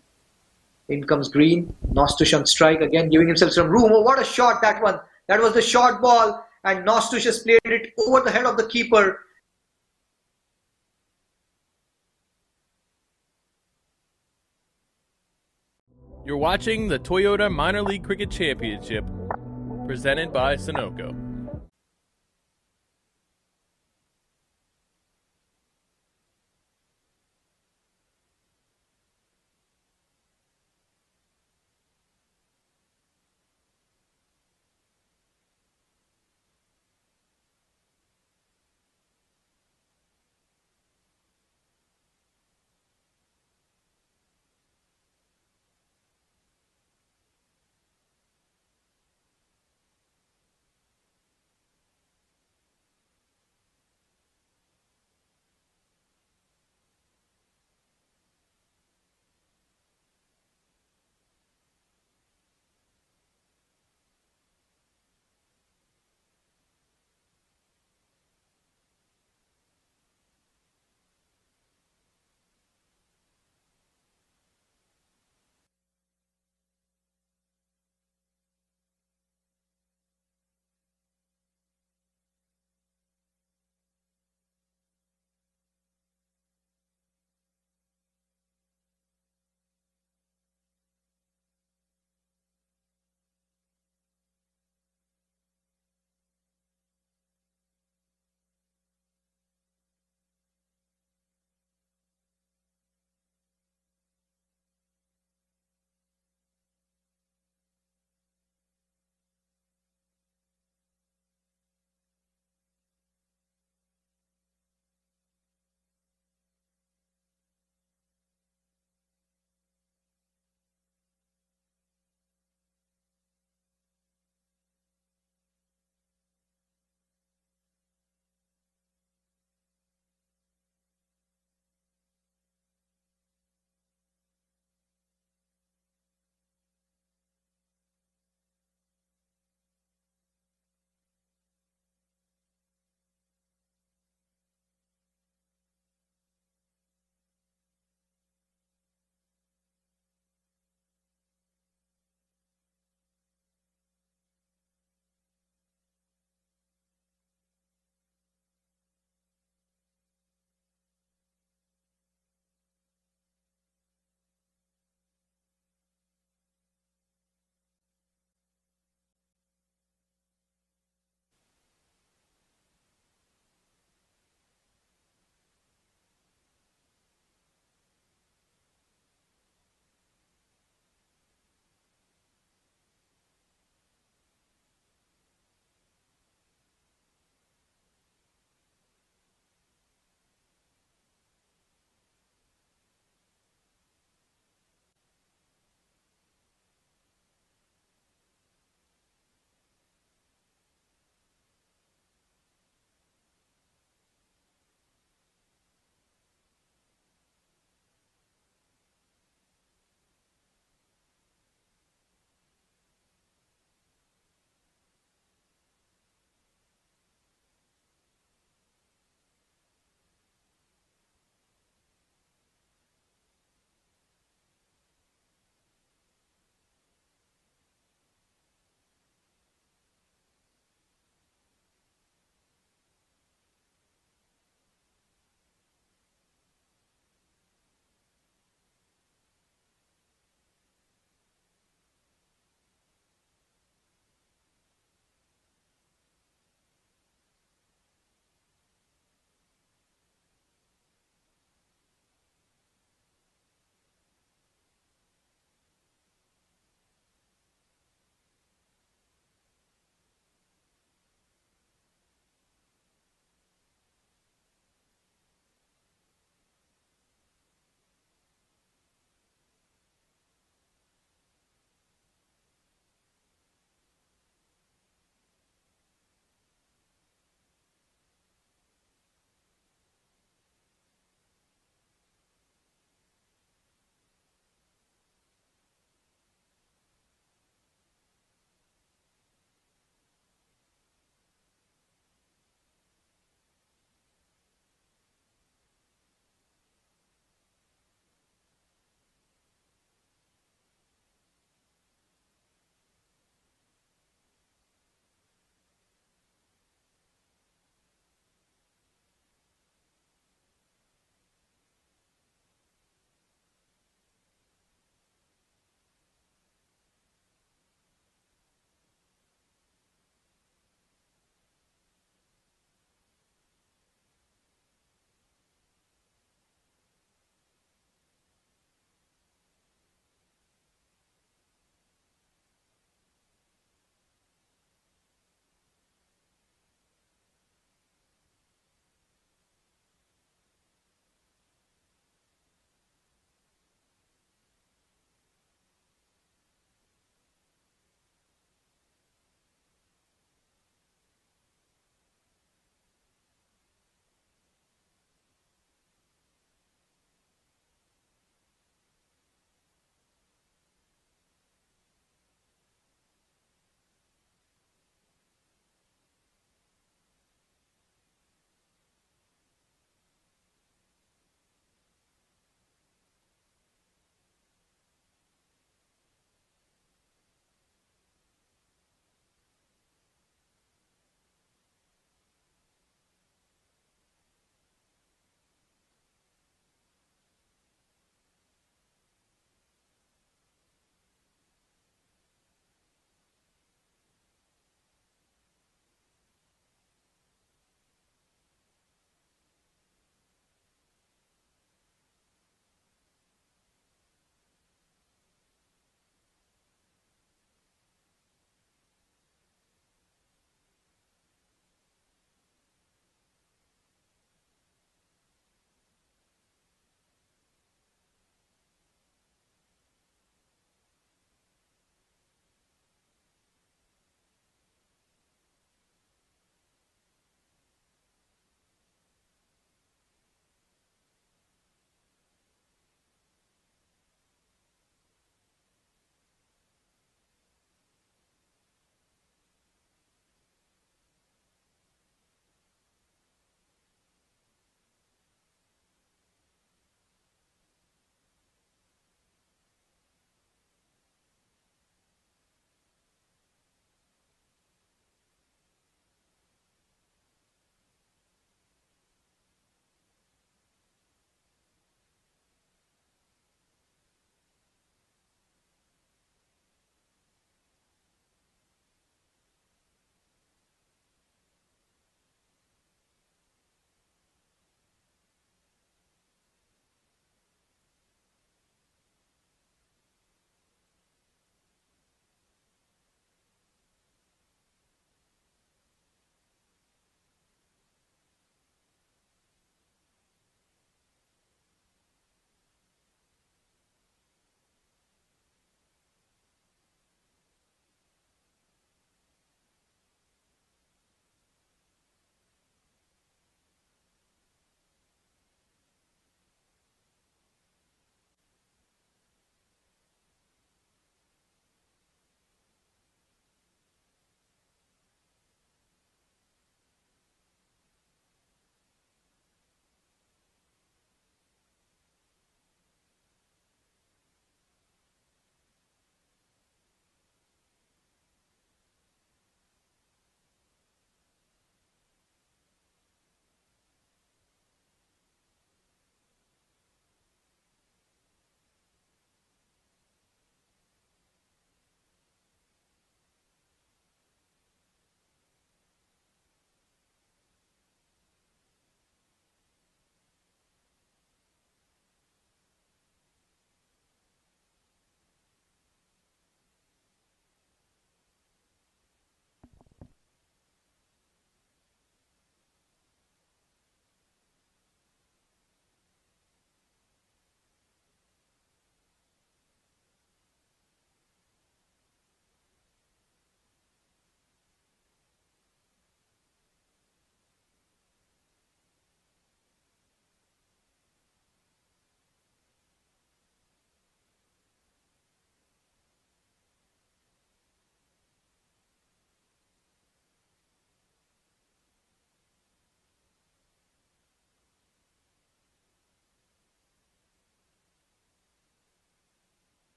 In comes Green. Nostush on strike. Again giving himself some room. Oh, what a shot that one. That was the short ball. And Nostush has played it over the head of the keeper. You're watching the Toyota Minor League Cricket Championship, presented by Sunoco.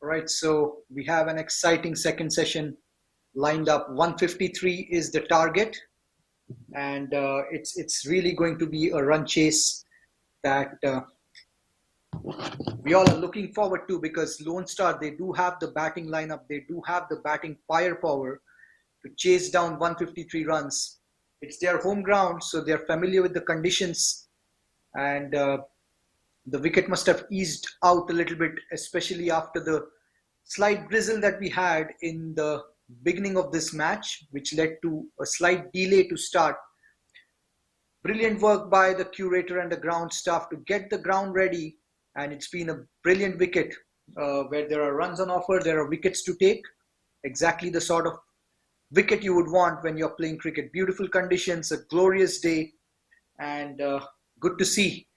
Right, so we have an exciting second session lined up. 153 is the target, and it's really going to be a run chase that we all are looking forward to, because Lone Star, they do have the batting lineup, they do have the batting firepower to chase down 153 runs. It's their home ground, so they're familiar with the conditions, and the wicket must have eased out a little bit, especially after the slight drizzle that we had in the beginning of this match, which led to a slight delay to start. Brilliant work by the curator and the ground staff to get the ground ready, and it's been a brilliant wicket where there are runs on offer, there are wickets to take. Exactly the sort of wicket you would want when you're playing cricket. Beautiful conditions, a glorious day, and good to see.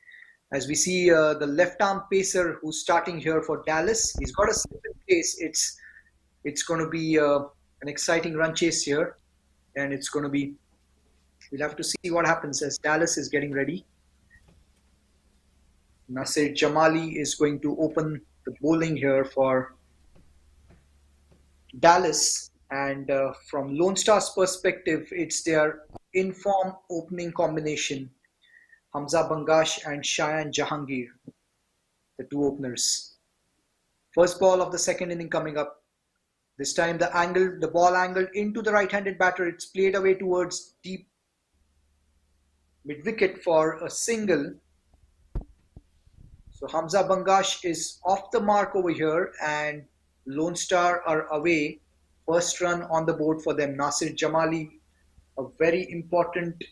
As we see the left-arm pacer who's starting here for Dallas, he's got a slip in place. It's going to be an exciting run chase here, and it's going to be. We'll have to see what happens as Dallas is getting ready. Nasir Jamali is going to open the bowling here for Dallas, and from Lone Star's perspective, it's their in-form opening combination. Hamza Bangash and Shayan Jahangir, the two openers. First ball of the second inning coming up. This time the ball angled into the right-handed batter. It's played away towards deep mid-wicket for a single. So Hamza Bangash is off the mark over here, and Lone Star are away. First run on the board for them. Nasir Jamali, a very important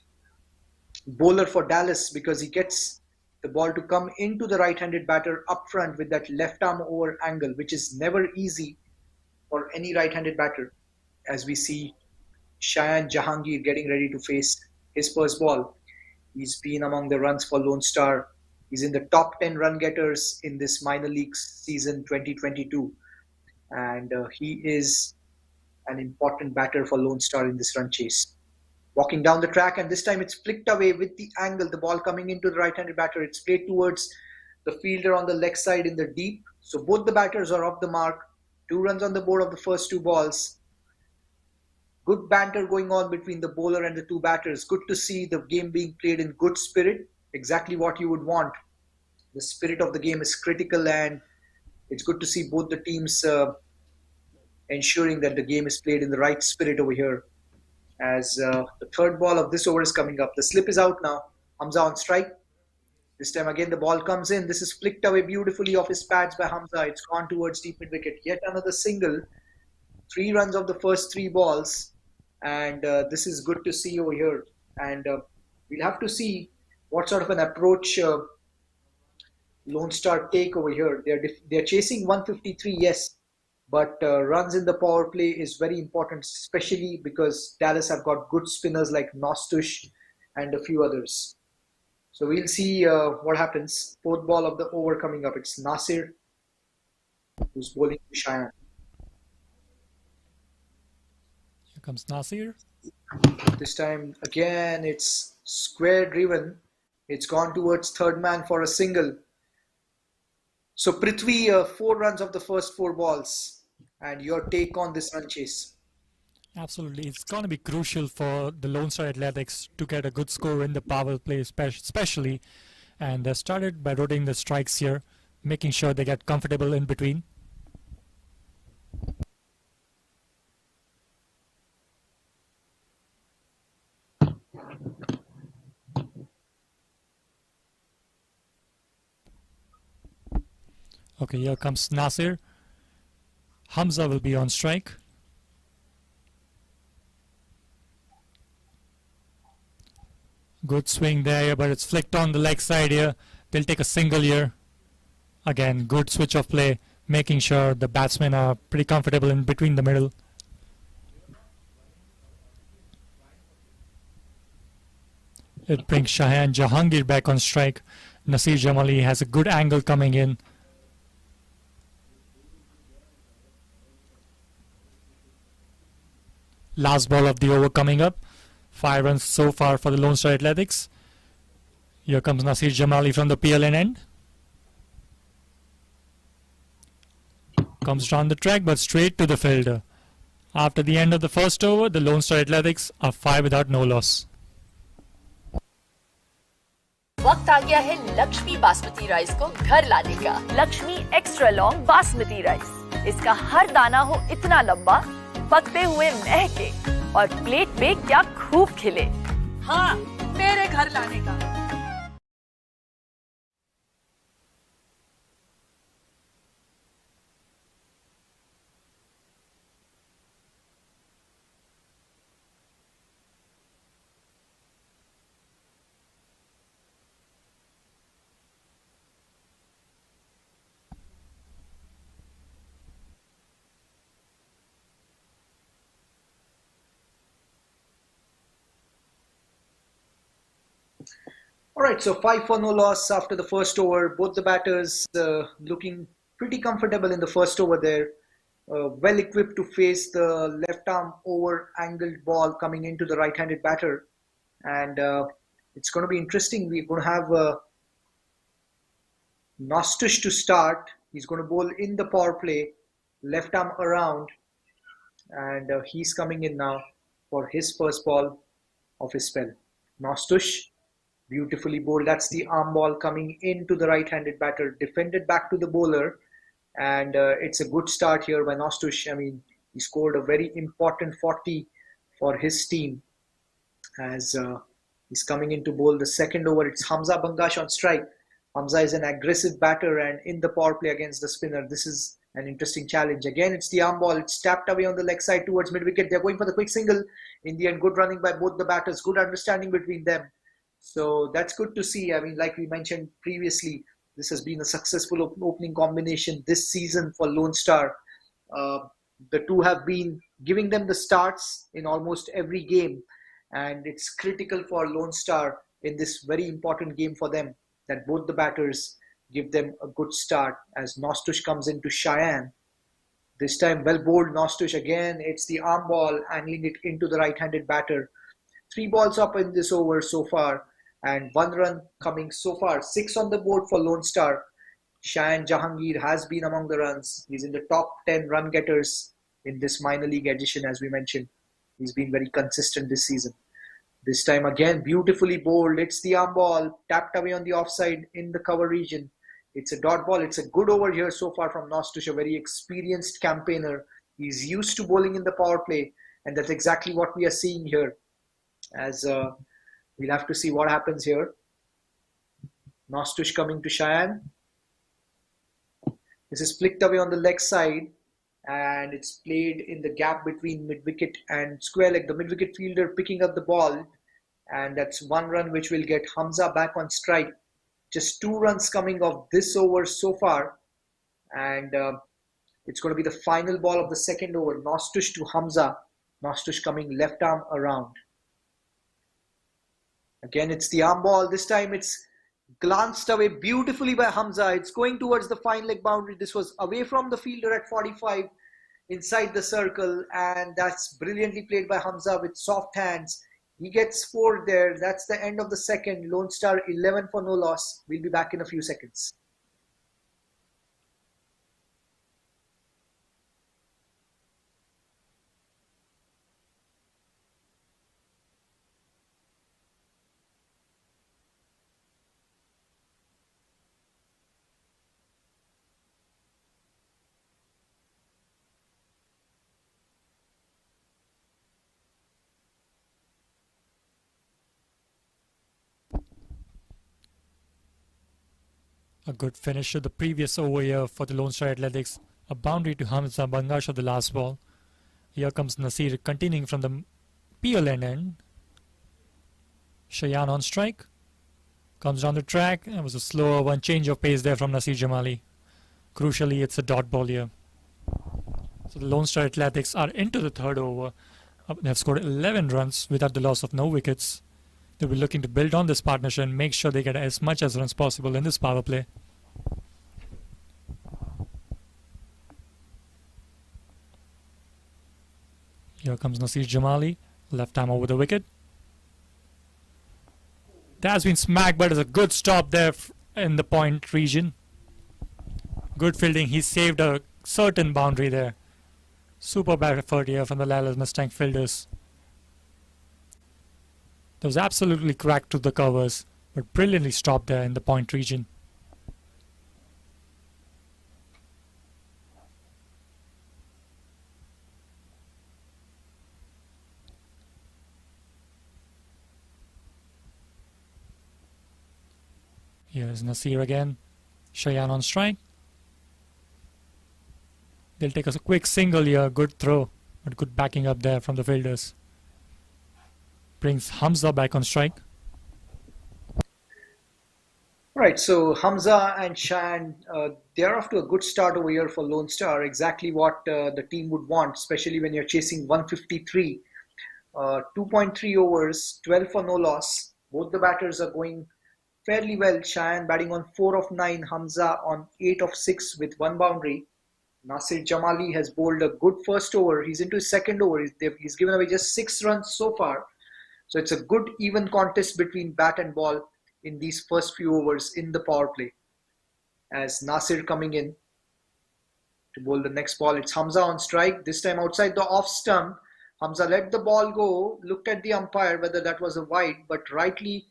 bowler for Dallas, because he gets the ball to come into the right-handed batter up front with that left arm over angle, which is never easy for any right-handed batter. As we see Shayan Jahangir getting ready to face his first ball. He's been among the runs for Lone Star. He's in the top 10 run getters in this minor league season 2022, and he is an important batter for Lone Star in this run chase. Walking down the track, and this time it's flicked away with the angle, the ball coming into the right-handed batter. It's played towards the fielder on the leg side in the deep. So both the batters are off the mark. 2 runs on the board of the first 2 balls. Good banter going on between the bowler and the 2 batters. Good to see the game being played in good spirit. Exactly what you would want. The spirit of the game is critical, and it's good to see both the teams ensuring that the game is played in the right spirit over here. As the third ball of this over is coming up. The slip is out now. Hamza on strike. This time again the ball comes in. This is flicked away beautifully off his pads by Hamza. It's gone towards deep mid wicket. Yet another single. 3 runs of the first 3 balls. And this is good to see over here. And we'll have to see what sort of an approach Lone Star take over here. They're chasing 153, yes. But runs in the power play is very important, especially because Dallas have got good spinners like Nostush and a few others. So we'll see what happens. 4th ball of the over coming up. It's Nasir who's bowling to Shayan. Here comes Nasir. This time again it's square driven. It's gone towards third man for a single. So Prithvi, 4 runs of the first 4 balls. And your take on this run chase? Absolutely. It's going to be crucial for the Lone Star Athletics to get a good score in the power play especially. And they started by rotating the strikes here, making sure they get comfortable in between. Okay, here comes Nasir. Hamza will be on strike. Good swing there, but it's flicked on the leg side here. They'll take a single here. Again, good switch of play, making sure the batsmen are pretty comfortable in between the middle. It brings Shahan Jahangir back on strike. Nasir Jamali has a good angle coming in. Last ball of the over coming up. 5 runs so far for the Lone Star Athletics. Here comes Nasir Jamali from the PLN end. Comes down the track but straight to the fielder. After the end of the first over, the Lone Star Athletics are 5 without no loss. वक्त आ गया है Lakshmi basmati rice को घर लाने का। Lakshmi extra long basmati rice. इसका हर दाना हो इतना लंबा, पकते हुए महके और प्लेट पे क्या खूब खिले। हाँ, मेरे घर लाने का। All right, so 5 for no loss after the first over. Both the batters looking pretty comfortable in the first over there. Well equipped to face the left arm over angled ball coming into the right-handed batter. And it's going to be interesting. We're going to have Nostush to start. He's going to bowl in the power play, left arm around. And he's coming in now for his first ball of his spell. Nostush. Beautifully bowled. That's the arm ball coming into the right-handed batter, defended back to the bowler, and it's a good start here by Nostush. I mean, he scored a very important 40 for his team as he's coming in to bowl the second over. It's Hamza Bangash on strike. Hamza is an aggressive batter and in the power play against the spinner. This is an interesting challenge. Again, it's the arm ball. It's tapped away on the leg side towards mid-wicket. They're going for the quick single. In the end, good running by both the batters. Good understanding between them. So that's good to see. I mean, like we mentioned previously, this has been a successful opening combination this season for Lone Star. The two have been giving them the starts in almost every game. And it's critical for Lone Star in this very important game for them that both the batters give them a good start as Nostush comes into Cheyenne. This time, well bowled Nostush again. It's the arm ball, angling it into the right-handed batter. 3 balls up in this over so far. And 1 run coming so far. 6 on the board for Lone Star. Shahan Jahangir has been among the runs. He's in the top 10 run getters in this minor league edition, as we mentioned. He's been very consistent this season. This time again, beautifully bowled. It's the arm ball, tapped away on the offside in the cover region. It's a dot ball. It's a good over here so far from Nostush, a very experienced campaigner. He's used to bowling in the power play. And that's exactly what we are seeing here. As we'll have to see what happens here. Nostush coming to Cheyenne. This is flicked away on the leg side and it's played in the gap between mid-wicket and square leg. The mid-wicket fielder picking up the ball, and that's 1 run which will get Hamza back on strike. Just 2 runs coming off this over so far, and it's going to be the final ball of the second over. Nostush to Hamza. Nostush coming left arm around. Again, it's the arm ball. This time it's glanced away beautifully by Hamza. It's going towards the fine leg boundary. This was away from the fielder at 45 inside the circle, and that's brilliantly played by Hamza with soft hands. He gets 4 there. That's the end of the second. Lone Star 11 for no loss. We'll be back in a few seconds. A good finish to the previous over here for the Lone Star Athletics. A boundary to Hamza Bangash of the last ball. Here comes Nasir continuing from the PLN end. Cheyenne on strike. Comes down the track. It was a slower one. Change of pace there from Nasir Jamali. Crucially, it's a dot ball here. So the Lone Star Athletics are into the third over. They have scored 11 runs without the loss of no wickets. They'll be looking to build on this partnership and make sure they get as much as runs possible in this power play. Here comes Nasir Jamali, left arm over the wicket. That has been smacked, but it's a good stop there in the point region. Good fielding. He saved a certain boundary there. Superb effort here from the Dallas Mustang fielders. That was absolutely cracked to the covers, but brilliantly stopped there in the point region. Here's Nasir again. Shayan on strike. They'll take a quick single here. Good throw, but good backing up there from the fielders. Brings Hamza back on strike. Right, so Hamza and Shan, they're off to a good start over here for Lone Star. Exactly what the team would want, especially when you're chasing 153. 2.3 overs, 12 for no loss. Both the batters are going fairly well. Shan batting on 4 of 9, Hamza on 8 of 6 with 1 boundary. Nasir Jamali has bowled a good first over. He's into his second over. He's given away just 6 runs so far. So it's a good even contest between bat and ball in these first few overs in the power play. As Nasir coming in to bowl the next ball. It's Hamza on strike. This time outside the off stump. Hamza let the ball go. Looked at the umpire whether that was a wide, but rightly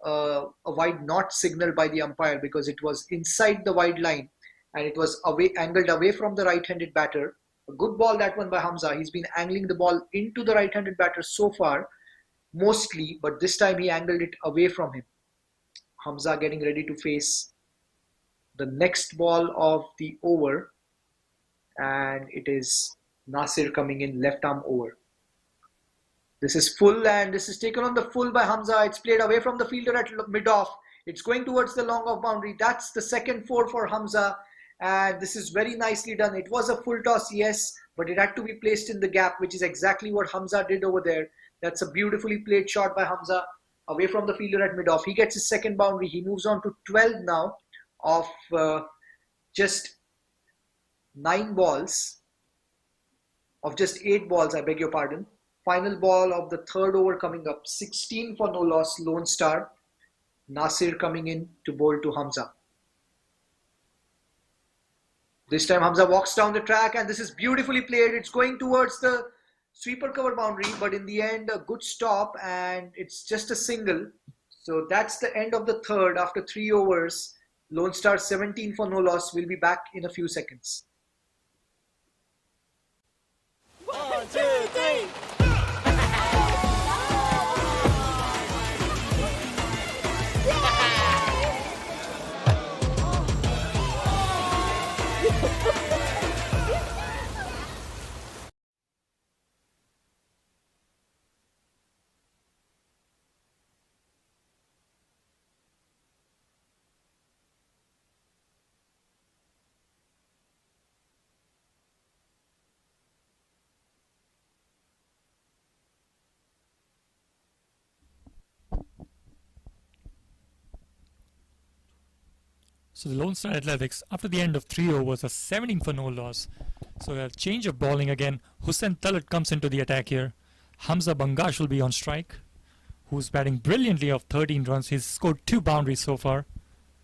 a wide not signaled by the umpire because it was inside the wide line and it was angled away from the right-handed batter. A good ball that one by Hamza. He's been angling the ball into the right-handed batter so far, mostly, but this time he angled it away from him. Hamza getting ready to face the next ball of the over, and it is Nasir coming in left arm over. This is full and this is taken on the full by Hamza. It's played away from the fielder at mid-off. It's going towards the long off boundary. That's the second 4 for Hamza, and this is very nicely done. It was a full toss, yes, but it had to be placed in the gap, which is exactly what Hamza did over there. That's a beautifully played shot by Hamza away from the fielder at mid-off. He gets his second boundary. He moves on to 12 now of just 9 balls, of just 8 balls, I beg your pardon. Final ball of the third over coming up. 16 for no loss, Lone Star. Nasir coming in to bowl to Hamza. This time Hamza walks down the track and this is beautifully played. It's going towards the sweeper cover boundary, but in the end a good stop and it's just a single. So that's the end of the third after 3 overs. Lone Star 17 for no loss. We'll be back in a few seconds. 1, 2, 3. So the Lone Star Athletics, after the end of 3 overs, are 17 for no loss. So a change of bowling again. Hussain Talat comes into the attack here. Hamza Bangash will be on strike, who's batting brilliantly of 13 runs. He's scored 2 boundaries so far.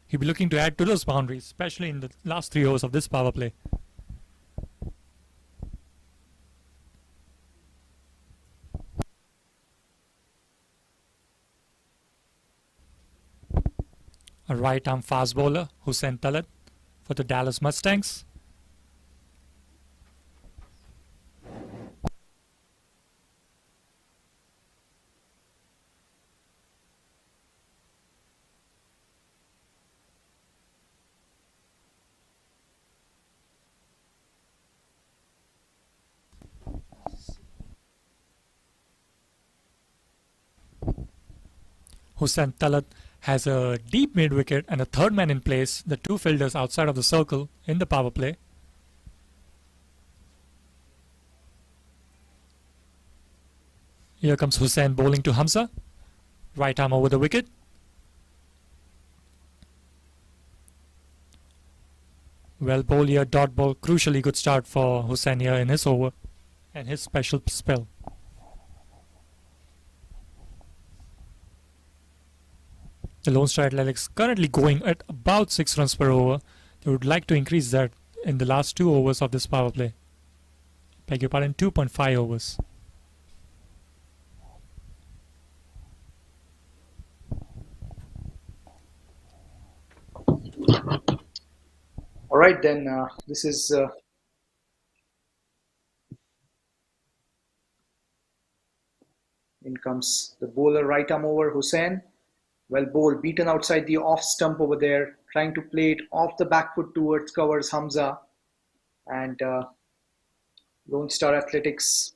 He'll be looking to add to those boundaries, especially in the last 3 overs of this power play. A right-arm fast bowler, Hussain Talat, for the Dallas Mustangs. Hussain Talat has a deep mid-wicket and a third man in place, the 2 fielders outside of the circle in the power play. Here comes Hussain bowling to Hamza. Right arm over the wicket. Well bowled here, dot ball. Crucially good start for Hussain here in his over and his special spell. The Lone Star Athletics currently going at about 6 runs per over. They would like to increase that in the last 2 overs of this power play. Beg your pardon, 2.5 overs. All right, then this is in comes the bowler, right arm over Hussain. Well bowled, beaten outside the off stump over there, trying to play it off the back foot towards covers Hamza. And Lone Star Athletics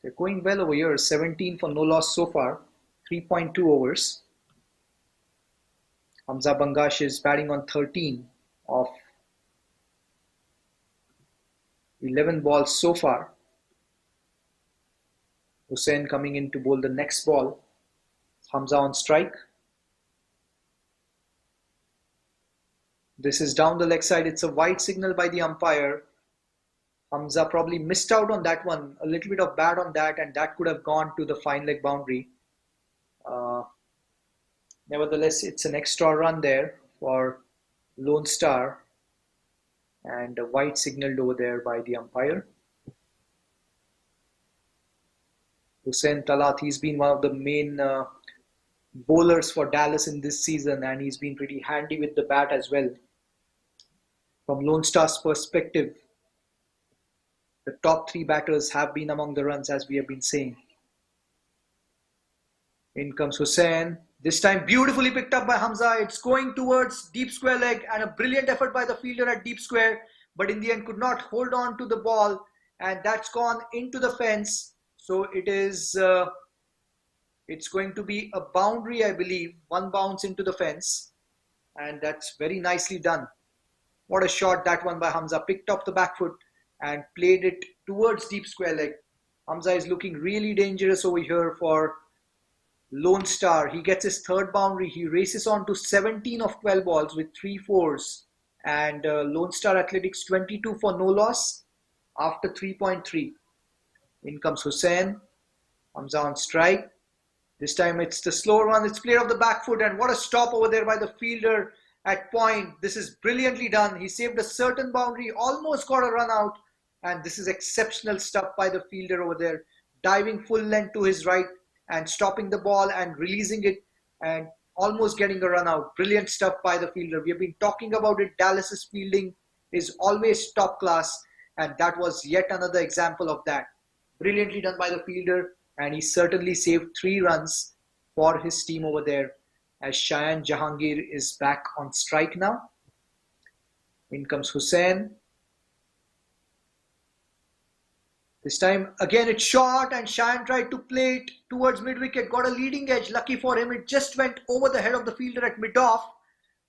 they're going well over here. 17 for no loss so far, 3.2 overs. Hamza Bangash is batting on 13 of 11 balls so far. Hussain coming in to bowl the next ball. Hamza on strike. This is down the leg side. It's a wide signal by the umpire. Hamza probably missed out on that one. A little bit of bat on that, and that could have gone to the fine leg boundary. Nevertheless, it's an extra run there for Lone Star, and a wide signaled over there by the umpire. Hussain Talat, he's been one of the main bowlers for Dallas in this season, and he's been pretty handy with the bat as well. From Lone Star's perspective, the top 3 batters have been among the runs, as we have been saying. In comes Hussain. This time beautifully picked up by Hamza. It's going towards deep square leg, and a brilliant effort by the fielder at deep square, but in the end could not hold on to the ball, and that's gone into the fence. So it is it's going to be a boundary, I believe. 1 bounce into the fence, and that's very nicely done. What a shot that one by Hamza. Picked up the back foot and played it towards deep square leg. Hamza is looking really dangerous over here for Lone Star. He gets his 3rd boundary. He races on to 17 of 12 balls with 3 fours. And Lone Star Athletics 22 for no loss after 3.3. In comes Hussain. Hamza on strike. This time it's the slower one. It's played off the back foot, and what a stop over there by the fielder at point. This is brilliantly done. He saved a certain boundary, almost got a run out, and this is exceptional stuff by the fielder over there. Diving full length to his right and stopping the ball and releasing it and almost getting a run out. Brilliant stuff by the fielder. We have been talking about it. Dallas's fielding is always top class, and that was yet another example of that. Brilliantly done by the fielder, and he certainly saved 3 runs for his team over there, as Shayan Jahangir is back on strike now. In comes Hussain. This time again it's short, and Shayan tried to play it towards mid-wicket, got a leading edge. Lucky for him, it just went over the head of the fielder at mid-off,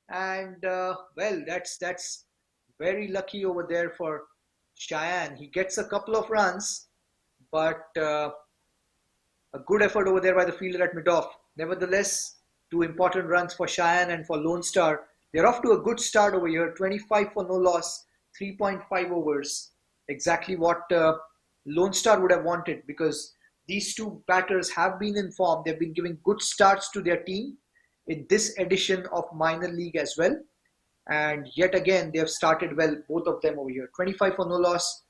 and well, that's very lucky over there for Shayan. He gets a couple of runs, but a good effort over there by the fielder at mid-off. Nevertheless, 2 important runs for Shayan and for Lone Star. They're off to a good start over here. 25 for no loss, 3.5 overs. Exactly what Lone Star would have wanted, because these 2 batters have been in form. They've been giving good starts to their team in this edition of minor league as well. And yet again, they have started well, both of them over here. 25 for no loss.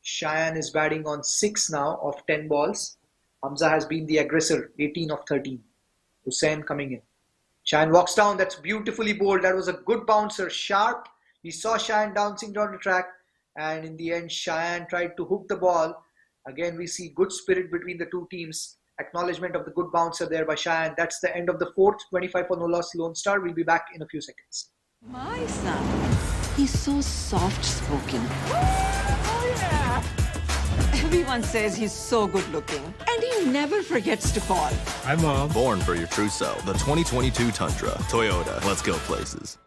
Shayan is batting on 6 now of 10 balls. Hamza has been the aggressor, 18 of 13. Hussain coming in. Shayan walks down. That's beautifully bowled. That was a good bouncer. Sharp. He saw Shayan bouncing down the track, and in the end, Shayan tried to hook the ball. Again, we see good spirit between the 2 teams. Acknowledgement of the good bouncer there by Shayan. That's the end of the 4th. 25 for no loss, Lone Star. We'll be back in a few seconds. My son, he's so soft-spoken. Oh, yeah! Everyone says he's so good-looking, and he never forgets to call. Hi, Mom. Born for your true self. The 2022 Tundra. Toyota. Let's go places.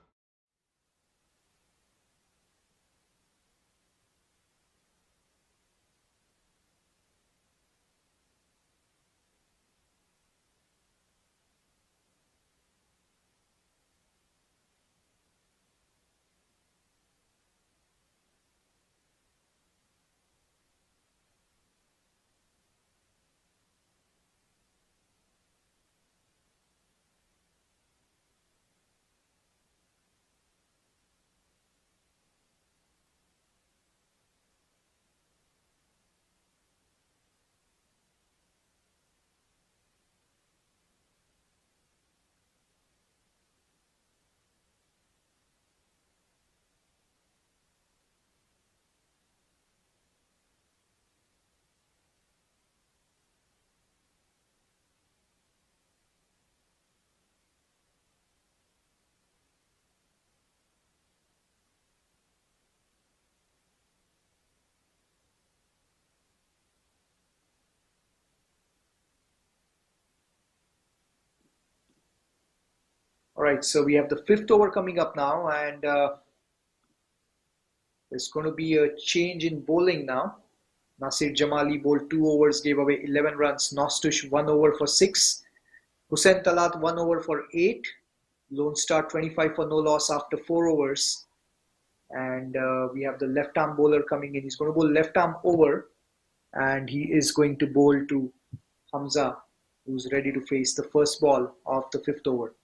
All right, so we have the fifth over coming up now, and there's going to be a change in bowling now. Nasir Jamali bowled 2 overs, gave away 11 runs. Nostush 1 over for 6. Hussain Talat 1 over for 8. Lone Star 25 for no loss after 4 overs. And we have the left arm bowler coming in. He's going to bowl left arm over, and he is going to bowl to Hamza, who's ready to face the first ball of the fifth over.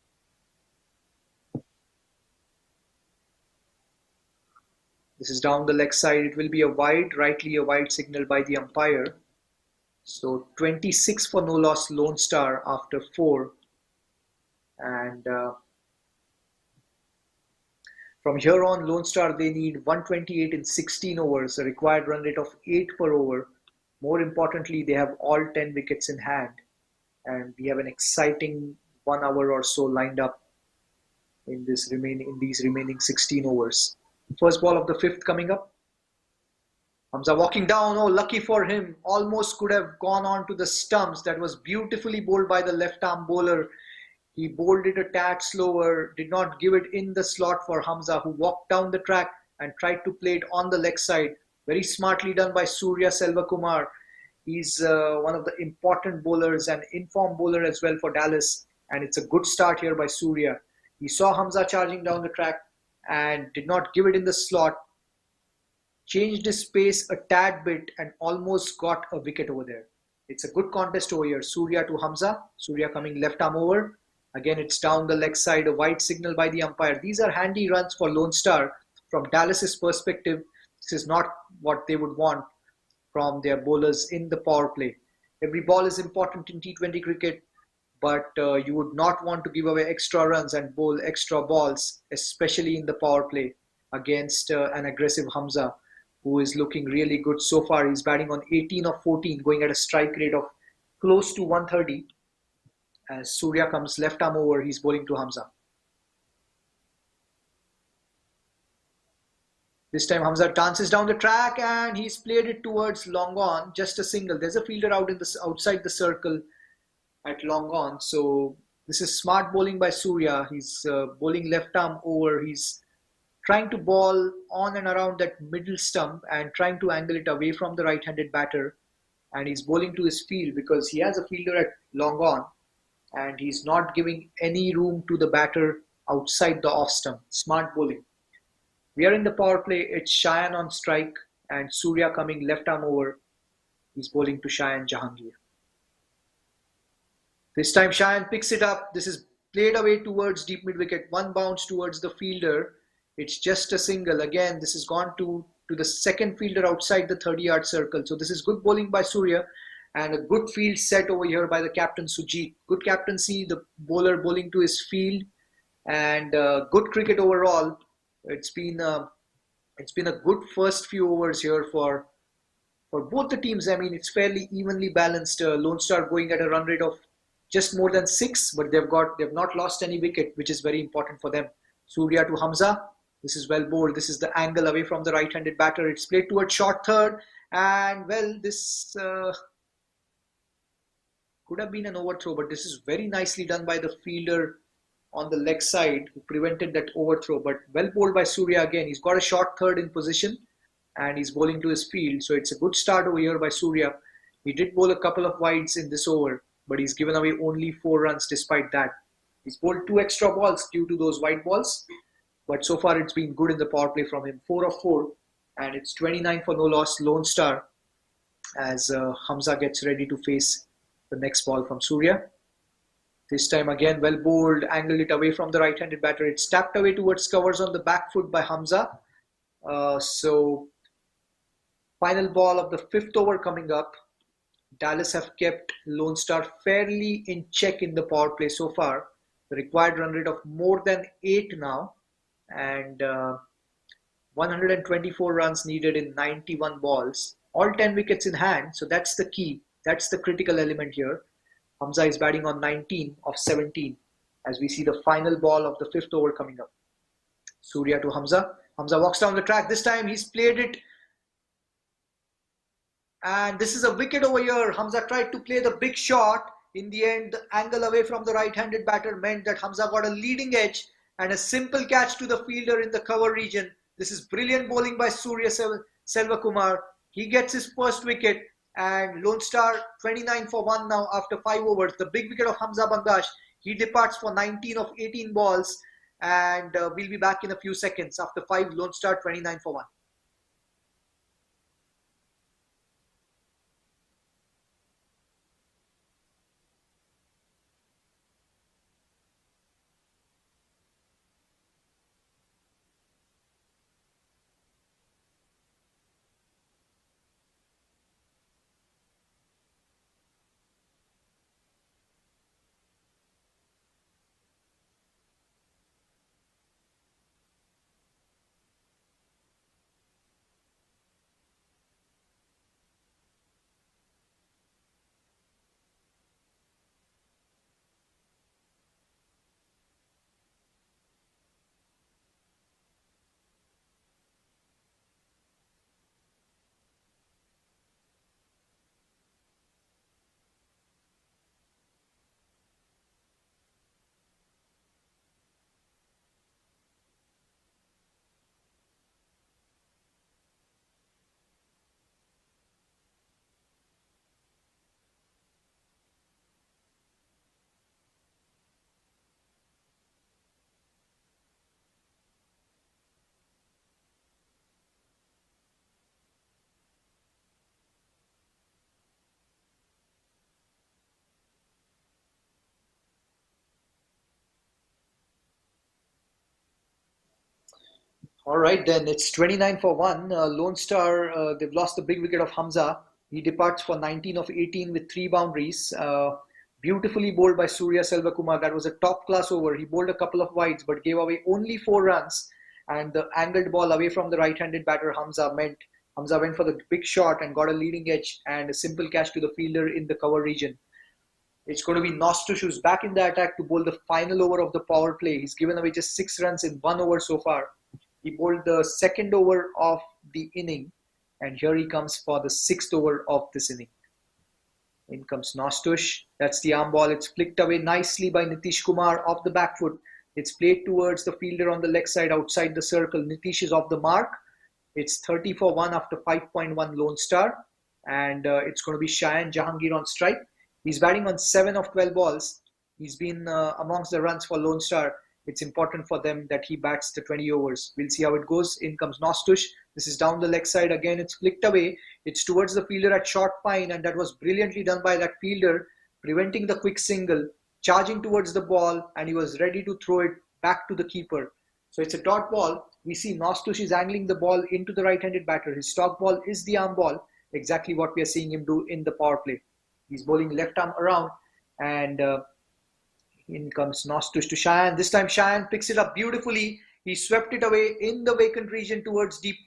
This is down the leg side. It will be a wide, rightly a wide signal by the umpire. So 26 for no loss Lone Star after 4. And from here on, Lone Star, they need 128 in 16 overs, a required run rate of 8 per over. More importantly, they have all 10 wickets in hand. And we have an exciting 1 hour or so lined up in these remaining 16 overs. First ball of the fifth coming up. Hamza walking down. Oh, lucky for him. Almost could have gone on to the stumps. That was beautifully bowled by the left arm bowler. He bowled it a tad slower, did not give it in the slot for Hamza, who walked down the track and tried to play it on the leg side. Very smartly done by Surya Selvakumar. He's one of the important bowlers and informed bowler as well for Dallas. And it's a good start here by Surya. He saw Hamza charging down the track and did not give it in the slot. Changed his pace a tad bit and almost got a wicket over there. It's a good contest over here. Surya to Hamza. Surya coming left arm over. Again, it's down the leg side, a wide signal by the umpire. These are handy runs for Lone Star. From Dallas's perspective, this is not what they would want from their bowlers in the power play. Every ball is important in T20 cricket, but you would not want to give away extra runs and bowl extra balls, especially in the power play against an aggressive Hamza, who is looking really good so far. He's batting on 18 of 14, going at a strike rate of close to 130. As Surya comes left arm over, he's bowling to Hamza. This time Hamza dances down the track and he's played it towards long on, just a single. There's a fielder out in the outside the circle at long on. So this is smart bowling by Surya. He's bowling left arm over. He's trying to ball on and around that middle stump and trying to angle it away from the right-handed batter. And he's bowling to his field because he has a fielder at long on. And he's not giving any room to the batter outside the off stump. Smart bowling. We are in the power play. It's Shayan on strike and Surya coming left arm over. He's bowling to Shayan Jahangir. This time Shayan picks it up. This is played away towards deep mid wicket. One bounce towards the fielder. It's just a single. Again, this has gone to the second fielder outside the 30-yard circle. So this is good bowling by Surya. And a good field set over here by the captain Sujit. Good captaincy, the bowler bowling to his field, and good cricket overall. It's been a good first few overs here for both the teams. I mean, it's fairly evenly balanced. Lone Star going at a run rate of just more than 6, but they've not lost any wicket, which is very important for them. Surya to Hamza. This is well bowled. This is the angle away from the right-handed batter. It's played towards short third, and well, this. Could have been an overthrow, but this is very nicely done by the fielder on the leg side who prevented that overthrow. But well bowled by Surya again. He's got a short third in position and he's bowling to his field. So it's a good start over here by Surya. He did bowl a couple of wides in this over, but he's given away only 4 runs despite that. He's bowled 2 extra balls due to those wide balls. But so far it's been good in the power play from him. 4 of 4. And it's 29 for no loss Lone Star as Hamza gets ready to face the next ball from Surya. This time again, well bowled, angled it away from the right-handed batter. It's tapped away towards covers on the back foot by Hamza. So, final ball of the 5th over coming up. Dallas have kept Lone Star fairly in check in the power play so far. The required run rate of more than 8 now. And 124 runs needed in 91 balls. All 10 wickets in hand, so that's the key. That's the critical element here. Hamza is batting on 19 of 17 as we see the final ball of the 5th over coming up. Surya to Hamza. Hamza walks down the track. This time he's played it. And this is a wicket over here. Hamza tried to play the big shot. In the end, the angle away from the right-handed batter meant that Hamza got a leading edge and a simple catch to the fielder in the cover region. This is brilliant bowling by Surya Selvakumar. He gets his first wicket, and Lone Star 29 for 1 now after 5 overs. The big wicket of Hamza Bangash. He departs for 19 of 18 balls, and we'll be back in a few seconds. After 5, Lone Star 29 for 1. All right, then it's 29 for 1. Lone Star, they've lost the big wicket of Hamza. He departs for 19 of 18 with 3 boundaries. Beautifully bowled by Surya Selvakumar. That was a top class over. He bowled a couple of wides but gave away only 4 runs. And the angled ball away from the right-handed batter Hamza meant Hamza went for the big shot and got a leading edge and a simple catch to the fielder in the cover region. It's going to be Nostush who's back in the attack to bowl the final over of the power play. He's given away just 6 runs in 1 over so far. He bowled the second over of the inning, and here he comes for the 6th over of this inning. In comes Nostush. That's the arm ball. It's flicked away nicely by Nitish Kumar off the back foot. It's played towards the fielder on the leg side outside the circle. Nitish is off the mark. It's 30 for 1 after 5.1 Lone Star, and it's going to be Cheyenne Jahangir on strike. He's batting on 7 of 12 balls. He's been amongst the runs for Lone Star. It's important for them that he bats the 20 overs. We'll see how it goes. In comes Nostush. This is down the leg side again. It's flicked away. It's towards the fielder at short pine, and that was brilliantly done by that fielder, preventing the quick single, charging towards the ball, and he was ready to throw it back to the keeper. So it's a dot ball. We see Nostush is angling the ball into the right-handed batter. His stock ball is the arm ball, exactly what we are seeing him do in the power play. He's bowling left arm around, and in comes Nostush to Cheyenne. This time Cheyenne picks it up beautifully. He swept it away in the vacant region towards deep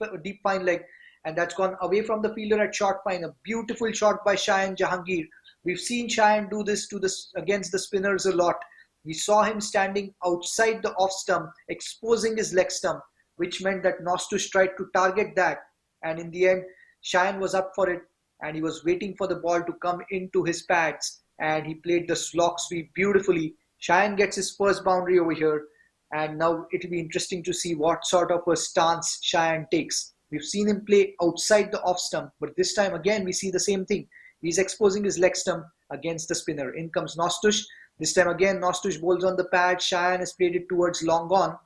pine leg, and that's gone away from the fielder at short pine. A beautiful shot by Cheyenne Jahangir. We've seen Cheyenne do this against the spinners a lot. We saw him standing outside the off stump, exposing his leg stump, which meant that Nostush tried to target that, and in the end Cheyenne was up for it, and he was waiting for the ball to come into his pads, and he played the slog sweep beautifully. Cheyenne gets his first boundary over here, and now it'll be interesting to see what sort of a stance Cheyenne takes. We've seen him play outside the off stump, but this time again we see the same thing. He's exposing his leg stump against the spinner. In comes Nostush. This time again Nostush bowls on the pad. Cheyenne has played it towards long on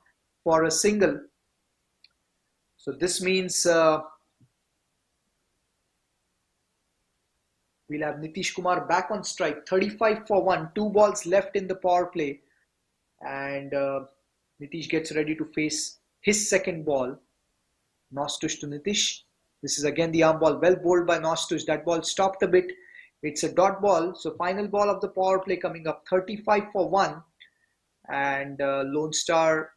for a single. So this means we'll have Nitish Kumar back on strike. 35 for 1. 2 balls left in the power play. And Nitish gets ready to face his second ball. Nostush to Nitish. This is again the arm ball. Well bowled by Nostush. That ball stopped a bit. It's a dot ball. So final ball of the power play coming up. 35 for 1. And Lone Star,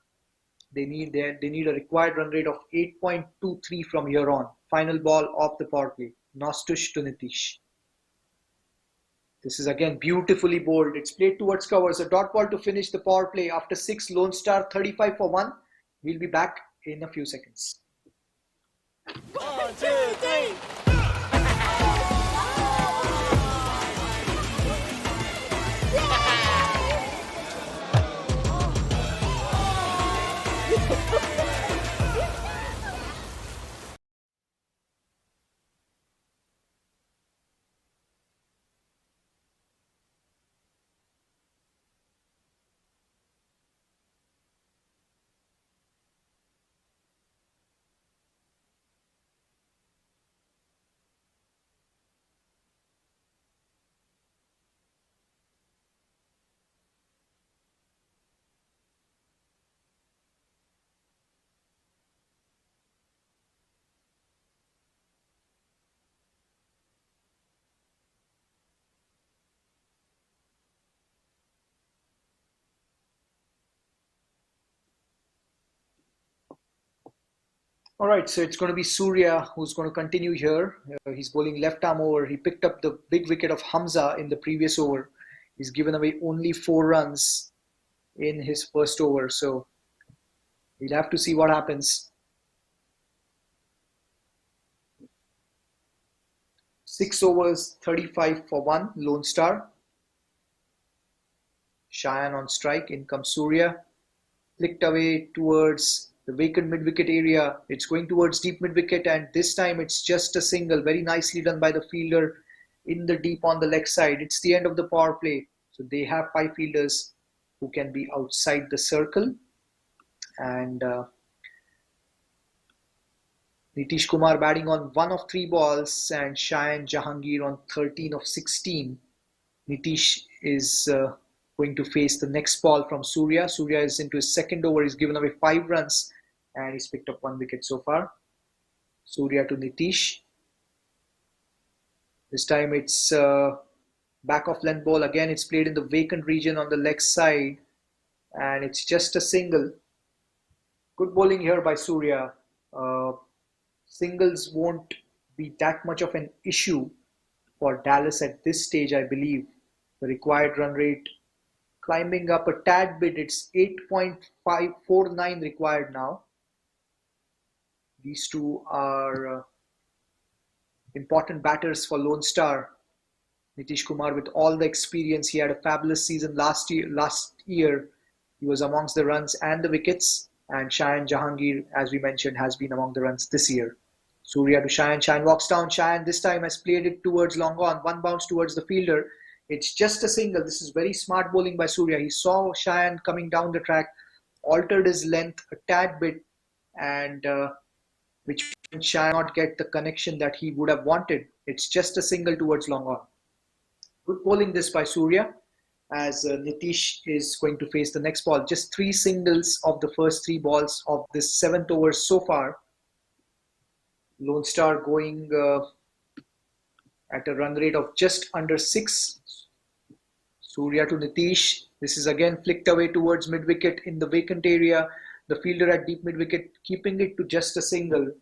they need a required run rate of 8.23 from here on. Final ball of the power play. Nostush to Nitish. This is again beautifully bowled. It's played towards covers. A dot ball to finish the power play. After 6, Lone Star 35 for 1. We'll be back in a few seconds. 1, 2, 3. All right, so it's going to be Surya who's going to continue here. He's bowling left arm over. He picked up the big wicket of Hamza in the previous over. He's given away only 4 runs in his first over, so we'll have to see what happens. 6 overs, 35 for 1, Lone Star. Cheyenne on strike, in comes Surya. Flicked away towards the vacant mid-wicket area. It's going towards deep mid-wicket, and this time it's just a single. Very nicely done by the fielder in the deep on the leg side. It's the end of the power play. So they have 5 fielders who can be outside the circle. And Nitish Kumar batting on 1 of 3 balls, and Cheyenne Jahangir on 13 of 16. Nitish is going to face the next ball from Surya. Surya is into his second over. He's given away 5 runs and he's picked up 1 wicket so far. Surya to Nitish. This time it's back of length ball. Again, it's played in the vacant region on the leg side and it's just a single. Good bowling here by Surya. Singles won't be that much of an issue for Dallas at this stage, I believe. The required run rate climbing up a tad bit. It's 8.549 required now. These two are important batters for Lone Star. Nitish Kumar, with all the experience, he had a fabulous season last year. He was amongst the runs and the wickets. And Cheyenne Jahangir, as we mentioned, has been among the runs this year. Surya to Cheyenne. Cheyenne walks down. Cheyenne this time has played it towards long on. 1 bounce towards the fielder. It's just a single. This is very smart bowling by Surya. He saw Cheyenne coming down the track, altered his length a tad bit, and which Cheyenne not get the connection that he would have wanted. It's just a single towards long on. Good bowling this by Surya, as Nitish is going to face the next ball. Just 3 singles of the first 3 balls of this 7th over so far. Lone Star going at a run rate of just under 6. Surya to Nitish. This is again flicked away towards mid-wicket in the vacant area. The fielder at deep mid-wicket keeping it to just a single.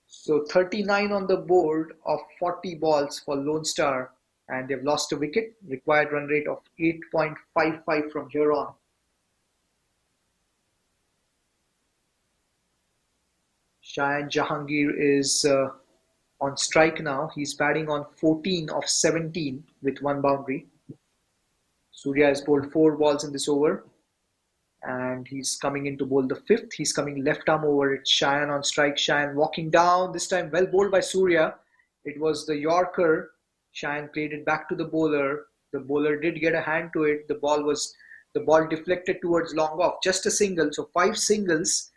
So 39 on the board of 40 balls for Lone Star. And they've lost a wicket. Required run rate of 8.55 from here on. Cheyenne Jahangir is on strike now. He's batting on 14 of 17 with 1 boundary. Surya has bowled 4 balls in this over. And he's coming in to bowl the 5th. He's coming left arm over. It's Cheyenne on strike. Cheyenne walking down. This time well bowled by Surya. It was the Yorker. Cheyenne played it back to the bowler. The bowler did get a hand to it. The ball deflected towards long off. Just a single. So 5 singles.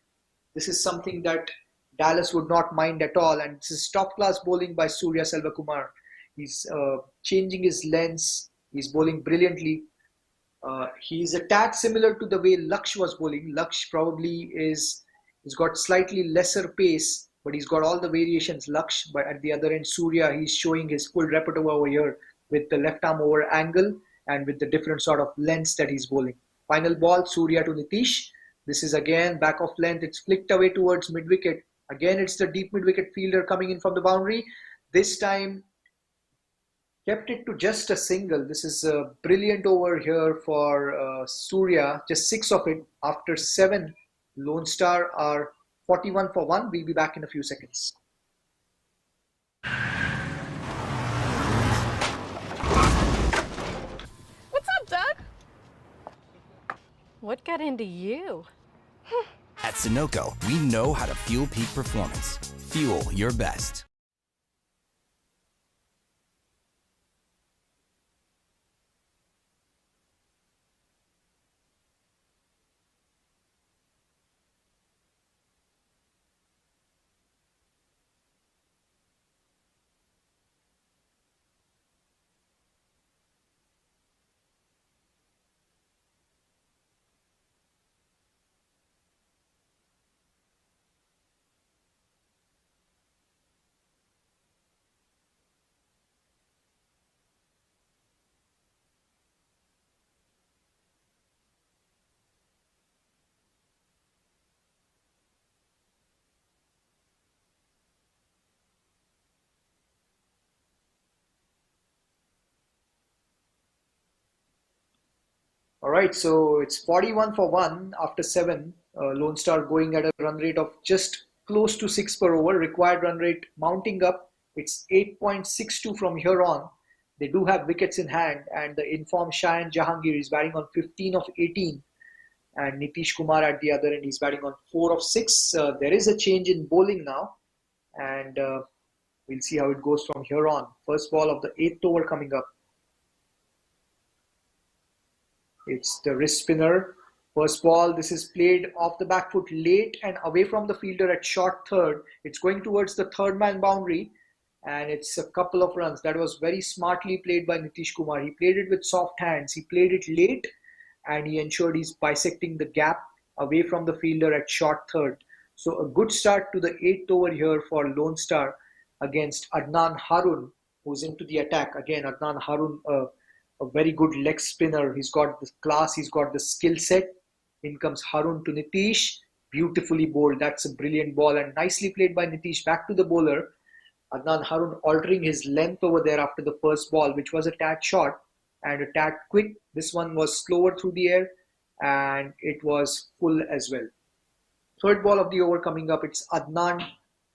This is something that Dallas would not mind at all. And this is top class bowling by Surya Selvakumar. He's changing his lengths. He's bowling brilliantly. He's a tad similar to the way Laksh was bowling. Laksh probably he's got slightly lesser pace, but he's got all the variations. Laksh, but at the other end, Surya, he's showing his full repertoire over here with the left arm over angle and with the different sort of lengths that he's bowling. Final ball, Surya to Nitish. This is again back of length. It's flicked away towards mid-wicket. Again, it's the deep mid-wicket fielder coming in from the boundary. This time, kept it to just a single. This is a brilliant over here for Surya. Just 6 of it after 7. Lone Star are 41 for 1. We'll be back in a few seconds. What's up, Doug? What got into you? At Sunoco, we know how to fuel peak performance. Fuel your best. All right, so it's 41 for 1 after 7. Lone Star going at a run rate of just close to 6 per over. Required run rate mounting up. It's 8.62 from here on. They do have wickets in hand, and the informed Shayan Jahangir is batting on 15 of 18. And Nitish Kumar at the other end, he's batting on 4 of 6. There is a change in bowling now, and we'll see how it goes from here on. First ball of the 8th over coming up. It's the wrist spinner. First ball, this is played off the back foot late and away from the fielder at short third. It's going towards the third man boundary, and it's a couple of runs. That was very smartly played by Nitish Kumar. He played it with soft hands. He played it late, and he ensured he's bisecting the gap away from the fielder at short third. So a good start to the 8th over here for Lone Star against Adnan Harun, who's into the attack. Again, Adnan Harun, a very good leg spinner. He's got the class, he's got the skill set. In comes Harun to Nitish. Beautifully bowled. That's a brilliant ball and nicely played by Nitish. Back to the bowler. Adnan Harun altering his length over there after the first ball, which was a tad short and a tad quick. This one was slower through the air and it was full as well. Third ball of the over coming up. It's Adnan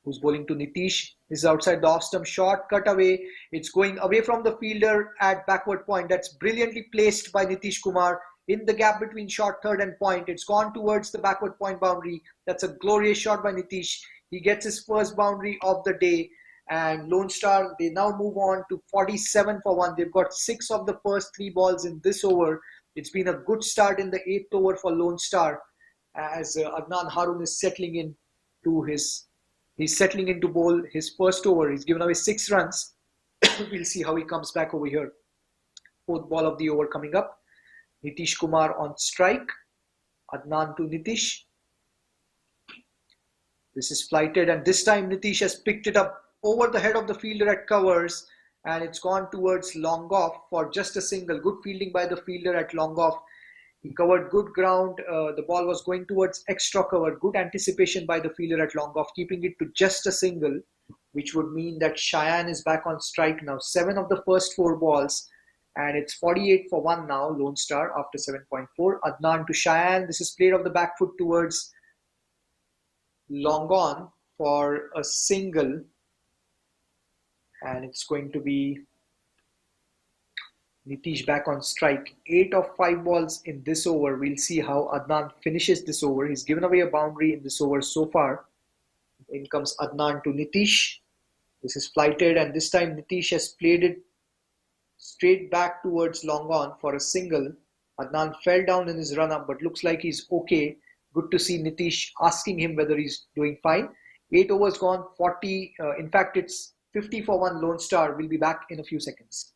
who's bowling to Nitish. This is outside the off-stump, short, cut away. It's going away from the fielder at backward point. That's brilliantly placed by Nitish Kumar in the gap between short third and point. It's gone towards the backward point boundary. That's a glorious shot by Nitish. He gets his first boundary of the day. And Lone Star, they now move on to 47 for 1. They've got 6 of the first 3 balls in this over. It's been a good start in the 8th over for Lone Star as Adnan Harun is settling in to his... He's settling in to bowl his first over. He's given away 6 runs. We'll see how he comes back over here. Fourth ball of the over coming up. Nitish Kumar on strike. Adnan to Nitish. This is flighted and this time Nitish has picked it up over the head of the fielder at covers and it's gone towards long off for just a single. Good fielding by the fielder at long off. He covered good ground. The ball was going towards extra cover. Good anticipation by the fielder at long off, keeping it to just a single, which would mean that Shayan is back on strike now. 7 of the first 4 balls, and it's 48 for 1 now, Lone Star after 7.4. Adnan to Shayan. This is played off the back foot towards long on for a single, and it's going to be Nitish back on strike. 8 of 5 balls in this over. We'll see how Adnan finishes this over. He's given away a boundary in this over so far. In comes Adnan to Nitish. This is flighted and this time Nitish has played it straight back towards long on for a single. Adnan fell down in his run-up but looks like he's okay. Good to see Nitish asking him whether he's doing fine. 8 overs gone, 40. In fact, it's 50 for 1 Lone Star. We'll be back in a few seconds.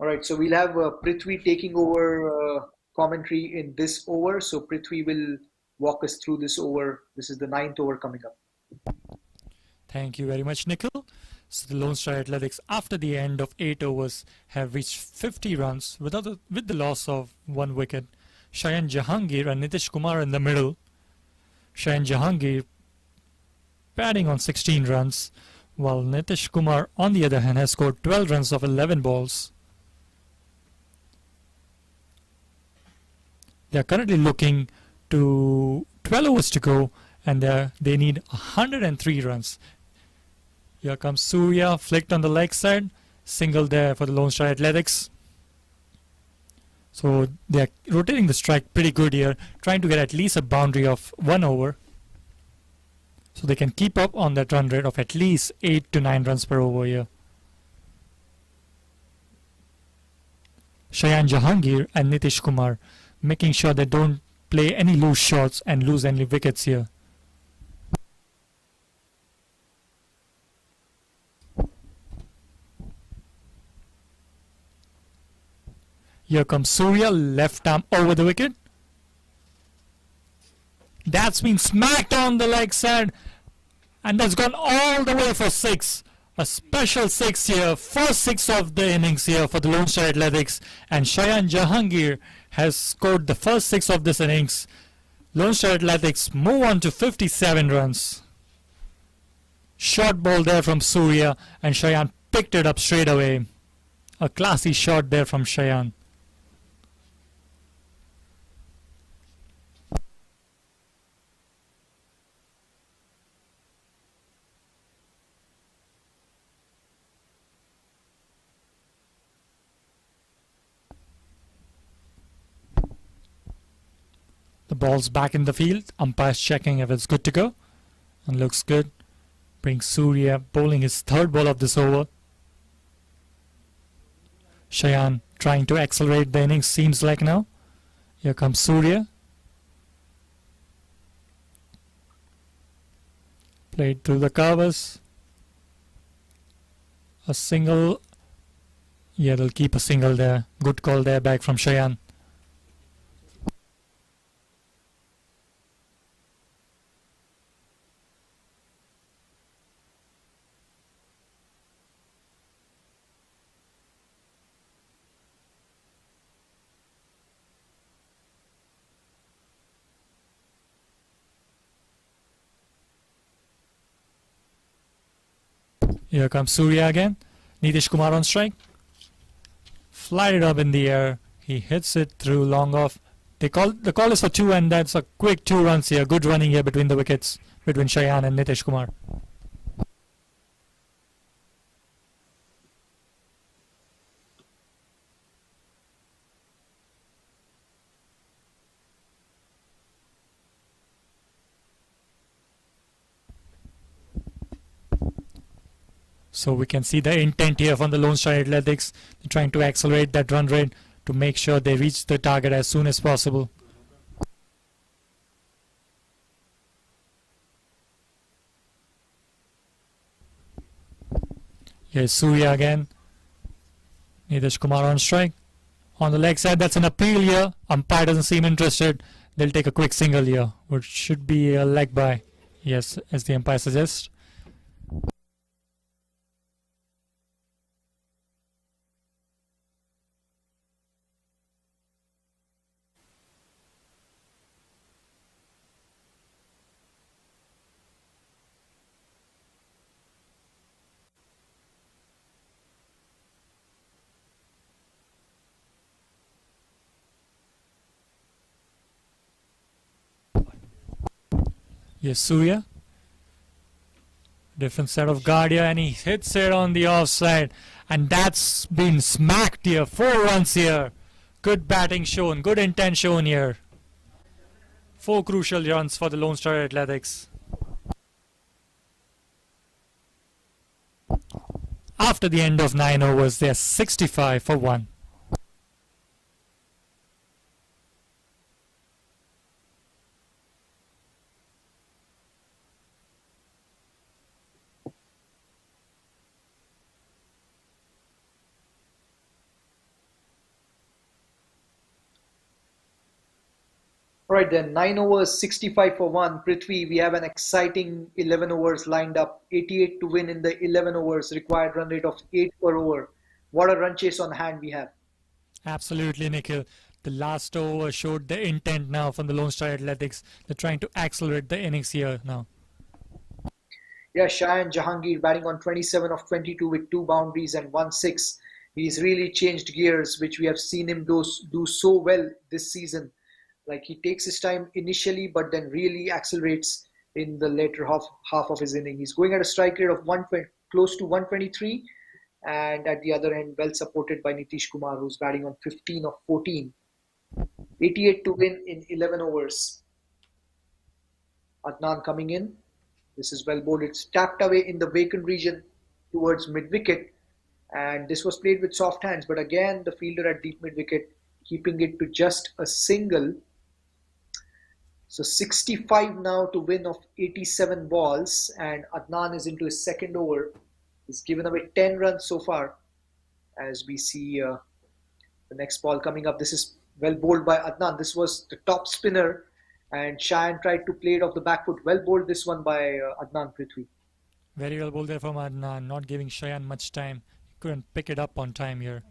All right, so we'll have Prithvi taking over commentary in this over. So Prithvi will walk us through this over. This is the 9th over coming up. Thank you very much, Nikhil. So the Lone Star Athletics, after the end of 8 overs, have reached 50 runs with the loss of 1 wicket. Shayan Jahangir and Nitish Kumar in the middle. Shayan Jahangir batting on 16 runs, while Nitish Kumar, on the other hand, has scored 12 runs off 11 balls. They are currently looking to 12 overs to go, and they need 103 runs. Here comes Surya, flicked on the leg side, single there for the Lone Star Athletics. So they are rotating the strike pretty good here, trying to get at least a boundary of 1 over. So they can keep up on that run rate of at least 8 to 9 runs per over here. Shayan Jahangir and Nitish Kumar making sure they don't play any loose shots and lose any wickets here. Here comes Surya, left arm over the wicket. That's been smacked on the leg side, and that's gone all the way for 6. A special 6 here, first 6 of the innings here for the Lone Star Athletics, and Shayan Jahangir has scored the first 6 of this innings. Lone Star Athletics move on to 57 runs. Short ball there from Surya, and Shayan picked it up straight away. A classy shot there from Shayan. The ball's back in the field. Umpire's checking if it's good to go. And looks good. Brings Surya bowling his third ball of this over. Shayan trying to accelerate the innings, seems like now. Here comes Surya. Played through the covers. A single. Yeah, they'll keep a single there. Good call there back from Shayan. Here comes Surya again. Nitish Kumar on strike. Flied it up in the air. He hits it through long off. The call is for 2, and that's a quick 2 runs here. Good running here between the wickets, between Shayan and Nitish Kumar. So we can see the intent here from the Lone Star Athletics. They're trying to accelerate that run rate to make sure they reach the target as soon as possible. Here's Surya again. Nitish Kumar on strike. On the leg side, that's an appeal here. Umpire doesn't seem interested. They'll take a quick single here, which should be a leg by. Yes, as the umpire suggests. Yes, Surya. Different set of guard here, and he hits it on the offside. And that's been smacked here. 4 runs here. Good batting shown. Good intent shown here. 4 crucial runs for the Lone Star Athletics. After the end of 9 overs, they're 65 for 1. Alright then, 9 overs, 65 for 1. Prithvi, we have an exciting 11 overs lined up. 88 to win in the 11 overs, required run rate of 8 per over. What a run chase on hand we have. Absolutely, Nikhil. The last over showed the intent now from the Lone Star Athletics. They're trying to accelerate the innings here now. Yeah, Cheyenne Jahangir batting on 27 of 22 with 2 boundaries and 1 6. He's really changed gears, which we have seen him do so well this season. Like he takes his time initially, but then really accelerates in the later half of his inning. He's going at a strike rate of 120, close to 123, and at the other end, well supported by Nitish Kumar, who's batting on 15 of 14. 88 to win in 11 overs. Adnan coming in. This is well bowled. It's tapped away in the vacant region towards mid wicket, and this was played with soft hands. But again, the fielder at deep mid wicket keeping it to just a single. So 65 now to win of 87 balls, and Adnan is into his second over. He's given away 10 runs so far. As we see the next ball coming up, this is well bowled by Adnan. This was the top spinner, and Cheyenne tried to play it off the back foot. Well bowled this one by Adnan Prithvi. Very well bowled there from Adnan, not giving Cheyenne much time. He couldn't pick it up on time here.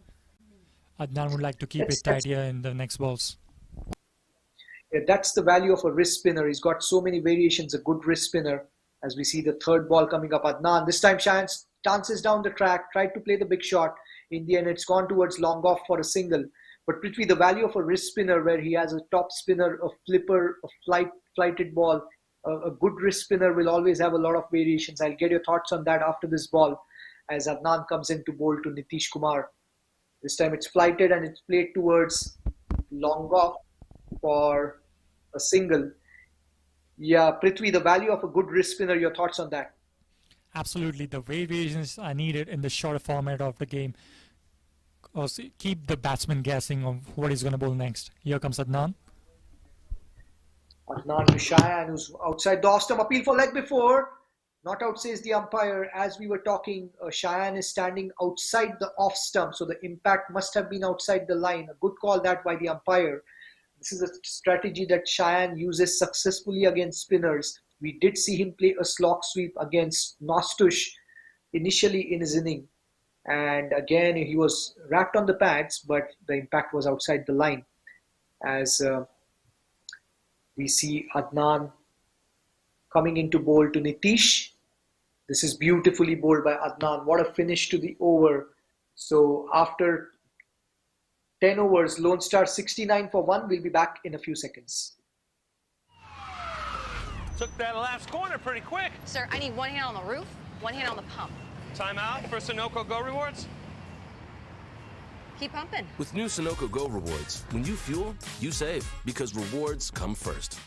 Adnan would like to keep it tight here in the next balls. Yeah, that's the value of a wrist spinner. He's got so many variations, a good wrist spinner. As we see the third ball coming up, Adnan. This time Cheyenne dances down the track, tried to play the big shot. In the end, it's gone towards long off for a single. But Prithvi, the value of a wrist spinner where he has a top spinner, a flipper, a flighted ball, a good wrist spinner will always have a lot of variations. I'll get your thoughts on that after this ball as Adnan comes in to bowl to Nitish Kumar. This time it's flighted and it's played towards long off for a single. Yeah, Prithvi, the value of a good wrist spinner, your thoughts on that? Absolutely. The variations are needed in the shorter format of the game. Also, keep the batsman guessing of what he's going to bowl next. Here comes Adnan. Adnan to Cheyenne, who's outside the off stump. Appeal for leg before. Not out, says the umpire. As we were talking, Cheyenne is standing outside the off stump, so the impact must have been outside the line. A good call that by the umpire. This is a strategy that Cheyenne uses successfully against spinners. We did see him play a slog sweep against Nostush initially in his inning. And again, he was wrapped on the pads, but the impact was outside the line. As we see Adnan coming into bowl to Nitish. This is beautifully bowled by Adnan. What a finish to the over. So after 10 overs, Lone Star 69 for 1. We'll be back in a few seconds. Took that last corner pretty quick. Sir, I need one hand on the roof, one hand on the pump. Timeout for Sunoco Go Rewards. Keep pumping. With new Sunoco Go rewards, when you fuel, you save because rewards come first.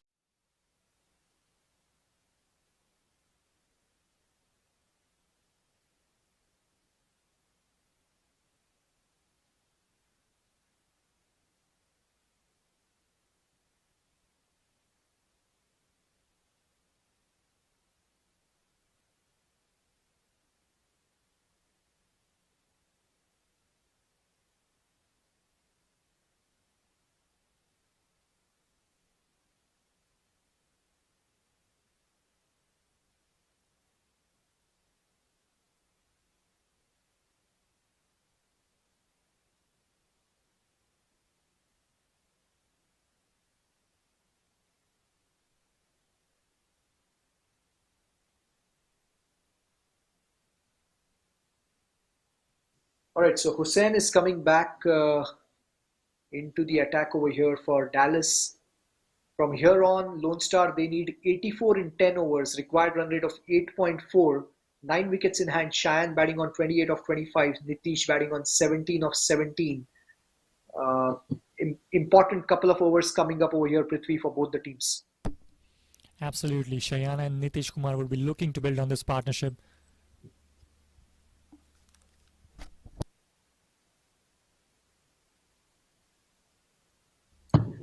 All right, so Hussain is coming back into the attack over here for Dallas. From here on, Lone Star, they need 84 in 10 overs, required run rate of 8.4, 9 wickets in hand. Cheyenne batting on 28 of 25, Nitish batting on 17 of 17. Important couple of overs coming up over here, Prithvi, for both the teams. Absolutely. Cheyenne and Nitish Kumar will be looking to build on this partnership.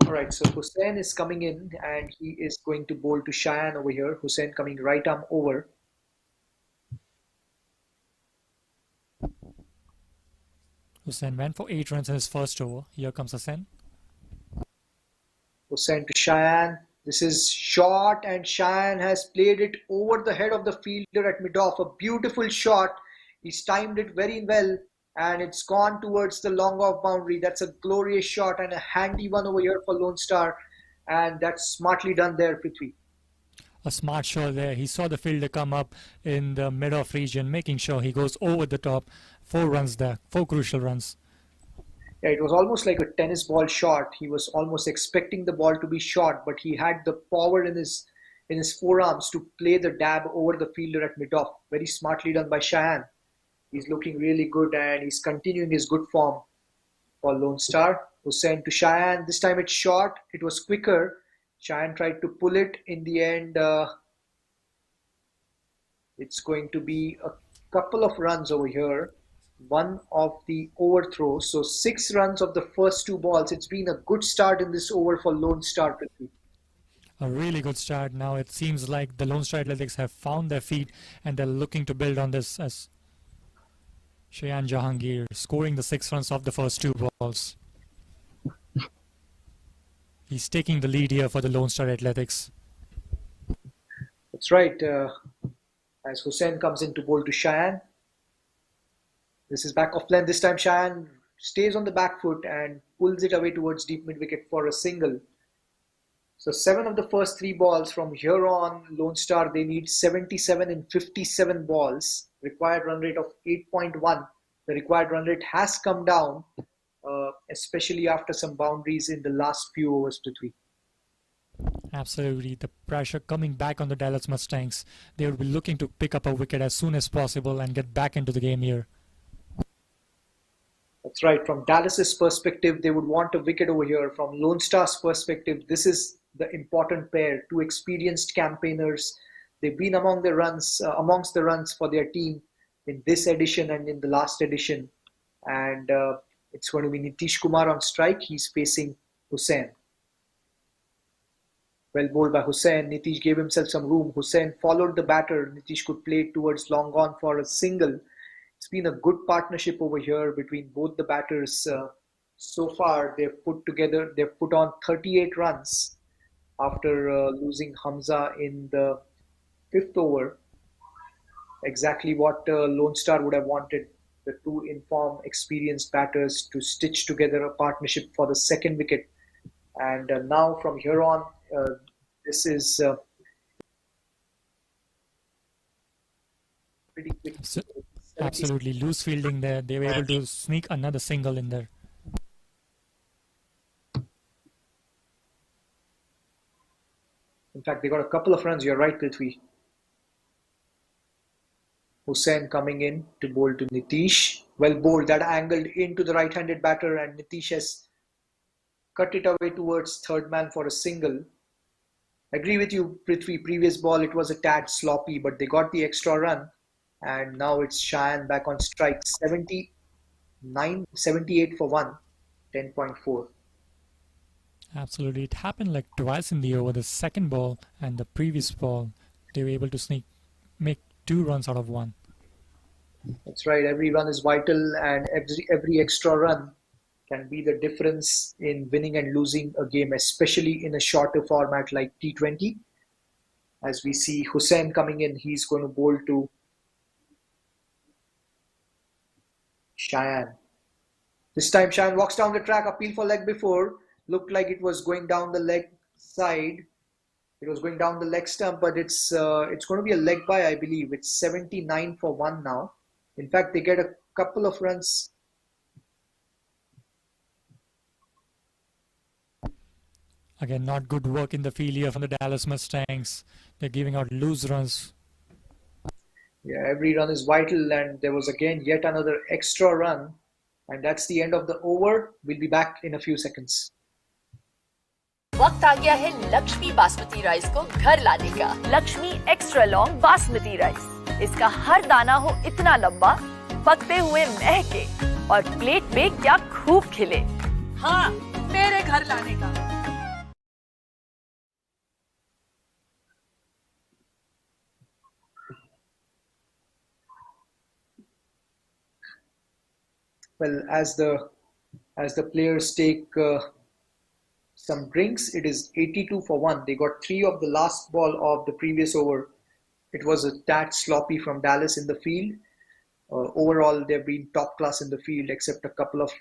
All right, so Hussain is coming in and he is going to bowl to Cheyenne over here. Hussain coming right arm over. Hussain went for 8 runs in his first over. Here comes Hussain. Hussain to Cheyenne. This is short and Cheyenne has played it over the head of the fielder at mid-off. A beautiful shot. He's timed it very well and it's gone towards the long off boundary. That's a glorious shot and a handy one over here for Lone Star, and that's smartly done there, Prithvi. A smart shot there. He saw the fielder come up in the mid-off region, making sure he goes over the top. 4 runs there, 4 crucial runs. Yeah, it was almost like a tennis ball shot. He was almost expecting the ball to be short, but he had the power in his forearms to play the dab over the fielder at mid-off. Very smartly done by Cheyenne. He's looking really good and he's continuing his good form for Lone Star. Hussain to Cheyenne. This time it's short. It was quicker. Cheyenne tried to pull it. In the end, it's going to be a couple of runs over here. One of the overthrows. So 6 runs of the first 2 balls. It's been a good start in this over for Lone Star. A really good start. Now it seems like the Lone Star Athletics have found their feet and they're looking to build on this, as Cheyenne Jahangir scoring the 6 runs off the first 2 balls. He's taking the lead here for the Lone Star Athletics. That's right. As Hussain comes in to bowl to Cheyenne. This is back off length. This time Cheyenne stays on the back foot and pulls it away towards deep mid wicket for a single. So 7 of the first 3 balls. From here on, Lone Star, they need 77 in 57 balls. Required run rate of 8.1. The required run rate has come down, especially after some boundaries in the last few overs, Prithvi. Absolutely. The pressure coming back on the Dallas Mustangs. They will be looking to pick up a wicket as soon as possible and get back into the game here. That's right. From Dallas's perspective, they would want a wicket over here. From Lone Star's perspective, this is the important pair. 2 experienced campaigners. They've been amongst the runs for their team in this edition and in the last edition. And it's going to be Nitish Kumar on strike. He's facing Hussain. Well bowled by Hussain. Nitish gave himself some room. Hussain followed the batter. Nitish could play it towards long on for a single. It's been a good partnership over here between both the batters. So far, they've put on 38 runs after losing Hamza in the 5th over. Exactly what Lone Star would have wanted. The 2 informed, experienced batters to stitch together a partnership for the 2nd wicket. And now from here on, this is pretty quick. Absolutely. Loose fielding there. They were able to sneak another single in there. In fact, they got a couple of runs. You're right, Prithvi. Hussain coming in to bowl to Nitish. Well bowled. That angled into the right-handed batter and Nitish has cut it away towards third man for a single. Agree with you, Prithvi. Previous ball, it was a tad sloppy, but they got the extra run. And now it's Cheyenne back on strike. 78 for 1, 10.4. Absolutely. It happened like twice in the over. The second ball and the previous ball, they were able to make 2 runs out of 1. That's right. Every run is vital and every extra run can be the difference in winning and losing a game, especially in a shorter format like T20. As we see Hussain coming in, he's going to bowl to Cheyenne. This time Cheyenne walks down the track, appeal for leg before. Looked like it was going down the leg side. It was going down the leg stump, but it's going to be a leg by, I believe. It's 79 for 1 now. In fact, they get a couple of runs. Again, not good work in the field here from the Dallas Mustangs. They're giving out loose runs. Yeah, every run is vital, and there was again yet another extra run. And that's the end of the over. We'll be back in a few seconds. वक्त आ गया है Lakshmi basmati rice को घर लाने का। Lakshmi extra long basmati rice. इसका हर दाना हो इतना लंबा, पकते हुए महके और प्लेट में क्या खूब खिले। हाँ, मेरे घर लाने का। Well, as the players take some drinks, it is 82 for 1. They got 3 of the last ball of the previous over. It was a tad sloppy from Dallas in the field. Overall, they've been top class in the field, except a couple of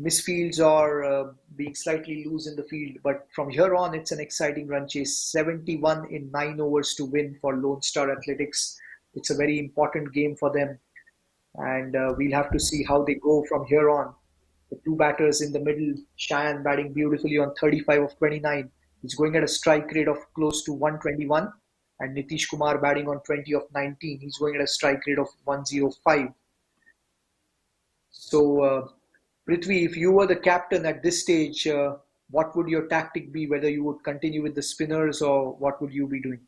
misfields or being slightly loose in the field. But from here on, it's an exciting run chase. 71 in 9 overs to win for Lone Star Athletics. It's a very important game for them. And we'll have to see how they go from here on. The two batters in the middle, Cheyenne batting beautifully on 35 of 29. He's going at a strike rate of close to 121. And Nitish Kumar batting on 20 of 19. He's going at a strike rate of 105. So, Prithvi, if you were the captain at this stage, what would your tactic be? Whether you would continue with the spinners or what would you be doing?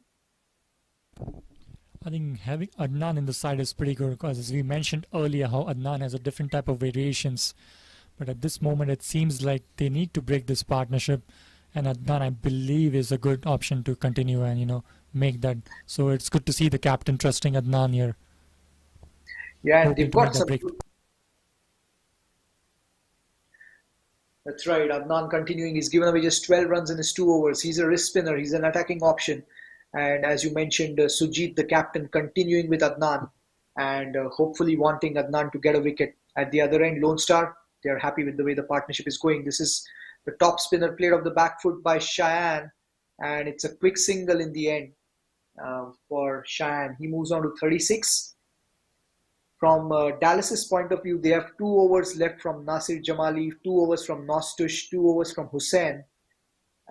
I think having Adnan in the side is pretty good because, as we mentioned earlier, how Adnan has a different type of variations. But at this moment, it seems like they need to break this partnership. And Adnan, I believe, is a good option to continue and, make that. So it's good to see the captain trusting Adnan here. Yeah, and they've got some... That's right. Adnan continuing. He's given away just 12 runs in his 2 overs. He's a wrist spinner. He's an attacking option. And as you mentioned, Sujit, the captain, continuing with Adnan and hopefully wanting Adnan to get a wicket. At the other end, Lone Star, they're happy with the way the partnership is going. This is the top spinner played off the back foot by Cheyenne. And it's a quick single in the end for Cheyenne. He moves on to 36. From Dallas's point of view, they have 2 overs left from Nasir Jamali, 2 overs from Nostush, 2 overs from Hussain.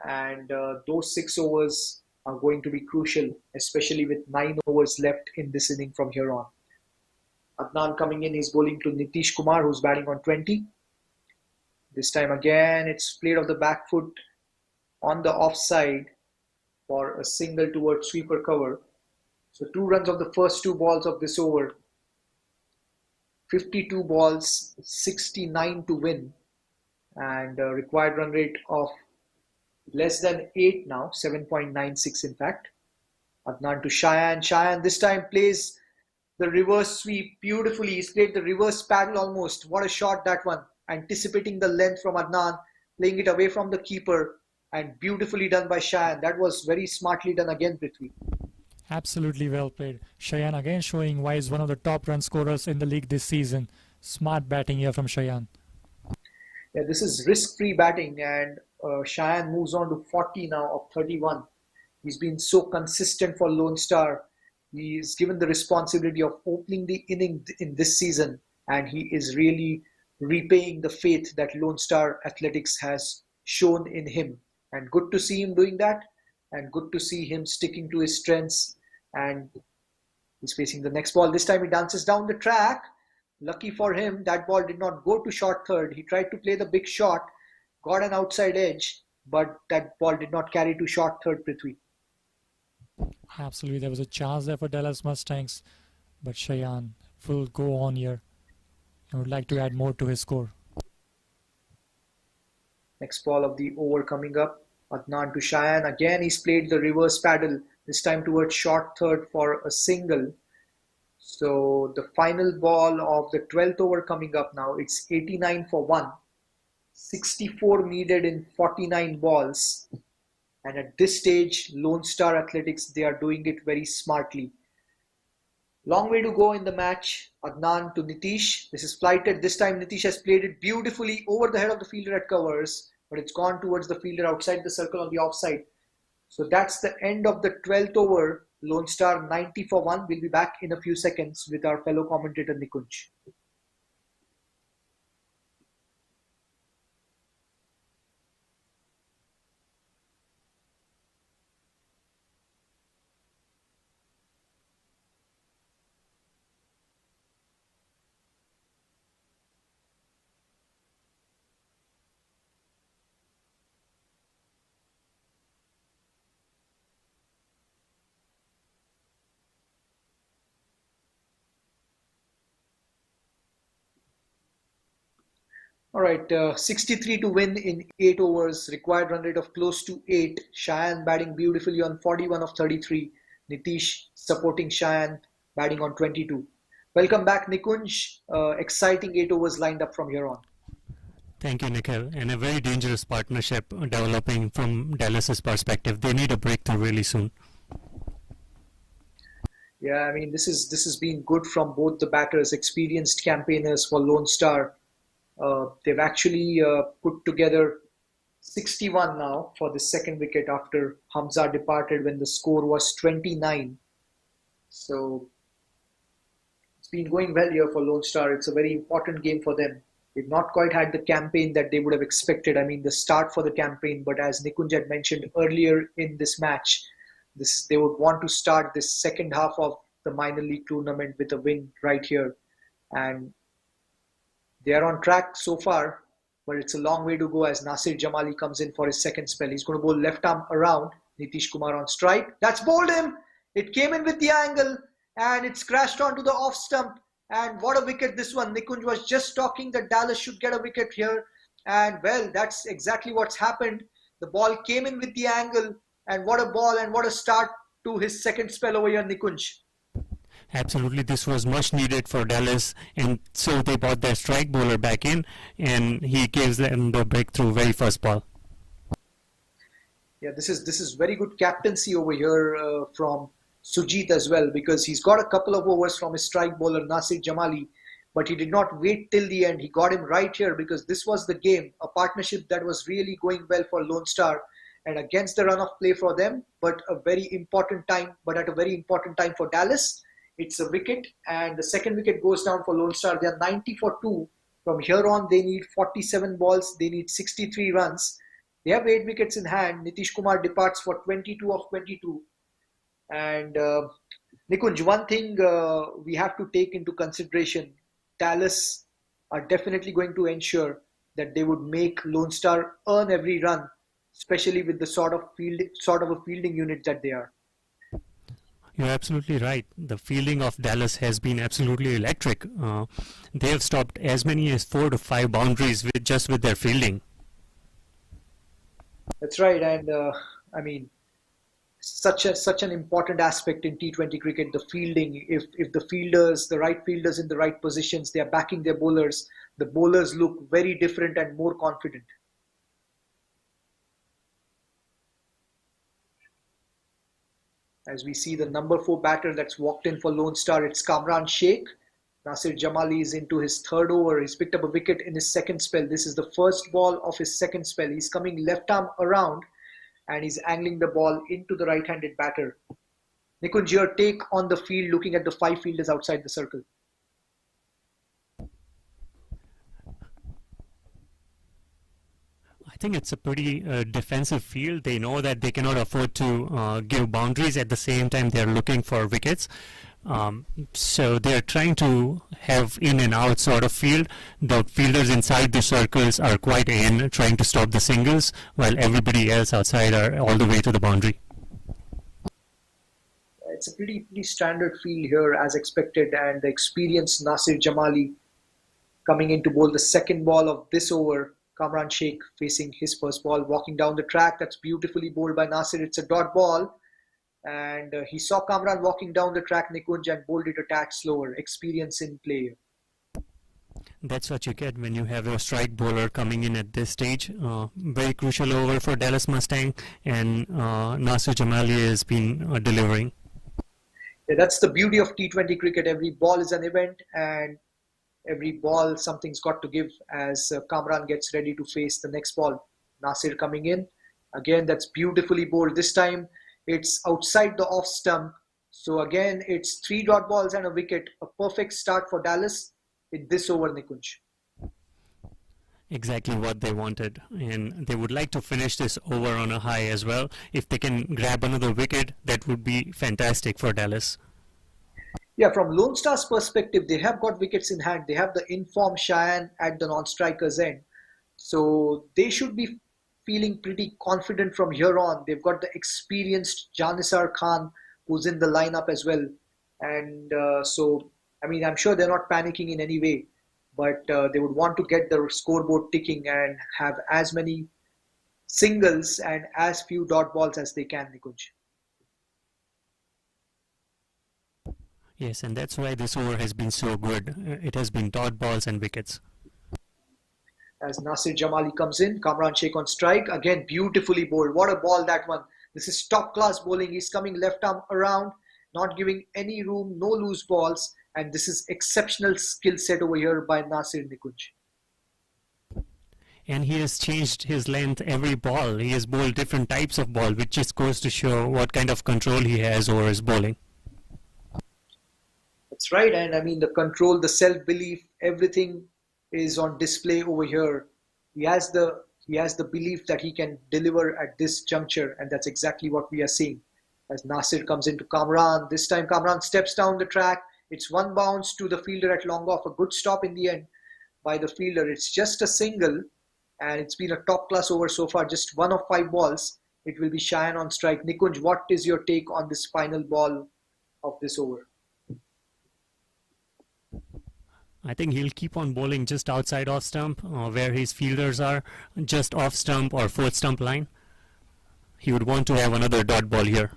And those 6 overs are going to be crucial, especially with 9 overs left in this inning from here on. Adnan coming in, he's bowling to Nitish Kumar, who's batting on 20. This time again, it's played off the back foot on the offside for a single towards sweeper cover. So 2 runs of the first 2 balls of this over. 52 balls, 69 to win, and a required run rate of less than 8 now, 7.96 in fact. Adnan to Cheyenne. Cheyenne this time plays the reverse sweep beautifully. He's played the reverse paddle almost. What a shot that one. Anticipating the length from Adnan, playing it away from the keeper, and beautifully done by Cheyenne. That was very smartly done again, Prithvi. Absolutely well played. Cheyenne again showing why he's one of the top run scorers in the league this season. Smart batting here from Cheyenne. Yeah, this is risk-free batting, and Cheyenne moves on to 40 now of 31. He's been so consistent for Lone Star. He's given the responsibility of opening the inning in this season, and he is really repaying the faith that Lone Star Athletics has shown in him. And good to see him doing that, and good to see him sticking to his strengths. And he's facing the next ball. This time he dances down the track. Lucky for him, that ball did not go to short third. He tried to play the big shot, got an outside edge, but that ball did not carry to short third, Prithvi. Absolutely, there was a chance there for Dallas Mustangs, but Cheyenne will go on here and would like to add more to his score. Next ball of the over coming up. Adnan to Cheyenne. Again, he's played the reverse paddle, this time towards short third for a single. So the final ball of the 12th over coming up now. It's 89 for 1. 64 needed in 49 balls. And at this stage, Lone Star Athletics, they are doing it very smartly. Long way to go in the match. Adnan to Nitish. This is flighted. This time Nitish has played it beautifully over the head of the fielder at covers, but it's gone towards the fielder outside the circle on the offside. So that's the end of the 12th over. Lone Star 90 for 1. We'll be back in a few seconds with our fellow commentator Nikunj. All right, 63 to win in 8 overs, required run rate of close to 8. Cheyenne batting beautifully on 41 of 33. Nitish supporting Cheyenne, batting on 22. Welcome back, Nikunj. Exciting 8 overs lined up from here on. Thank you, Nikhil. And a very dangerous partnership developing from Dallas's perspective. They need a breakthrough really soon. Yeah, I mean, this has been good from both the batters, experienced campaigners for Lone Star. They've actually put together 61 now for the second wicket after Hamza departed when the score was 29. So it's been going well here for Lone Star. It's a very important game for them. They've not quite had the campaign that they would have expected. I mean, the start for the campaign, but as Nikunj had mentioned earlier in this match, they would want to start this second half of the minor league tournament with a win right here. And they are on track so far, but it's a long way to go as Nasir Jamali comes in for his second spell. He's going to bowl left arm around. Nitish Kumar on strike. That's bowled him. It came in with the angle and it's crashed onto the off stump. And what a wicket this one. Nikunj was just talking that Dallas should get a wicket here. And well, that's exactly what's happened. The ball came in with the angle. And what a ball and what a start to his second spell over here, Nikunj. Absolutely, this was much needed for Dallas, and so they brought their strike bowler back in, and he gives them the breakthrough very first ball. Yeah, this is very good captaincy over here from Sujit as well, because he's got a couple of overs from his strike bowler Nasir Jamali, but he did not wait till the end. He got him right here because this was the game, a partnership that was really going well for Lone Star and against the run of play for them, but at a very important time for Dallas. It's a wicket, and the second wicket goes down for Lone Star. They are 90 for 2. From here on, they need 47 balls. They need 63 runs. They have 8 wickets in hand. Nitish Kumar departs for 22 of 22. And Nikunj, one thing we have to take into consideration, Dallas are definitely going to ensure that they would make Lone Star earn every run, especially with the sort of a fielding unit that they are. You're absolutely right. The fielding of Dallas has been absolutely electric. They have stopped as many as 4 to 5 boundaries with their fielding. That's right, and I mean, such an important aspect in T20 cricket, the fielding. If the fielders, the right fielders in the right positions, they are backing their bowlers, the bowlers look very different and more confident. As we see the number 4 batter that's walked in for Lone Star, it's Kamran Sheikh. Nasir Jamali is into his third over. He's picked up a wicket in his second spell. This is the first ball of his second spell. He's coming left arm around and he's angling the ball into the right-handed batter. Nikunj, your take on the field looking at the 5 fielders outside the circle. I think it's a pretty defensive field. They know that they cannot afford to give boundaries. At the same time, they're looking for wickets. So they're trying to have in and out sort of field. The fielders inside the circles are quite in, trying to stop the singles, while everybody else outside are all the way to the boundary. It's a pretty standard field here as expected, and the experienced Nasir Jamali coming in to bowl the second ball of this over. Kamran Sheikh facing his first ball, walking down the track. That's beautifully bowled by Nasir. It's a dot ball. And he saw Kamran walking down the track, Nikunj, and bowled it a tad slower. Experience in play. That's what you get when you have your strike bowler coming in at this stage. Very crucial over for Dallas Mustang, and Nasir Jamali has been delivering. Yeah, that's the beauty of T20 cricket. Every ball is an event, and every ball something's got to give as Kamran gets ready to face the next ball. Nasir coming in. Again, that's beautifully bowled. This time it's outside the off stump. So again, it's 3 dot balls and a wicket. A perfect start for Dallas in this over, Nikunj. Exactly what they wanted, and they would like to finish this over on a high as well. If they can grab another wicket, that would be fantastic for Dallas. Yeah, from Lone Star's perspective, they have got wickets in hand. They have the informed Cheyenne at the non-striker's end. So they should be feeling pretty confident from here on. They've got the experienced Janisar Khan who's in the lineup as well. And so, I mean, I'm sure they're not panicking in any way, but they would want to get the scoreboard ticking and have as many singles and as few dot balls as they can, Nikunj. Yes, and that's why this over has been so good. It has been dot balls and wickets. As Nasir Jamali comes in, Kamran Sheikh on strike. Again, beautifully bowled. What a ball that one. This is top class bowling. He's coming left arm around, not giving any room, no loose balls. And this is exceptional skill set over here by Nasir, Nikunj. And he has changed his length every ball. He has bowled different types of ball, which just goes to show what kind of control he has over his bowling. That's right, and I mean the control, the self-belief, everything is on display over here. He has the belief that he can deliver at this juncture, and that's exactly what we are seeing. As Nasir comes into Kamran, this time Kamran steps down the track. It's one bounce to the fielder at long off, a good stop in the end by the fielder. It's just a single, and it's been a top-class over so far. Just 1 of 5 balls. It will be Cheyenne on strike. Nikunj, what is your take on this final ball of this over? I think he'll keep on bowling just outside off stump, where his fielders are, just off stump or fourth stump line. He would want to have another dot ball here.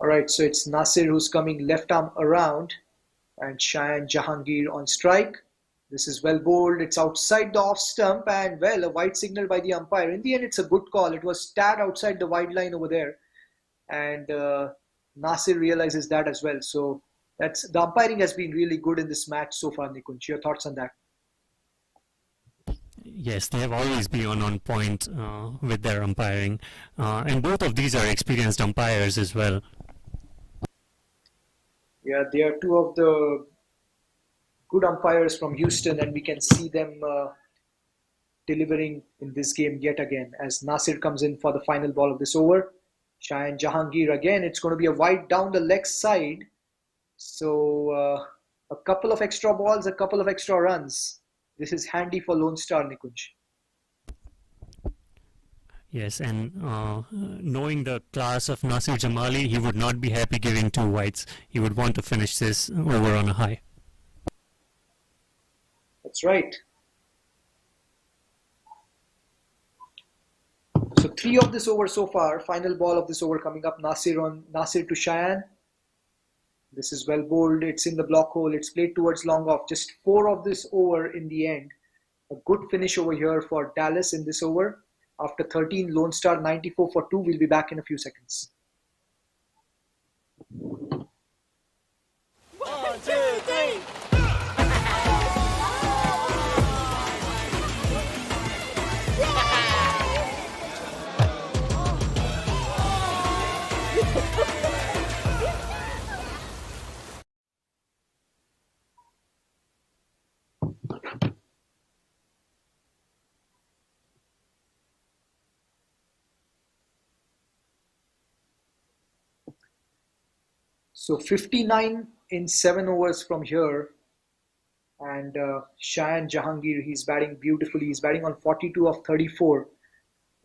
Alright, so it's Nasir who's coming left arm around, and Cheyenne Jahangir on strike. This is well bowled. It's outside the off stump, and well, a wide signal by the umpire. In the end, it's a good call. It was tad outside the wide line over there, and Nasir realizes that as well. So the umpiring has been really good in this match so far, Nikunj. Your thoughts on that? Yes, they have always been on point with their umpiring, and both of these are experienced umpires as well. Yeah, they are two of the good umpires from Houston, and we can see them delivering in this game yet again as Nasir comes in for the final ball of this over. Cheyenne Jahangir again. It's going to be a wide down the leg side. So a couple of extra balls, a couple of extra runs. This is handy for Lone Star, Nikunj. Yes, and knowing the class of Nasir Jamali, he would not be happy giving 2 wides. He would want to finish this over on a high. That's right. So 3 of this over so far. Final ball of this over coming up. Nasir to Cheyenne. This is well bowled. It's in the block hole. It's played towards long off. Just 4 of this over in the end. A good finish over here for Dallas in this over. After 13, Lone Star 94 for 2. We'll be back in a few seconds. 1, 2, 3. So 59 in 7 overs from here. And Cheyenne Jahangir, he's batting beautifully. He's batting on 42 of 34.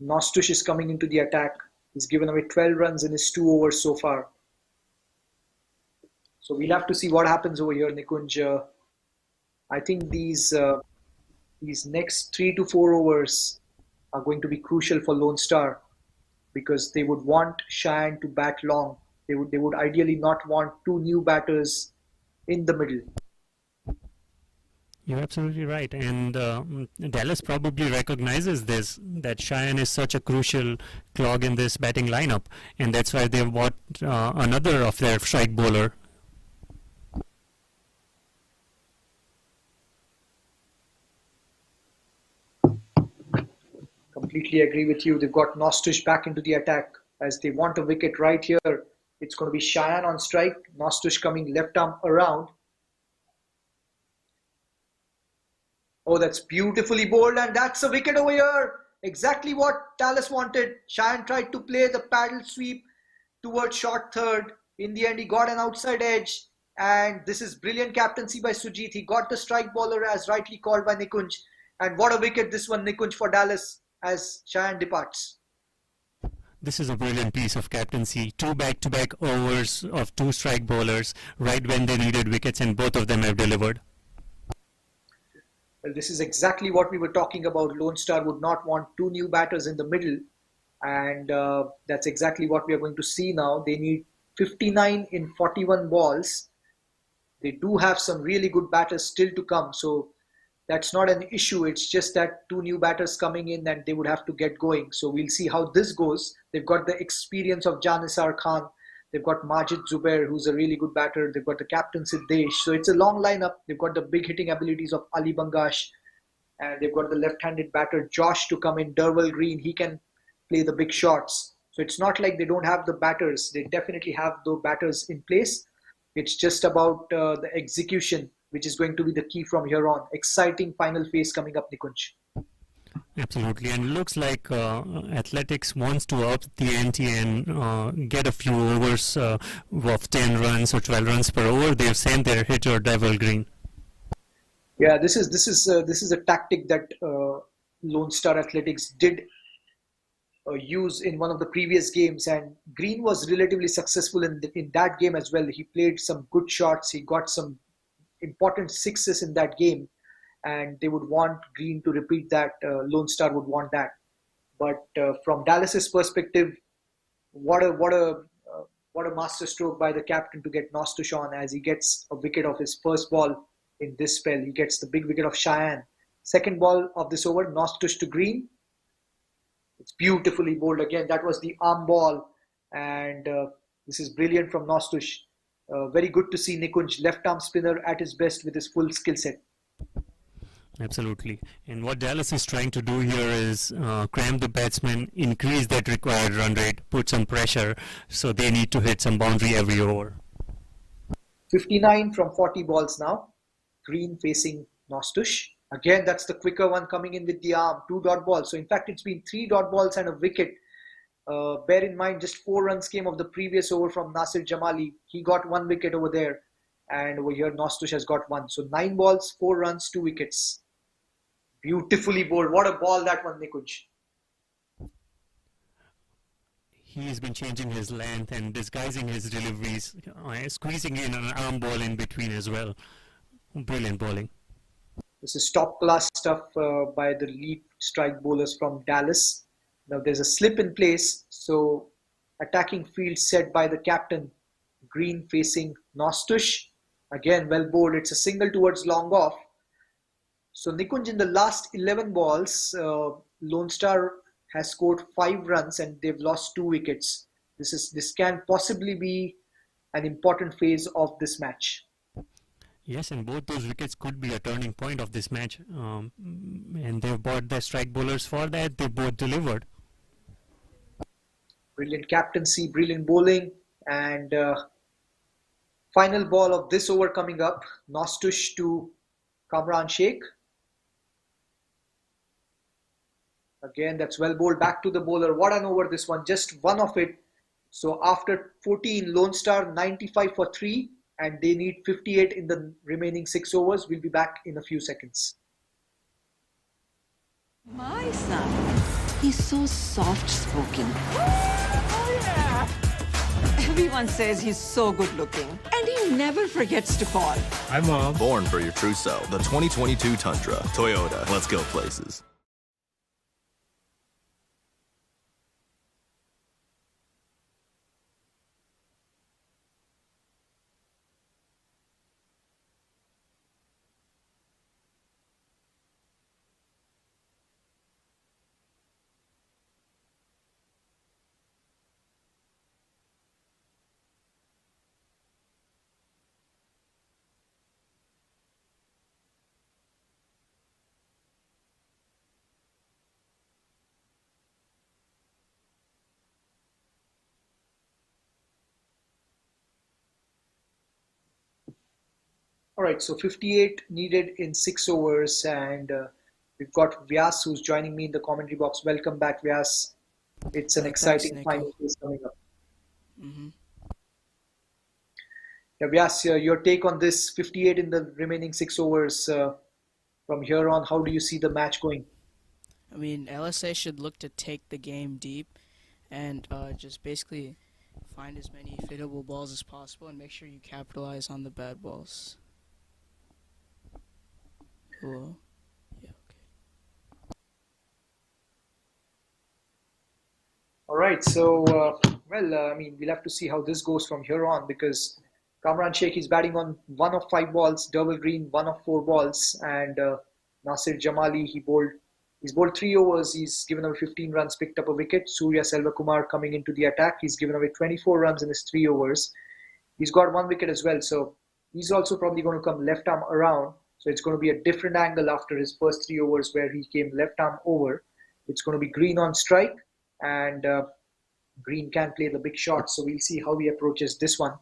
Nostush is coming into the attack. He's given away 12 runs in his 2 overs so far. So we'll have to see what happens over here, Nikunj. I think these next 3 to 4 overs are going to be crucial for Lone Star because they would want Cheyenne to bat long. They would ideally not want 2 new batters in the middle. You're absolutely right, and Dallas probably recognizes this, that Cheyenne is such a crucial clog in this batting lineup, and that's why they've bought another of their strike bowler. Completely agree with you. They've got Nostush back into the attack as they want a wicket right here. It's going to be Cheyenne on strike. Nostush coming left arm around. Oh, that's beautifully bowled, and that's a wicket over here. Exactly what Dallas wanted. Cheyenne tried to play the paddle sweep towards short third. In the end, he got an outside edge, and this is brilliant captaincy by Sujit. He got the strike bowler as rightly called by Nikunj. And what a wicket this one, Nikunj, for Dallas as Cheyenne departs. This is a brilliant piece of captaincy. 2 back-to-back overs of 2 strike bowlers right when they needed wickets, and both of them have delivered. Well, this is exactly what we were talking about. Lone Star would not want 2 new batters in the middle, and that's exactly what we are going to see now. They need 59 in 41 balls. They do have some really good batters still to come, so that's not an issue. It's just that 2 new batters coming in and they would have to get going. So we'll see how this goes. They've got the experience of Janisar Khan. They've got Majid Zubair, who's a really good batter. They've got the captain Siddesh. So it's a long lineup. They've got the big hitting abilities of Ali Bangash. and they've got the left-handed batter Josh to come in. Derwell Green, he can play the big shots. So it's not like they don't have the batters. They definitely have the batters in place. It's just about the execution, which is going to be the key from here on. Exciting final phase coming up, Nikunj. Absolutely, and looks like Athletics wants to up the ante and get a few overs of 10 runs or 12 runs per over. They've sent their hitter Devil Green. Yeah, this is a tactic that Lone Star Athletics did use in one of the previous games, and Green was relatively successful in that game as well. He played some good shots. He got some important sixes in that game, and they would want Green to repeat that. Lone Star would want that. But from Dallas's perspective, what a masterstroke by the captain to get Nostush on as he gets a wicket of his first ball in this spell. He gets the big wicket of Cheyenne. Second ball of this over, Nostush to Green. It's beautifully bowled again. That was the arm ball, and this is brilliant from Nostush. Very good to see Nikunj, left arm spinner at his best with his full skill set. Absolutely. And what Dallas is trying to do here is cram the batsmen, increase that required run rate, put some pressure, so they need to hit some boundary every over. 59 from 40 balls now. Green facing Nostush. Again, that's the quicker one coming in with the arm. 2 dot balls. So in fact, it's been 3 dot balls and a wicket. Bear in mind, just 4 runs came of the previous over from Nasir Jamali. He got 1 wicket over there. And over here, Nostush has got 1. So 9 balls, 4 runs, 2 wickets. Beautifully bowled. What a ball that one, Nikunj. He's been changing his length and disguising his deliveries, squeezing in an arm ball in between as well. Brilliant bowling. This is top class stuff by the lead strike bowlers from Dallas. Now there's a slip in place, so attacking field set by the captain. Green facing Nostush. Again, well bowled. It's a single towards long off. So Nikunj, in the last 11 balls, Lone Star has scored 5 runs and they've lost 2 wickets. This can possibly be an important phase of this match. Yes, and both those wickets could be a turning point of this match. And they've bought their strike bowlers for that. They both delivered. Brilliant captaincy, brilliant bowling, and final ball of this over coming up. Nostush to Kamran Sheikh. Again, that's well bowled back to the bowler. What an over this one. Just one of it. So after 14, Lone Star 95 for 3. And they need 58 in the remaining 6 overs. We'll be back in a few seconds. My son, he's so soft-spoken. Oh, yeah! Everyone says he's so good-looking. And he never forgets to call. Hi, Mom. Born for your true self. The 2022 Tundra. Toyota. Let's go places. All right, so 58 needed in 6 overs, and we've got Vyas who's joining me in the commentary box. Welcome back, Vyas. It's an exciting final phase coming up. Mm-hmm. Yeah, Vyas, your take on this 58 in the remaining 6 overs. From here on, how do you see the match going? I mean, LSA should look to take the game deep and just basically find as many fittable balls as possible and make sure you capitalize on the bad balls. Cool. Yeah, okay. All right, so, I mean, we'll have to see how this goes from here on, because Kamran Sheikh is batting on 1 of 5 balls, Derwell Green 1 of 4 balls, and Nasir Jamali, he's bowled 3 overs, he's given away 15 runs, picked up a wicket. Surya Selvakumar coming into the attack, he's given away 24 runs in his 3 overs. He's got 1 wicket as well, so he's also probably going to come left arm around. So it's going to be a different angle after his first 3 overs where he came left arm over. It's going to be Green on strike, and Green can play the big shot. So we'll see how he approaches this one.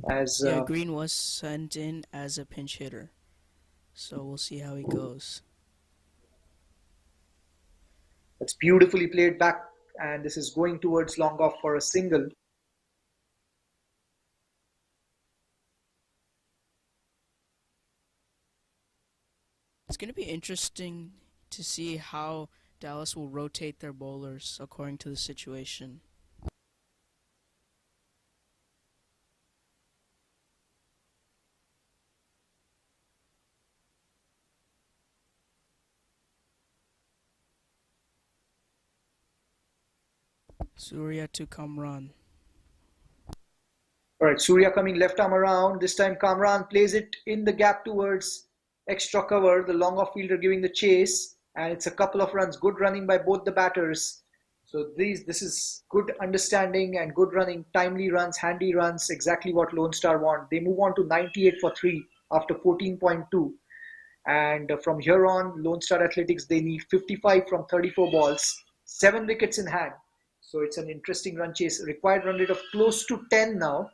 As Green was sent in as a pinch hitter, so we'll see how he goes. It's beautifully played back, and this is going towards long off for a single. It's going to be interesting to see how Dallas will rotate their bowlers according to the situation. Surya to Kamran. All right, Surya coming left arm around. This time Kamran plays it in the gap towards extra cover. The long off fielder giving the chase, and it's a couple of runs. Good running by both the batters. So this is good understanding and good running, timely runs, handy runs, exactly what Lone Star want. They move on to 98 for 3 after 14.2. And from here on, Lone Star Athletics, they need 55 from 34 balls, 7 wickets in hand. So it's an interesting run chase. Required run rate of close to 10 now.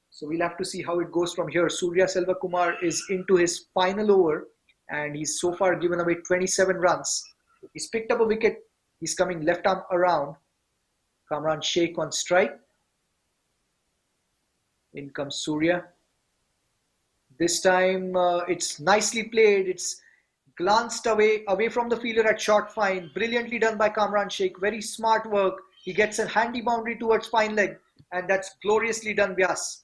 So we'll have to see how it goes from here. Surya Selvakumar is into his final over, and he's so far given away 27 runs. He's picked up a wicket. He's coming left arm around. Kamran Sheikh on strike. In comes Surya. This time it's nicely played. It's glanced away from the fielder at short fine. Brilliantly done by Kamran Sheikh. Very smart work. He gets a handy boundary towards fine leg, and that's gloriously done, Vyas.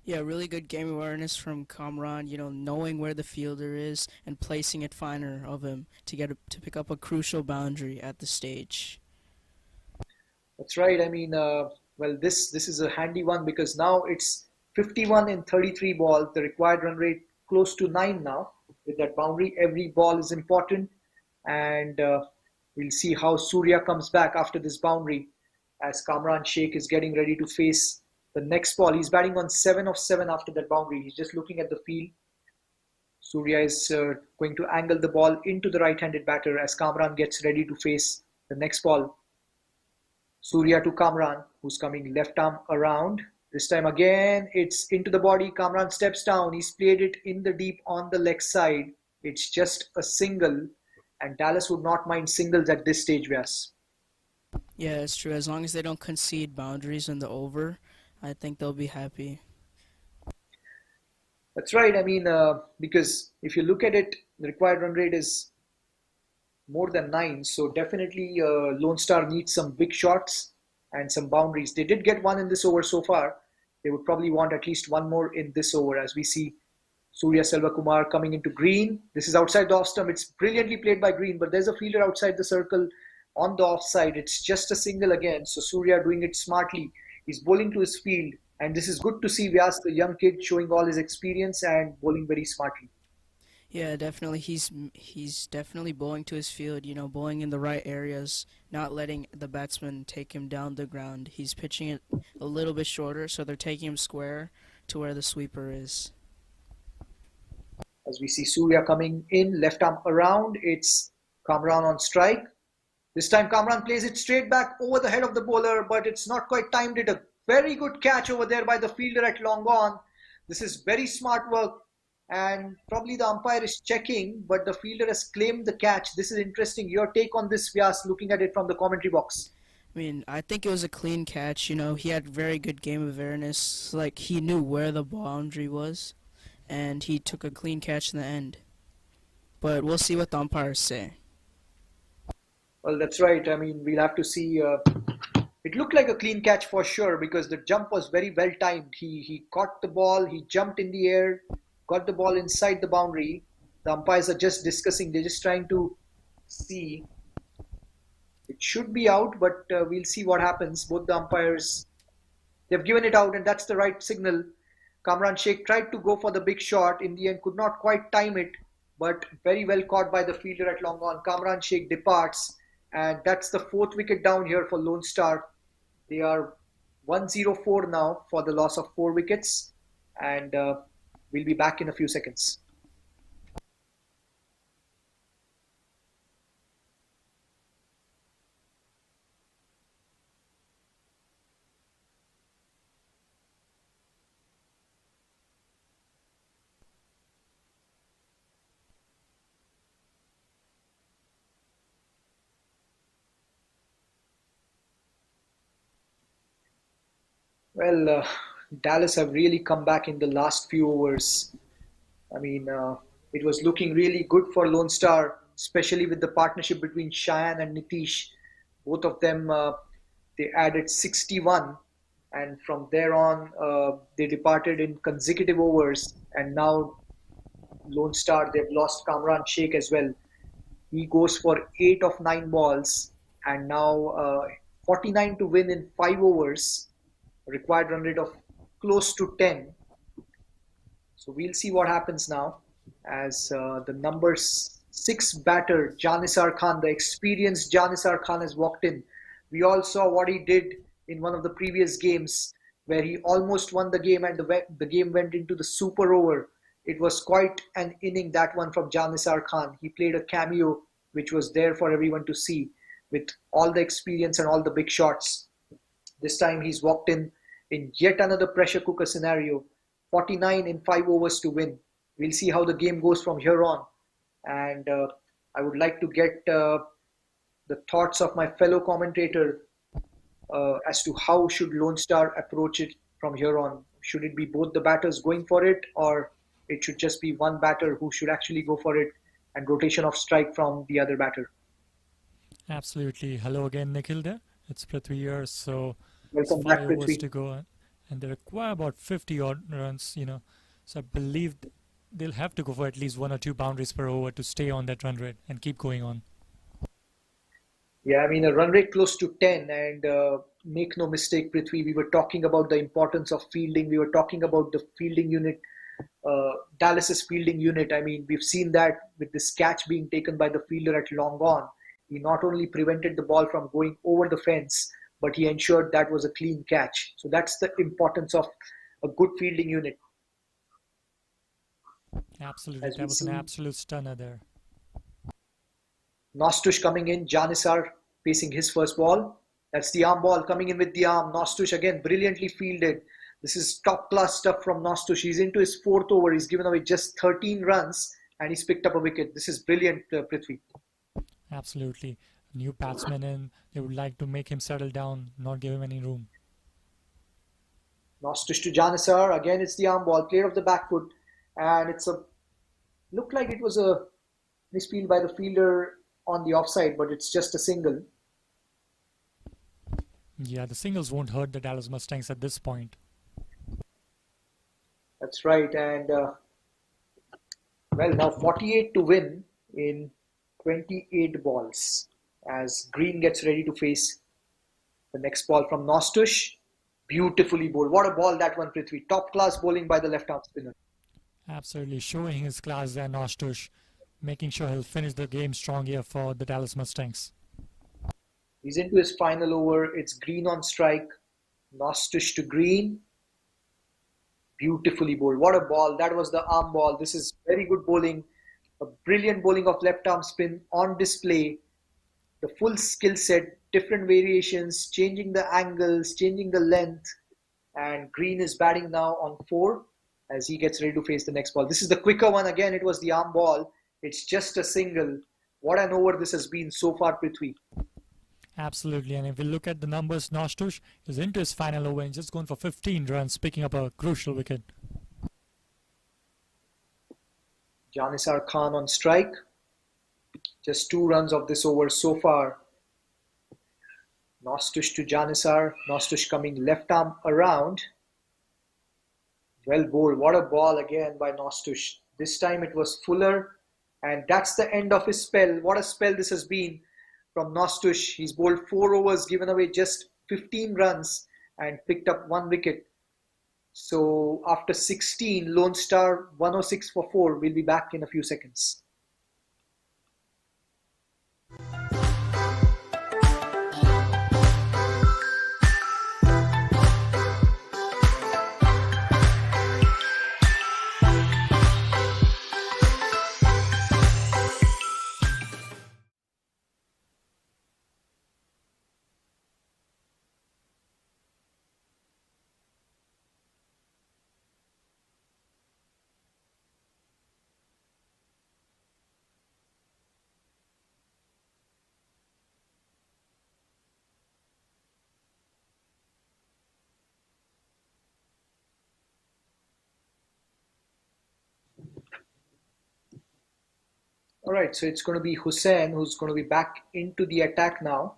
Yeah, really good game awareness from Kamran, knowing where the fielder is and placing it finer of him to pick up a crucial boundary at the stage. That's right. I mean, well, this is a handy one because now it's 51 in 33 balls. The required run rate close to 9 now. With that boundary, every ball is important, and we'll see how Surya comes back after this boundary as Kamran Sheikh is getting ready to face the next ball. He's batting on 7 of 7 after that boundary. He's just looking at the field. Surya is going to angle the ball into the right-handed batter as Kamran gets ready to face the next ball. Surya to Kamran, who's coming left arm around. This time again, it's into the body. Kamran steps down. He's played it in the deep on the leg side. It's just a single, and Dallas would not mind singles at this stage, Vyas. Yeah, it's true. As long as they don't concede boundaries in the over, I think they'll be happy. That's right. I mean, because if you look at it, the required run rate is more than 9. So definitely Lone Star needs some big shots and some boundaries. They did get one in this over so far. They would probably want at least one more in this over as we see Surya Selvakumar coming into Green. This is outside the off stump. It's brilliantly played by Green, but there's a fielder outside the circle on the offside. It's just a single again. So Surya doing it smartly. He's bowling to his field, and this is good to see Vyas, the young kid, showing all his experience and bowling very smartly. Yeah, definitely. He's definitely bowling to his field, bowling in the right areas, not letting the batsman take him down the ground. He's pitching it a little bit shorter, so they're taking him square to where the sweeper is. As we see Surya coming in, left arm around, it's Kamran on strike. This time Kamran plays it straight back over the head of the bowler, but it's not quite timed it. A very good catch over there by the fielder at long on. This is very smart work, and probably the umpire is checking, but the fielder has claimed the catch. This is interesting. Your take on this, Vyas, looking at it from the commentary box. I mean, I think it was a clean catch. He had very good game awareness. Like, he knew where the boundary was, and he took a clean catch in the end. But we'll see what the umpires say. Well, that's right. I mean, we'll have to see. It looked like a clean catch for sure because the jump was very well timed. He caught the ball, he jumped in the air, got the ball inside the boundary. The umpires are just discussing. They're just trying to see. It should be out, but we'll see what happens. Both the umpires, they've given it out, and that's the right signal. Kamran Sheikh tried to go for the big shot. In the end, could not quite time it, but very well caught by the fielder at long on. Kamran Sheikh departs. And that's the 4th wicket down here for Lone Star. They are 104 now for the loss of 4 wickets. And we'll be back in a few seconds. Well, Dallas have really come back in the last few overs. I mean, it was looking really good for Lone Star, especially with the partnership between Cheyenne and Nitish. Both of them, they added 61, and from there on, they departed in consecutive overs. And now Lone Star, they've lost Kamran Sheikh as well. He goes for 8 of 9 balls, and now 49 to win in 5 overs. Required run rate of close to 10. So we'll see what happens now as the number 6 batter, Janisar Khan, the experienced Janisar Khan, has walked in. We all saw what he did in one of the previous games where he almost won the game and the game went into the super over. It was quite an inning, that one from Janisar Khan. He played a cameo which was there for everyone to see with all the experience and all the big shots. This time he's walked in yet another pressure cooker scenario. 49 in 5 overs to win. We'll see how the game goes from here on. And I would like to get the thoughts of my fellow commentator as to how should Lone Star approach it from here on. Should it be both the batters going for it, or it should just be one batter who should actually go for it and rotation of strike from the other batter? Absolutely. Hello again, Nikhil there. It's Prithvi here. So Welcome it's back, 5 overs Prithvi. to go, and they require about 50 odd runs. So I believe they'll have to go for at least 1 or 2 boundaries per over to stay on that run rate and keep going on. Yeah, I mean, a run rate close to 10, and make no mistake, Prithvi, we were talking about the importance of fielding. We were talking about the fielding unit, Dallas's fielding unit. I mean, we've seen that with this catch being taken by the fielder at long on. He not only prevented the ball from going over the fence, but he ensured that was a clean catch. So that's the importance of a good fielding unit. Absolutely. That was an absolute stunner there. Nostush coming in, Janisar facing his first ball. That's the arm ball coming in with the arm. Nostush again brilliantly fielded. This is top class stuff from Nostush. He's into his 4th over. He's given away just 13 runs and he's picked up a wicket. This is brilliant, Prithvi. Absolutely. New batsman in. They would like to make him settle down, not give him any room. Nostush to Janisar. Again, it's the arm ball. Clear of the back foot. And it's looked like it was a misfield by the fielder on the offside, but it's just a single. Yeah, the singles won't hurt the Dallas Mustangs at this point. That's right. And well, now 48 to win in 28 balls as Green gets ready to face the next ball from Nostush. Beautifully bowled. What a ball that one, Prithvi. Top class bowling by the left arm spinner. Absolutely showing his class there, Nostush, making sure he'll finish the game strong here for the Dallas Mustangs. He's into his final over. It's Green on strike. Nostush to Green. Beautifully bowled. What a ball. That was the arm ball. This is very good bowling. A brilliant bowling of left arm spin on display. The full skill set, different variations, changing the angles, changing the length. And Green is batting now on 4 as he gets ready to face the next ball. This is the quicker one. Again, it was the arm ball. It's just a single. What an over this has been so far, Prithvi. Absolutely. And if we look at the numbers, Nostush is into his final over and just going for 15 runs, picking up a crucial wicket. Janisar Khan on strike. Just 2 runs of this over so far. Nostush to Janisar. Nostush coming left arm around. Well bowled. What a ball again by Nostush. This time it was fuller. And that's the end of his spell. What a spell this has been from Nostush. He's bowled 4 overs, given away just 15 runs and picked up 1 wicket. So after 16, Lone Star 106 for 4. We'll be back in a few seconds. All right, so it's going to be Hussain who's going to be back into the attack now.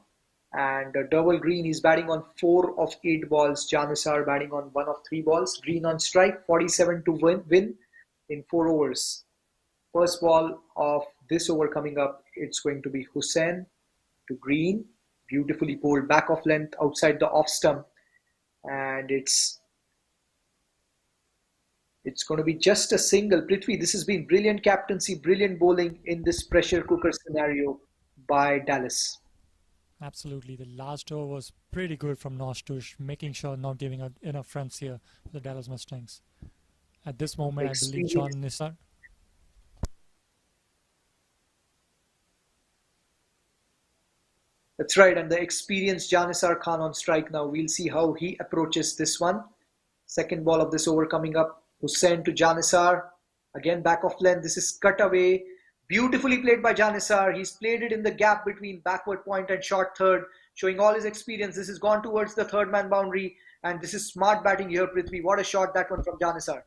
And double Green is batting on 4 of 8 balls. Janissar batting on 1 of 3 balls. Green on strike, 47 to win in 4 overs. First ball of this over coming up, it's going to be Hussain to Green. Beautifully bowled back of length outside the off stump. And it's going to be just a single. Prithvi, this has been brilliant captaincy, brilliant bowling in this pressure cooker scenario by Dallas. Absolutely. The last over was pretty good from Nostush, making sure not giving out enough runs here for the Dallas Mustangs. At this moment, I believe John Nisar. That's right, and the experienced Janissar Khan on strike now. We'll see how he approaches this one. Second ball of this over coming up. Hussain to Janissar. Again, back of length. This is cut away. Beautifully played by Janissar. He's played it in the gap between backward point and short third, showing all his experience. This has gone towards the third man boundary, and this is smart batting here, Prithvi. What a shot that one from Janissar.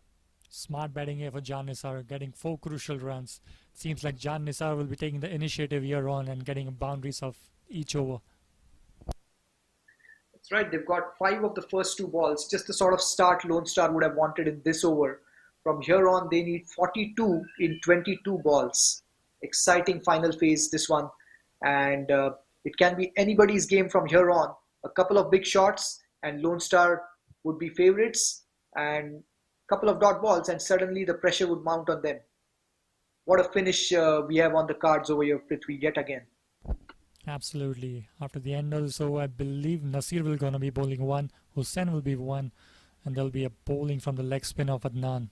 Smart batting here for Janissar, getting 4 crucial runs. Seems like Janissar will be taking the initiative here on and getting boundaries of each over. That's right. They've got 5 of the first 2 balls. Just the sort of start Lone Star would have wanted in this over. From here on, they need 42 in 22 balls. Exciting final phase, this one. And it can be anybody's game from here on. A couple of big shots and Lone Star would be favorites. And a couple of dot balls and suddenly the pressure would mount on them. What a finish we have on the cards over here, Prithvi, yet again. Absolutely. After the end of this over, I believe Nasir will gonna be bowling 1, Hussain will be 1, and there'll be a bowling from the leg spin of Adnan.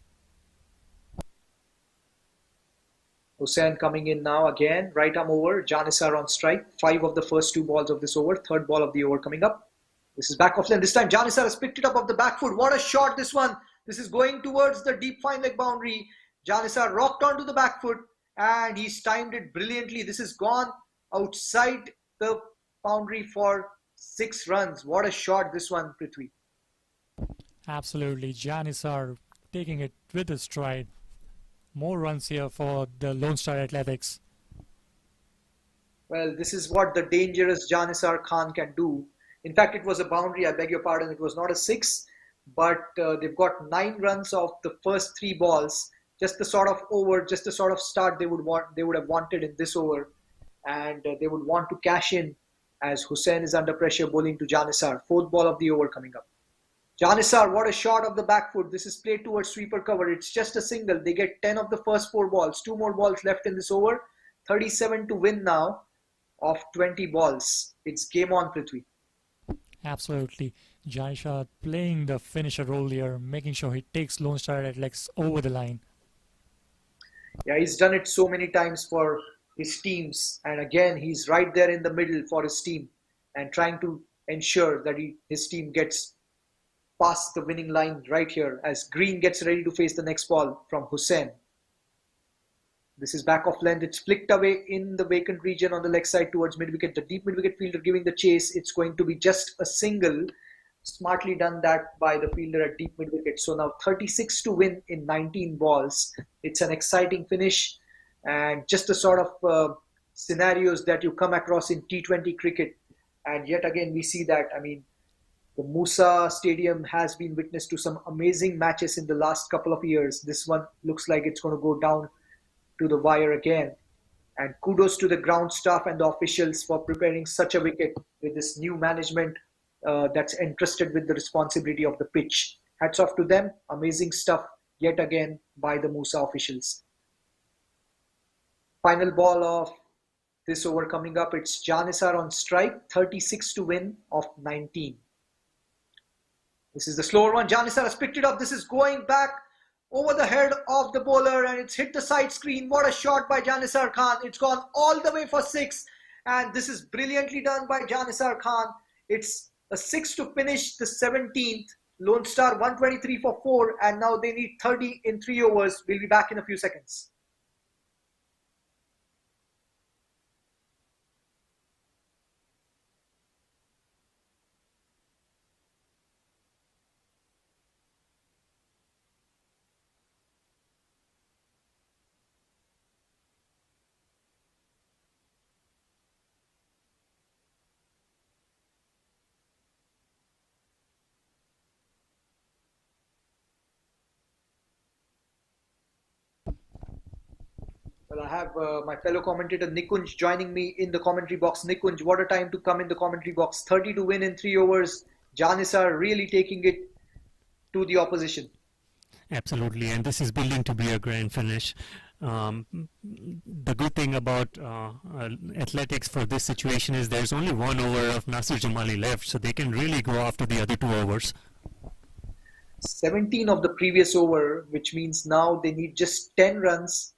Hussain coming in now again, right arm over, Janissar on strike. 5 of the first 2 balls of this over, third ball of the over coming up. This is back off length. This time Janissar has picked it up off the back foot. What a shot this one. This is going towards the deep fine leg boundary. Janissar rocked onto the back foot and he's timed it brilliantly. This has gone outside the boundary for 6 runs. What a shot this one, Prithvi. Absolutely. Janissar taking it with a stride. More runs here for the Lone Star Athletics. Well, this is what the dangerous Janissar Khan can do. In fact, it was a boundary. I beg your pardon. It was not a 6. But they've got 9 runs of the first 3 balls. Just the sort of over, just the sort of start they would have wanted in this over. And they would want to cash in as Hussain is under pressure bowling to Janissar. 4th ball of the over coming up. Janissar, what a shot of the back foot. This is played towards sweeper cover. It's just a single. They get 10 of the first 4 balls. 2 more balls left in this over. 37 to win now of 20 balls. It's game on, Prithvi. Absolutely. Janissar playing the finisher role here, making sure he takes Lone Star Athletics over the line. Yeah, he's done it so many times for his teams, and again he's right there in the middle for his team and trying to ensure that his team gets past the winning line right here as Green gets ready to face the next ball from Hussain. This is back off length. It's flicked away in the vacant region on the leg side towards mid-wicket. The deep mid-wicket fielder giving the chase. It's going to be just a single. Smartly done that by the fielder at deep mid-wicket. So now 36 to win in 19 balls. It's an exciting finish. And just the sort of scenarios that you come across in T20 cricket. And yet again, we see that, I mean, the Musa Stadium has been witness to some amazing matches in the last couple of years. This one looks like it's going to go down to the wire again. And kudos to the ground staff and the officials for preparing such a wicket with this new management that's entrusted with the responsibility of the pitch. Hats off to them. Amazing stuff yet again by the Musa officials. Final ball of this over coming up. It's Janissar on strike. 36 to win of 19. This is the slower one. Janissar has picked it up. This is going back over the head of the bowler and it's hit the side screen. What a shot by Janissar Khan. It's gone all the way for 6 and this is brilliantly done by Janissar Khan. It's a 6 to finish the 17th. Lone Star 123 for 4 and now they need 30 in 3 overs. We'll be back in a few seconds. Well, I have my fellow commentator Nikunj joining me in the commentary box. Nikunj, what a time to come in the commentary box. 30 to win in 3 overs. Janissar really taking it to the opposition. Absolutely, and this is building to be a grand finish. The good thing about athletics for this situation is there's only 1 over of Nasir Jamali left, so they can really go after the other 2 overs. 17 of the previous over, which means now they need just 10 runs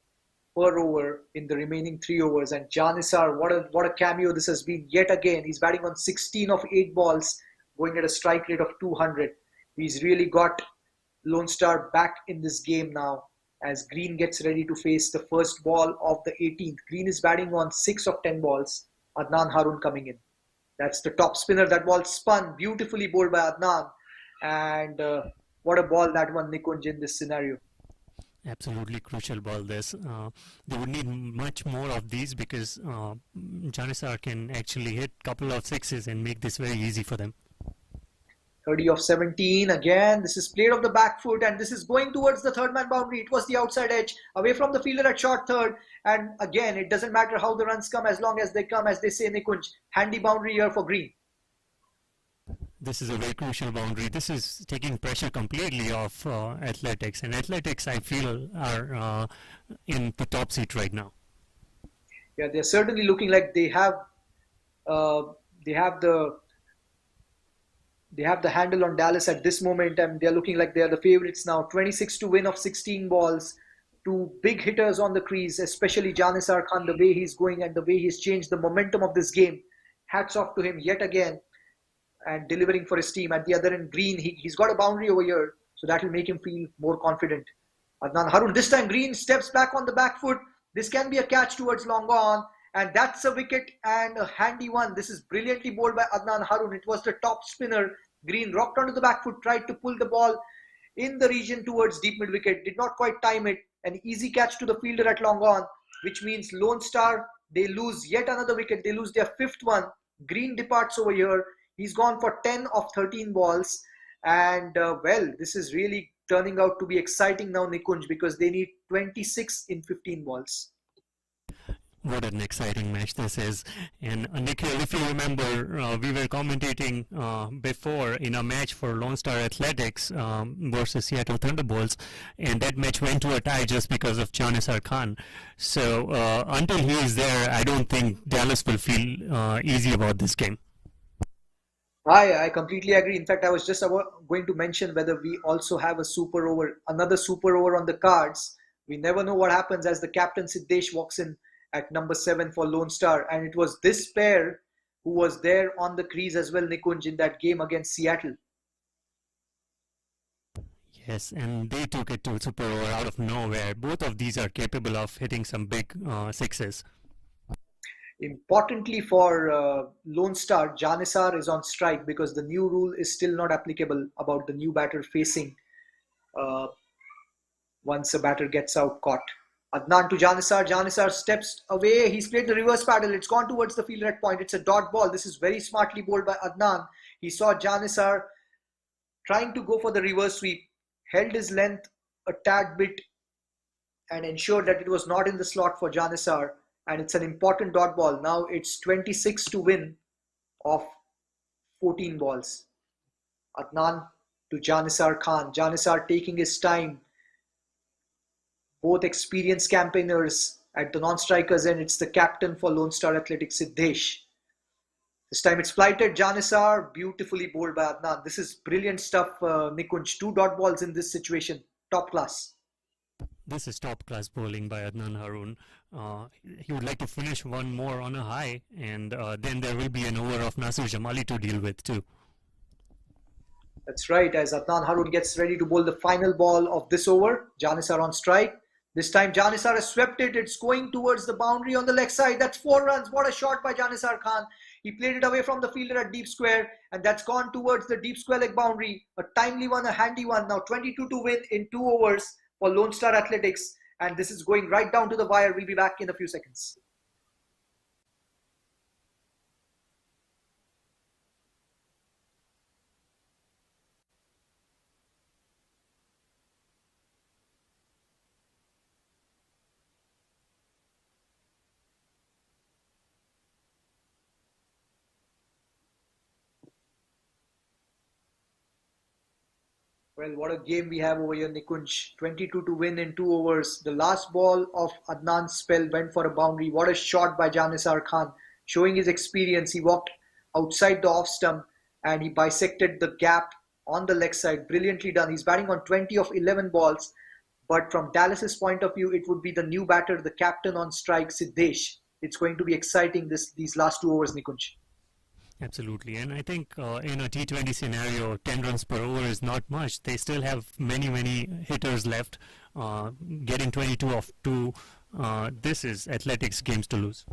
per over in the remaining 3 overs. And Janissar, what a cameo this has been yet again. He's batting on 16 of 8 balls, going at a strike rate of 200. He's really got Lone Star back in this game now as Green gets ready to face the first ball of the 18th. Green is batting on 6 of 10 balls. Adnan Harun coming in. That's the top spinner. That ball spun, beautifully bowled by Adnan. And what a ball that one, Nikunj, in this scenario. Absolutely crucial ball this. They would need much more of these because Janissar can actually hit a couple of sixes and make this very easy for them. 30 of 17 again. This is played off the back foot and this is going towards the third man boundary. It was the outside edge away from the fielder at short third. And again, it doesn't matter how the runs come as long as they come, as they say, Nikunj. Handy boundary here for Green. This is a very crucial boundary. This is taking pressure completely off athletics, and athletics I feel are in the top seat right now. Yeah, they're certainly looking like they have the handle on Dallas at this moment, and they're looking like they're the favorites now. 26 to win of 16 balls. 2 big hitters on the crease, especially Janissar Khan, the way he's going and the way he's changed the momentum of this game. Hats off to him yet again, and delivering for his team. At the other end, Green, he's got a boundary over here, so that will make him feel more confident. Adnan Harun, this time Green steps back on the back foot. This can be a catch towards long on, and that's a wicket and a handy one. This is brilliantly bowled by Adnan Harun. It was the top spinner. Green rocked onto the back foot, tried to pull the ball in the region towards deep mid wicket, did not quite time it. An easy catch to the fielder at long on, which means Lone Star, they lose yet another wicket. They lose their 5th one. Green departs over here. He's gone for 10 of 13 balls. And well, this is really turning out to be exciting now, Nikunj, because they need 26 in 15 balls. What an exciting match this is. And Nikhil, if you remember, we were commentating before in a match for Lone Star Athletics versus Seattle Thunderbolts, and that match went to a tie just because of Janissar Khan. So until he is there, I don't think Dallas will feel easy about this game. I completely agree. In fact, I was just going to mention whether we also have another super over on the cards. We never know what happens as the captain Siddesh walks in at number 7 for Lone Star. And it was this pair who was there on the crease as well, Nikunj, in that game against Seattle. Yes, and they took it to super over out of nowhere. Both of these are capable of hitting some big sixes. Importantly for Lone Star, Janissar is on strike because the new rule is still not applicable about the new batter facing once a batter gets out caught. Adnan to Janissar. Janissar steps away. He's played the reverse paddle. It's gone towards the fielder at point. It's a dot ball. This is very smartly bowled by Adnan. He saw Janissar trying to go for the reverse sweep, held his length a tad bit and ensured that it was not in the slot for Janissar. And it's an important dot ball. Now it's 26 to win of 14 balls. Adnan to Janissar Khan. Janissar taking his time. Both experienced campaigners at the non-strikers end. It's the captain for Lone Star Athletics, Siddesh. This time it's flighted. Janissar, beautifully bowled by Adnan. This is brilliant stuff, Nikunj. 2 dot balls in this situation. Top class. This is top class bowling by Adnan Harun. He would like to finish one more on a high, and then there will be an over of Nasir Jamali to deal with too. That's right, as Adnan Harun gets ready to bowl the final ball of this over. Janissar on strike. This time Janissar has swept it. It's going towards the boundary on the leg side. That's 4 runs. What a shot by Janissar Khan. He played it away from the fielder at deep square, and that's gone towards the deep square leg boundary. A timely one, a handy one. Now 22 to win in 2 overs for Lone Star Athletics. And this is going right down to the wire. We'll be back in a few seconds. Well, what a game we have over here, Nikunj. 22 to win in 2 overs. The last ball of Adnan's spell went for a boundary. What a shot by Janisar Khan. Showing his experience, he walked outside the off stump and he bisected the gap on the leg side. Brilliantly done. He's batting on 20 of 11 balls. But from Dallas's point of view, it would be the new batter, the captain on strike, Siddesh. It's going to be exciting these last 2 overs, Nikunj. Absolutely, and I think in a T20 scenario, 10 runs per over is not much. They still have many hitters left. Getting 22 off 2, this is Athletics games to lose.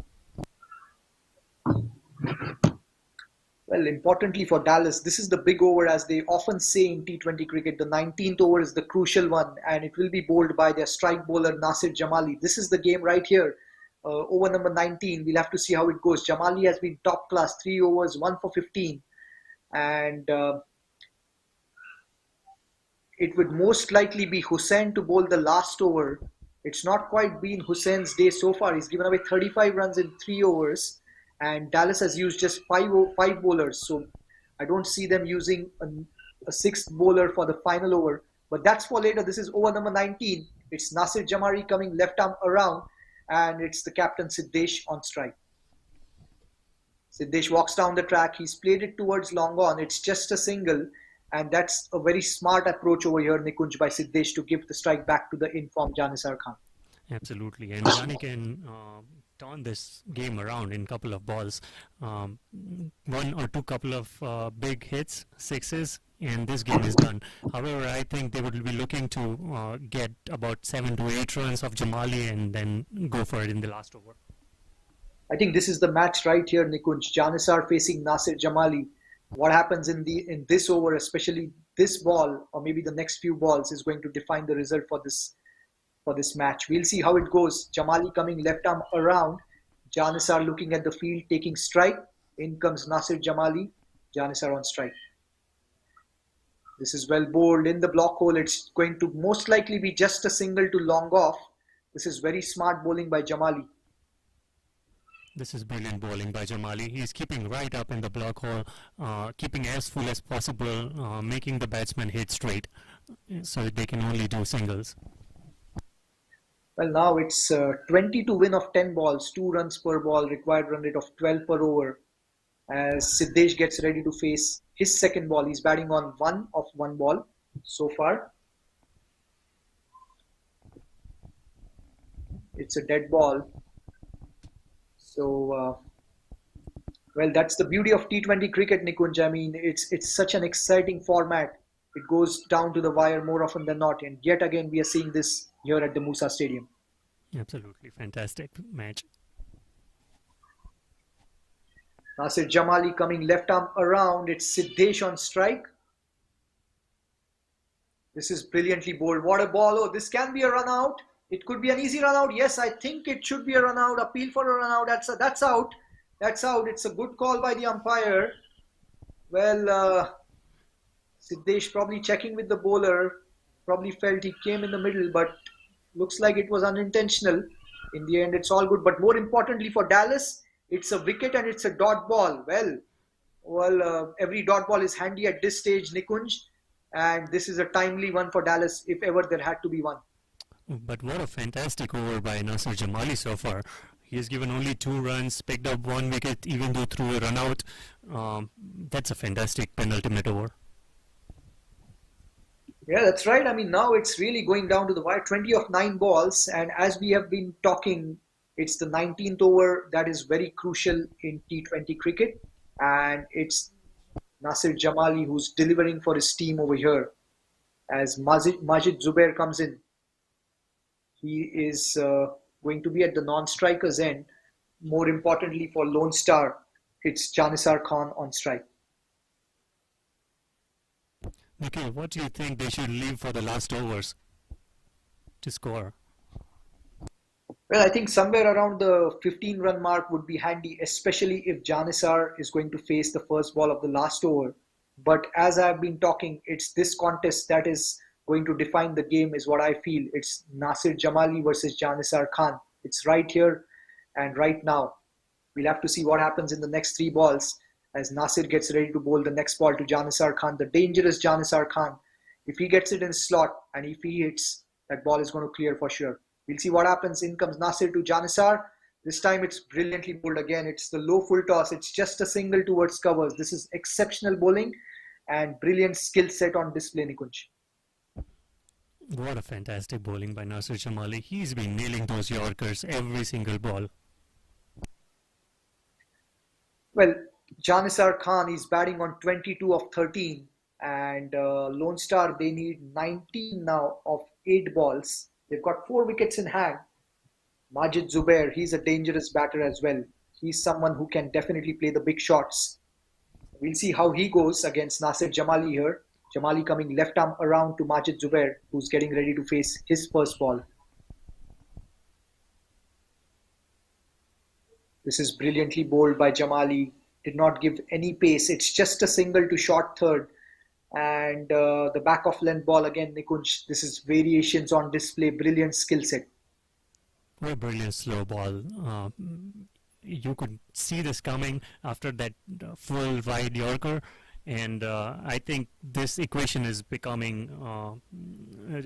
Well, importantly for Dallas, this is the big over, as they often say in T20 cricket. The 19th over is the crucial one, and it will be bowled by their strike bowler Nasir Jamali. This is the game right here. Over number 19, we'll have to see how it goes. Jamali has been top class, 3 overs, 1 for 15. And it would most likely be Hussain to bowl the last over. It's not quite been Hussein's day so far. He's given away 35 runs in 3 overs. And Dallas has used just 5 bowlers. So I don't see them using a 6th bowler for the final over. But that's for later. This is over number 19. It's Nasir Jamali coming left arm around. And it's the captain Siddesh on strike. Siddesh walks down the track. He's played it towards long on. It's just a single. And that's a very smart approach over here, Nikunj, by Siddesh to give the strike back to the informed Janisar Khan. Absolutely. And Jani can turn this game around in a couple of balls. 1 or 2 couple of big hits, 6s, and this game is done. However, I think they would be looking to get about 7 to 8 runs of Jamali and then go for it in the last over. I think this is the match right here, Nikunj. Janisar facing Nasir Jamali. What happens in this over, especially this ball or maybe the next few balls, is going to define the result for this match. We'll see how it goes. Jamali coming left arm around. Janisar looking at the field, taking strike. In comes Nasir Jamali. Janisar on strike. This is well bowled in the block hole. It's going to most likely be just a single to long off. This is very smart bowling by Jamali. This is brilliant bowling by Jamali. He's keeping right up in the block hole, keeping as full as possible, making the batsman hit straight so that they can only do singles. Well, now it's 20 to win of 10 balls, 2 runs per ball, required run rate of 12 per over. As Siddesh gets ready to face his second ball. He's batting on 1 of 1 ball so far. It's a dead ball. So, well, that's the beauty of T20 cricket, Nikunj. I mean, it's such an exciting format. It goes down to the wire more often than not. And yet again, we are seeing this here at the Musa Stadium. Absolutely fantastic match. Nasir Jamali coming left arm around. It's Siddesh on strike. This is brilliantly bowled. What a ball. Oh, this can be a run out. It could be an easy run out. Yes, I think it should be a run out. Appeal for a run out. That's out. That's out. It's a good call by the umpire. Well, Siddesh probably checking with the bowler. Probably felt he came in the middle, but looks like it was unintentional. In the end, it's all good. But more importantly for Dallas, it's a wicket and it's a dot ball. Well, every dot ball is handy at this stage, Nikunj. And this is a timely one for Dallas, if ever there had to be one. But what a fantastic over by Nasir Jamali so far. He has given only 2 runs, picked up 1 wicket, even though through a run out. That's a fantastic penultimate over. Yeah, that's right. I mean, now it's really going down to the wire. 20 of 9 balls. And as we have been talking, it's the 19th over that is very crucial in T20 cricket. And it's Nasir Jamali who's delivering for his team over here. As Majid Zubair comes in, he is going to be at the non-striker's end. More importantly for Lone Star, it's Janisar Khan on strike. Okay, what do you think they should leave for the last overs to score? Well, I think somewhere around the 15-run mark would be handy, especially if Janisar is going to face the first ball of the last over. But as I've been talking, it's this contest that is going to define the game is what I feel. It's Nasir Jamali versus Janisar Khan. It's right here and right now. We'll have to see what happens in the next 3 balls as Nasir gets ready to bowl the next ball to Janisar Khan, the dangerous Janisar Khan. If he gets it in slot and if he hits, that ball is going to clear for sure. We'll see what happens. In comes Nasir to Janissar. This time it's brilliantly bowled again. It's the low full toss. It's just a single towards covers. This is exceptional bowling and brilliant skill set on display, Nikunj. What a fantastic bowling by Nasir Jamali. He's been nailing those Yorkers every single ball. Well, Janissar Khan is batting on 22 of 13 and Lone Star, they need 19 now of 8 balls. They've got 4 wickets in hand. Majid Zubair, he's a dangerous batter as well. He's someone who can definitely play the big shots. We'll see how he goes against Nasir Jamali here. Jamali coming left arm around to Majid Zubair, who's getting ready to face his first ball. This is brilliantly bowled by Jamali. Did not give any pace. It's just a single to short third. And the back of length ball again, Nikunj. This is variations on display. Brilliant skill set. What a brilliant slow ball. You could see this coming after that full wide Yorker. And I think this equation is becoming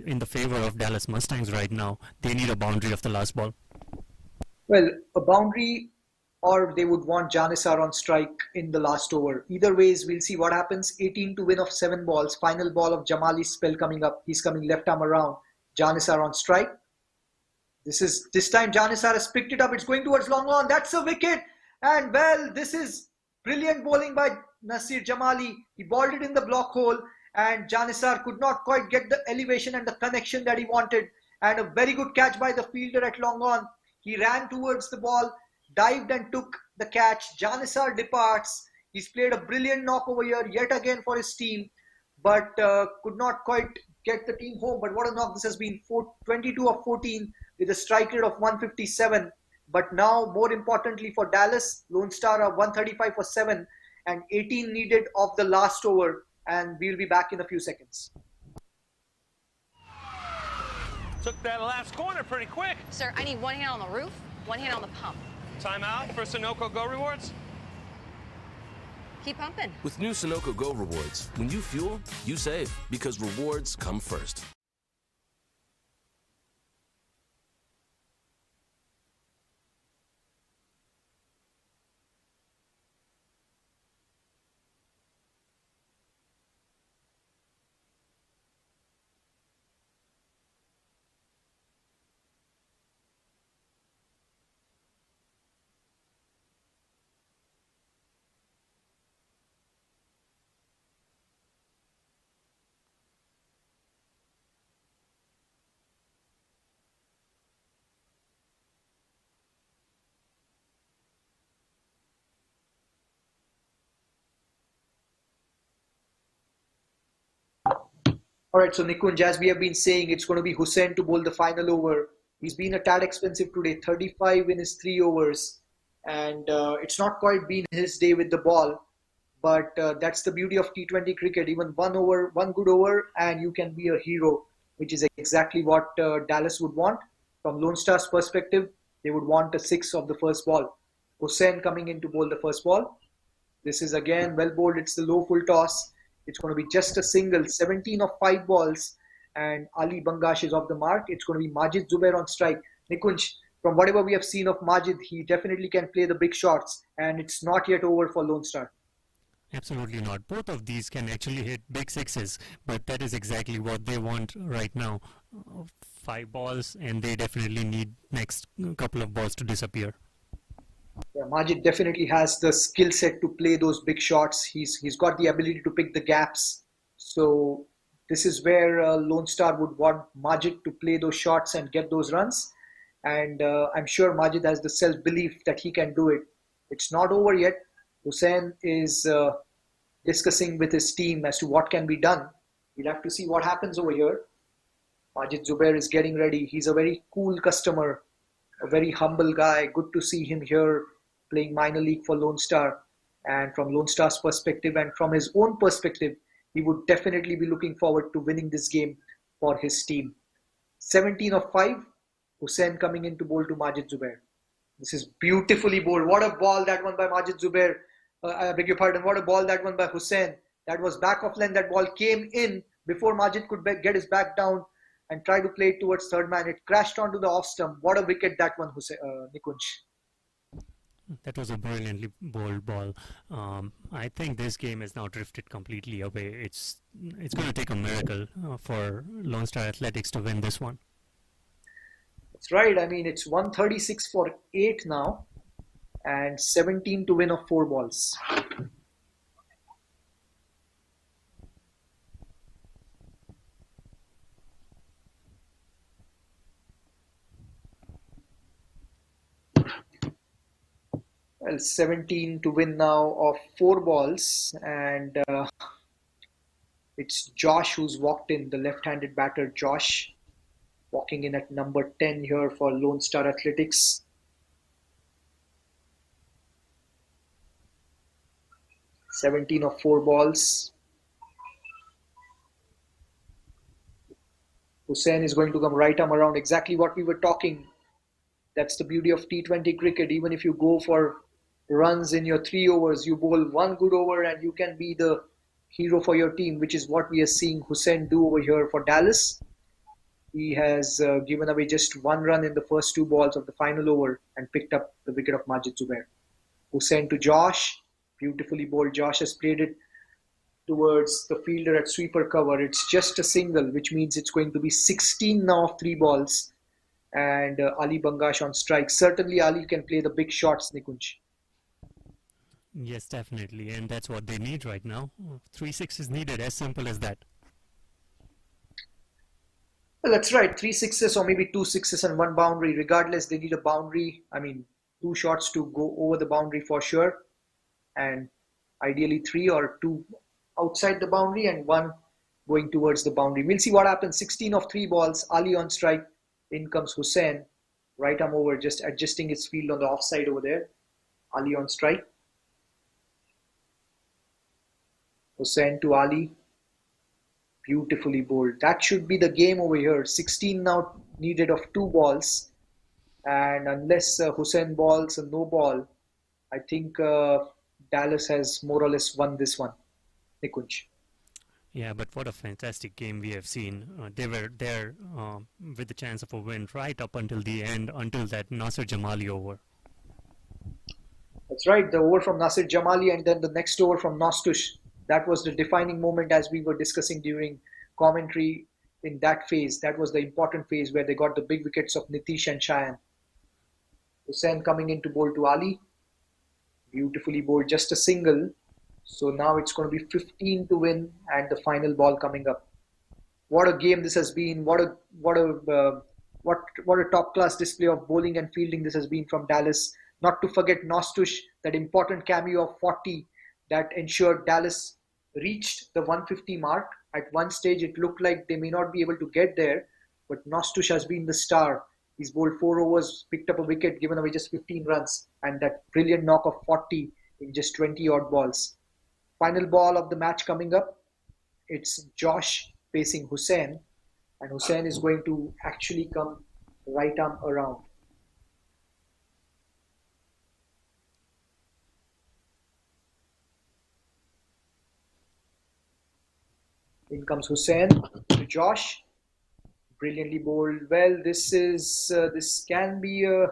in the favor of Dallas Mustangs right now. They need a boundary of the last ball. Well, a boundary, or they would want Janissar on strike in the last over. Either ways, we'll see what happens. 18 to win of 7 balls. Final ball of Jamali's spell coming up. He's coming left arm around. Janissar on strike. This time Janissar has picked it up. It's going towards long on. That's a wicket. And well, this is brilliant bowling by Nasir Jamali. He balled it in the block hole and Janissar could not quite get the elevation and the connection that he wanted. And a very good catch by the fielder at long on. He ran towards the ball, dived and took the catch. Janissar departs. He's played a brilliant knock over here yet again for his team, but could not quite get the team home. But what a knock this has been. 22 of 14 with a strike rate of 157. But now, more importantly for Dallas, Lone Star are 135 for 7 and 18 needed of the last over. And we'll be back in a few seconds. Took that last corner pretty quick. Sir, I need one hand on the roof, one hand on the pump. Timeout for Sunoco Go Rewards. Keep pumping. With new Sunoco Go rewards, when you fuel, you save because rewards come first. All right, so Nikunj, as we have been saying, it's going to be Hussain to bowl the final over. He's been a tad expensive today, 35 in his 3 overs. And it's not quite been his day with the ball. But that's the beauty of T20 cricket. Even one good over, and you can be a hero, which is exactly what Dallas would want. From Lone Star's perspective, they would want a 6 of the first ball. Hussain coming in to bowl the first ball. This is again well bowled. It's the low full toss. It's going to be just a single, 17 of 5 balls. And Ali Bangash is off the mark. It's going to be Majid Zubair on strike. Nikunj, from whatever we have seen of Majid, he definitely can play the big shots. And it's not yet over for Lone Star. Absolutely not. Both of these can actually hit big sixes, but that is exactly what they want right now. 5 balls, and they definitely need next couple of balls to disappear. Yeah, Majid definitely has the skill set to play those big shots. He's got the ability to pick the gaps. So this is where Lone Star would want Majid to play those shots and get those runs. And I'm sure Majid has the self-belief that he can do it. It's not over yet. Hussain is discussing with his team as to what can be done. We'll have to see what happens over here. Majid Zubair is getting ready. He's a very cool customer, a very humble guy. Good to see him here playing minor league for Lone Star. And from Lone Star's perspective and from his own perspective, he would definitely be looking forward to winning this game for his team. 17 of 5, Hussain coming in to bowl to Majid Zubair. This is beautifully bowled. What a ball that one by Majid Zubair. I beg your pardon. What a ball that one by Hussain. That was back of length. That ball came in before Majid could get his back down and try to play it towards third man, it crashed onto the off stump. What a wicket that one, Nikunj. That was a brilliantly bowled ball. I think this game has now drifted completely away. It's going to take a miracle for Lone Star Athletics to win this one. That's right. I mean, it's 136 for 8 now and 17 to win of 4 balls. Well, 17 to win now of 4 balls, and it's Josh who's walked in, the left-handed batter Josh, walking in at number 10 here for Lone Star Athletics. "17 of 4 balls. Hussain is going to come right arm around, exactly what we were talking. That's the beauty of T20 cricket. Even if you go for runs in your 3 overs, you bowl 1 good over and you can be the hero for your team, which is what we are seeing Hussain do over here for Dallas. He has given away just 1 run in the first 2 balls of the final over and picked up the wicket of Majid Zubair. Hussain to Josh, beautifully bowled. Josh has played it towards the fielder at sweeper cover. It's just a single, which means it's going to be 16 now of 3 balls. And Ali Bangash on strike. Certainly Ali can play the big shots, Nikunj. Yes, definitely, and that's what they need right now. 3 sixes needed, as simple as that. Well, that's right. 3 sixes or maybe 2 sixes and 1 boundary. Regardless, they need a boundary. I mean, 2 shots to go over the boundary for sure. And ideally 3 or 2 outside the boundary and 1 going towards the boundary. We'll see what happens. 16 of 3 balls. Ali on strike. In comes Hussain. Right arm over, just adjusting his field on the offside over there. Ali on strike. Hussain to Ali. Beautifully bowled. That should be the game over here. 16 now needed of 2 balls. And unless Hussain balls a no ball, I think Dallas has more or less won this one. Nikunj. Yeah, but what a fantastic game we have seen. They were there with the chance of a win right up until the end, until that Nasir Jamali over. That's right, the over from Nasir Jamali and then the next over from Nostush. That was the defining moment, as we were discussing during commentary in that phase. That was the important phase where they got the big wickets of Nitish and Cheyenne. Hussain coming in to bowl to Ali. Beautifully bowled, just a single. So now it's going to be 15 to win and the final ball coming up. What a game this has been. What a top class display of bowling and fielding this has been from Dallas. Not to forget Nostush, that important cameo of 40 that ensured Dallas reached the 150 mark. At one stage it looked like they may not be able to get there, but Nostush has been the star. He's bowled 4 overs, picked up a wicket, given away just 15 runs, and that brilliant knock of 40 in just 20 odd balls. Final ball of the match coming up. It's Josh facing Hussain, and Hussain is going to actually come right arm around. In comes Hussain to Josh. Brilliantly bowled. Well, this can be a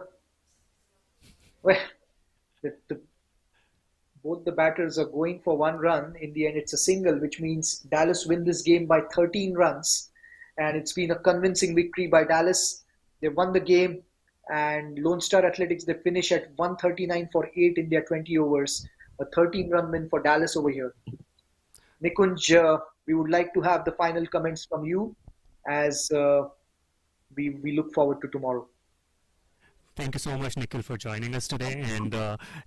both the batters are going for 1 run. In the end, it's a single, which means Dallas win this game by 13 runs. And it's been a convincing victory by Dallas. They won the game, and Lone Star Athletics, they finish at 139 for 8 in their 20 overs. A 13-run win for Dallas over here. Nikunj, we would like to have the final comments from you as we look forward to tomorrow. Thank you so much, Nikhil, for joining us today. And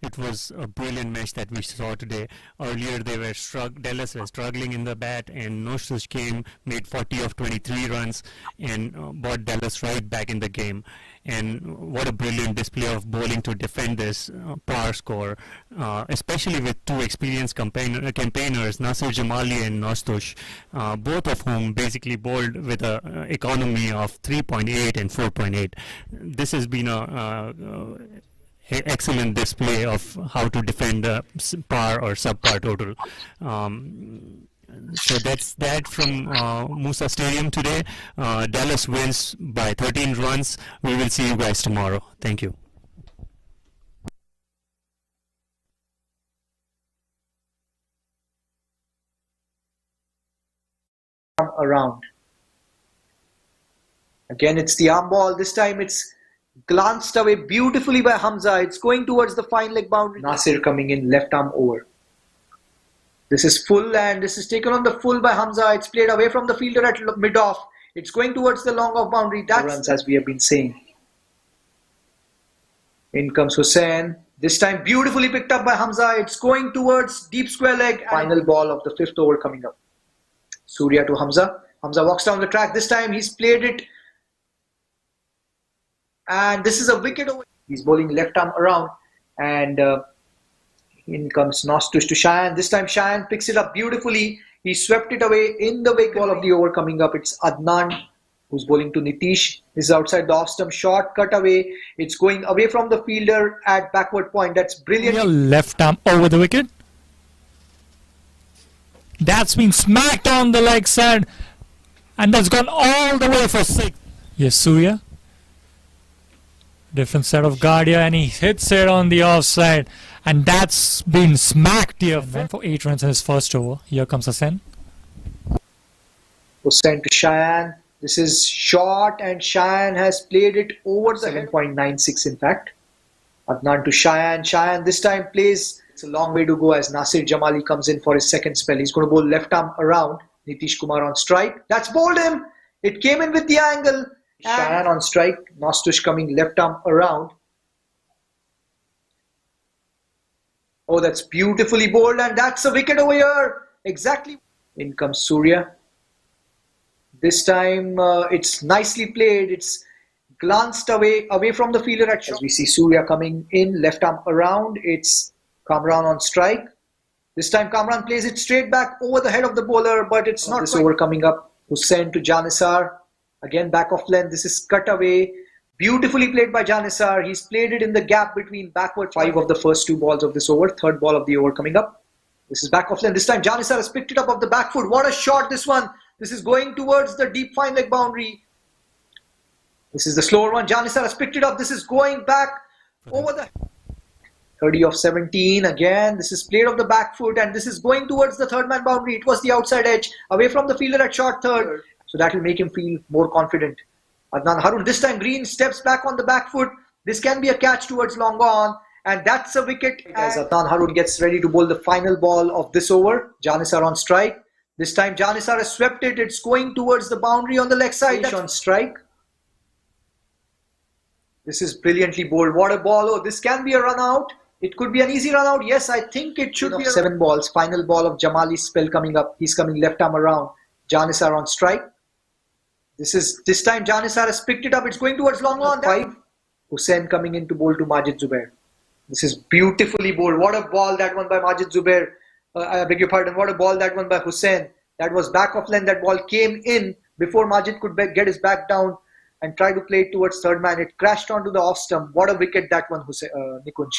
it was a brilliant match that we saw today. Earlier, Dallas was struggling in the bat, and Nostush came, made 40 of 23 runs, and brought Dallas right back in the game. And what a brilliant display of bowling to defend this power score, especially with 2 experienced campaigners, Nasir Jamali and Nostush, both of whom basically bowled with an economy of 3.8 and 4.8. This has been a excellent display of how to defend the par or subpar total. So that's that from Musa Stadium today. Dallas wins by 13 runs. We will see you guys tomorrow. Thank you. Around. Again, it's the arm ball. This time it's glanced away beautifully by Hamza. It's going towards the fine leg boundary. Nasir coming in, left arm over. This is full and this is taken on the full by Hamza. It's played away from the fielder at mid-off. It's going towards the long off boundary. That's runs, as we have been saying. In comes Hussain. This time beautifully picked up by Hamza. It's going towards deep square leg. Final ball of the 5th over coming up. Surya to Hamza. Hamza walks down the track. This time he's played it. And this is a wicket over. He's bowling left arm around. And in comes Nostush to Cheyenne. This time Cheyenne picks it up beautifully. He swept it away in the wake ball of the over coming up. It's Adnan who's bowling to Nitish. This is outside the off stump. Short cut away. It's going away from the fielder at backward point. That's brilliant. Left arm over the wicket. That's been smacked on the leg side. And that's gone all the way for 6. Yes, Surya. Different set of guard here, and he hits it on the offside. And that's been smacked here. Went for 8 runs in his first over. Here comes Hussain. Hussain to Cheyenne. This is short, and Cheyenne has played it over the 7.96 in fact. Adnan to Cheyenne. Cheyenne this time plays. It's a long way to go as Nasir Jamali comes in for his second spell. He's going to bowl left arm around. Nitish Kumar on strike. That's bowled him. It came in with the angle. Cheyenne on strike. Nostush coming left arm around. Oh, that's beautifully bowled, and that's a wicket over here. Exactly. In comes Surya. This time it's nicely played. It's glanced away from the fielder at short. As we see Surya coming in, left arm around. It's Kamran on strike. This time Kamran plays it straight back over the head of the bowler, but it's not. This over coming up. Hussain to Janisar. Again back off length. This is cut away. Beautifully played by Janisar. He's played it in the gap between backward. 5 of the first 2 balls of this over. 3rd ball of the over coming up. This is back off length. This time Janisar has picked it up off the back foot. What a shot this one. This is going towards the deep fine leg boundary. This is the slower one. Janisar has picked it up. This is going back over the 30 of 17. Again, this is played off the back foot, and this is going towards the 3rd man boundary. It was the outside edge, away from the fielder at short 3rd. So that will make him feel more confident. Adnan Harun, this time Green steps back on the back foot. This can be a catch towards long on, and that's a wicket. As Adnan Harun gets ready to bowl the final ball of this over. Janisar on strike. This time Janisar has swept it. It's going towards the boundary on the leg side. On strike. This is brilliantly bowled. What a ball. Oh, this can be a run out. It could be an easy run out. Yes, I think it should be. 7 balls. Final ball of Jamali's spell coming up. He's coming left arm around. Janisar on strike. This time Janisar has picked it up. It's going towards long on. 5. Hussain coming in to bowl to Majid Zubair. This is beautifully bowled. What a ball that one by Majid Zubair. I beg your pardon. What a ball that one by Hussain. That was back of length. That ball came in before Majid could get his back down and try to play it towards 3rd man. It crashed onto the off stump. What a wicket that one, Nikunj.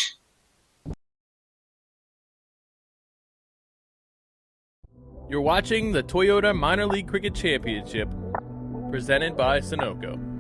You're watching the Toyota Minor League Cricket Championship, presented by Sunoco.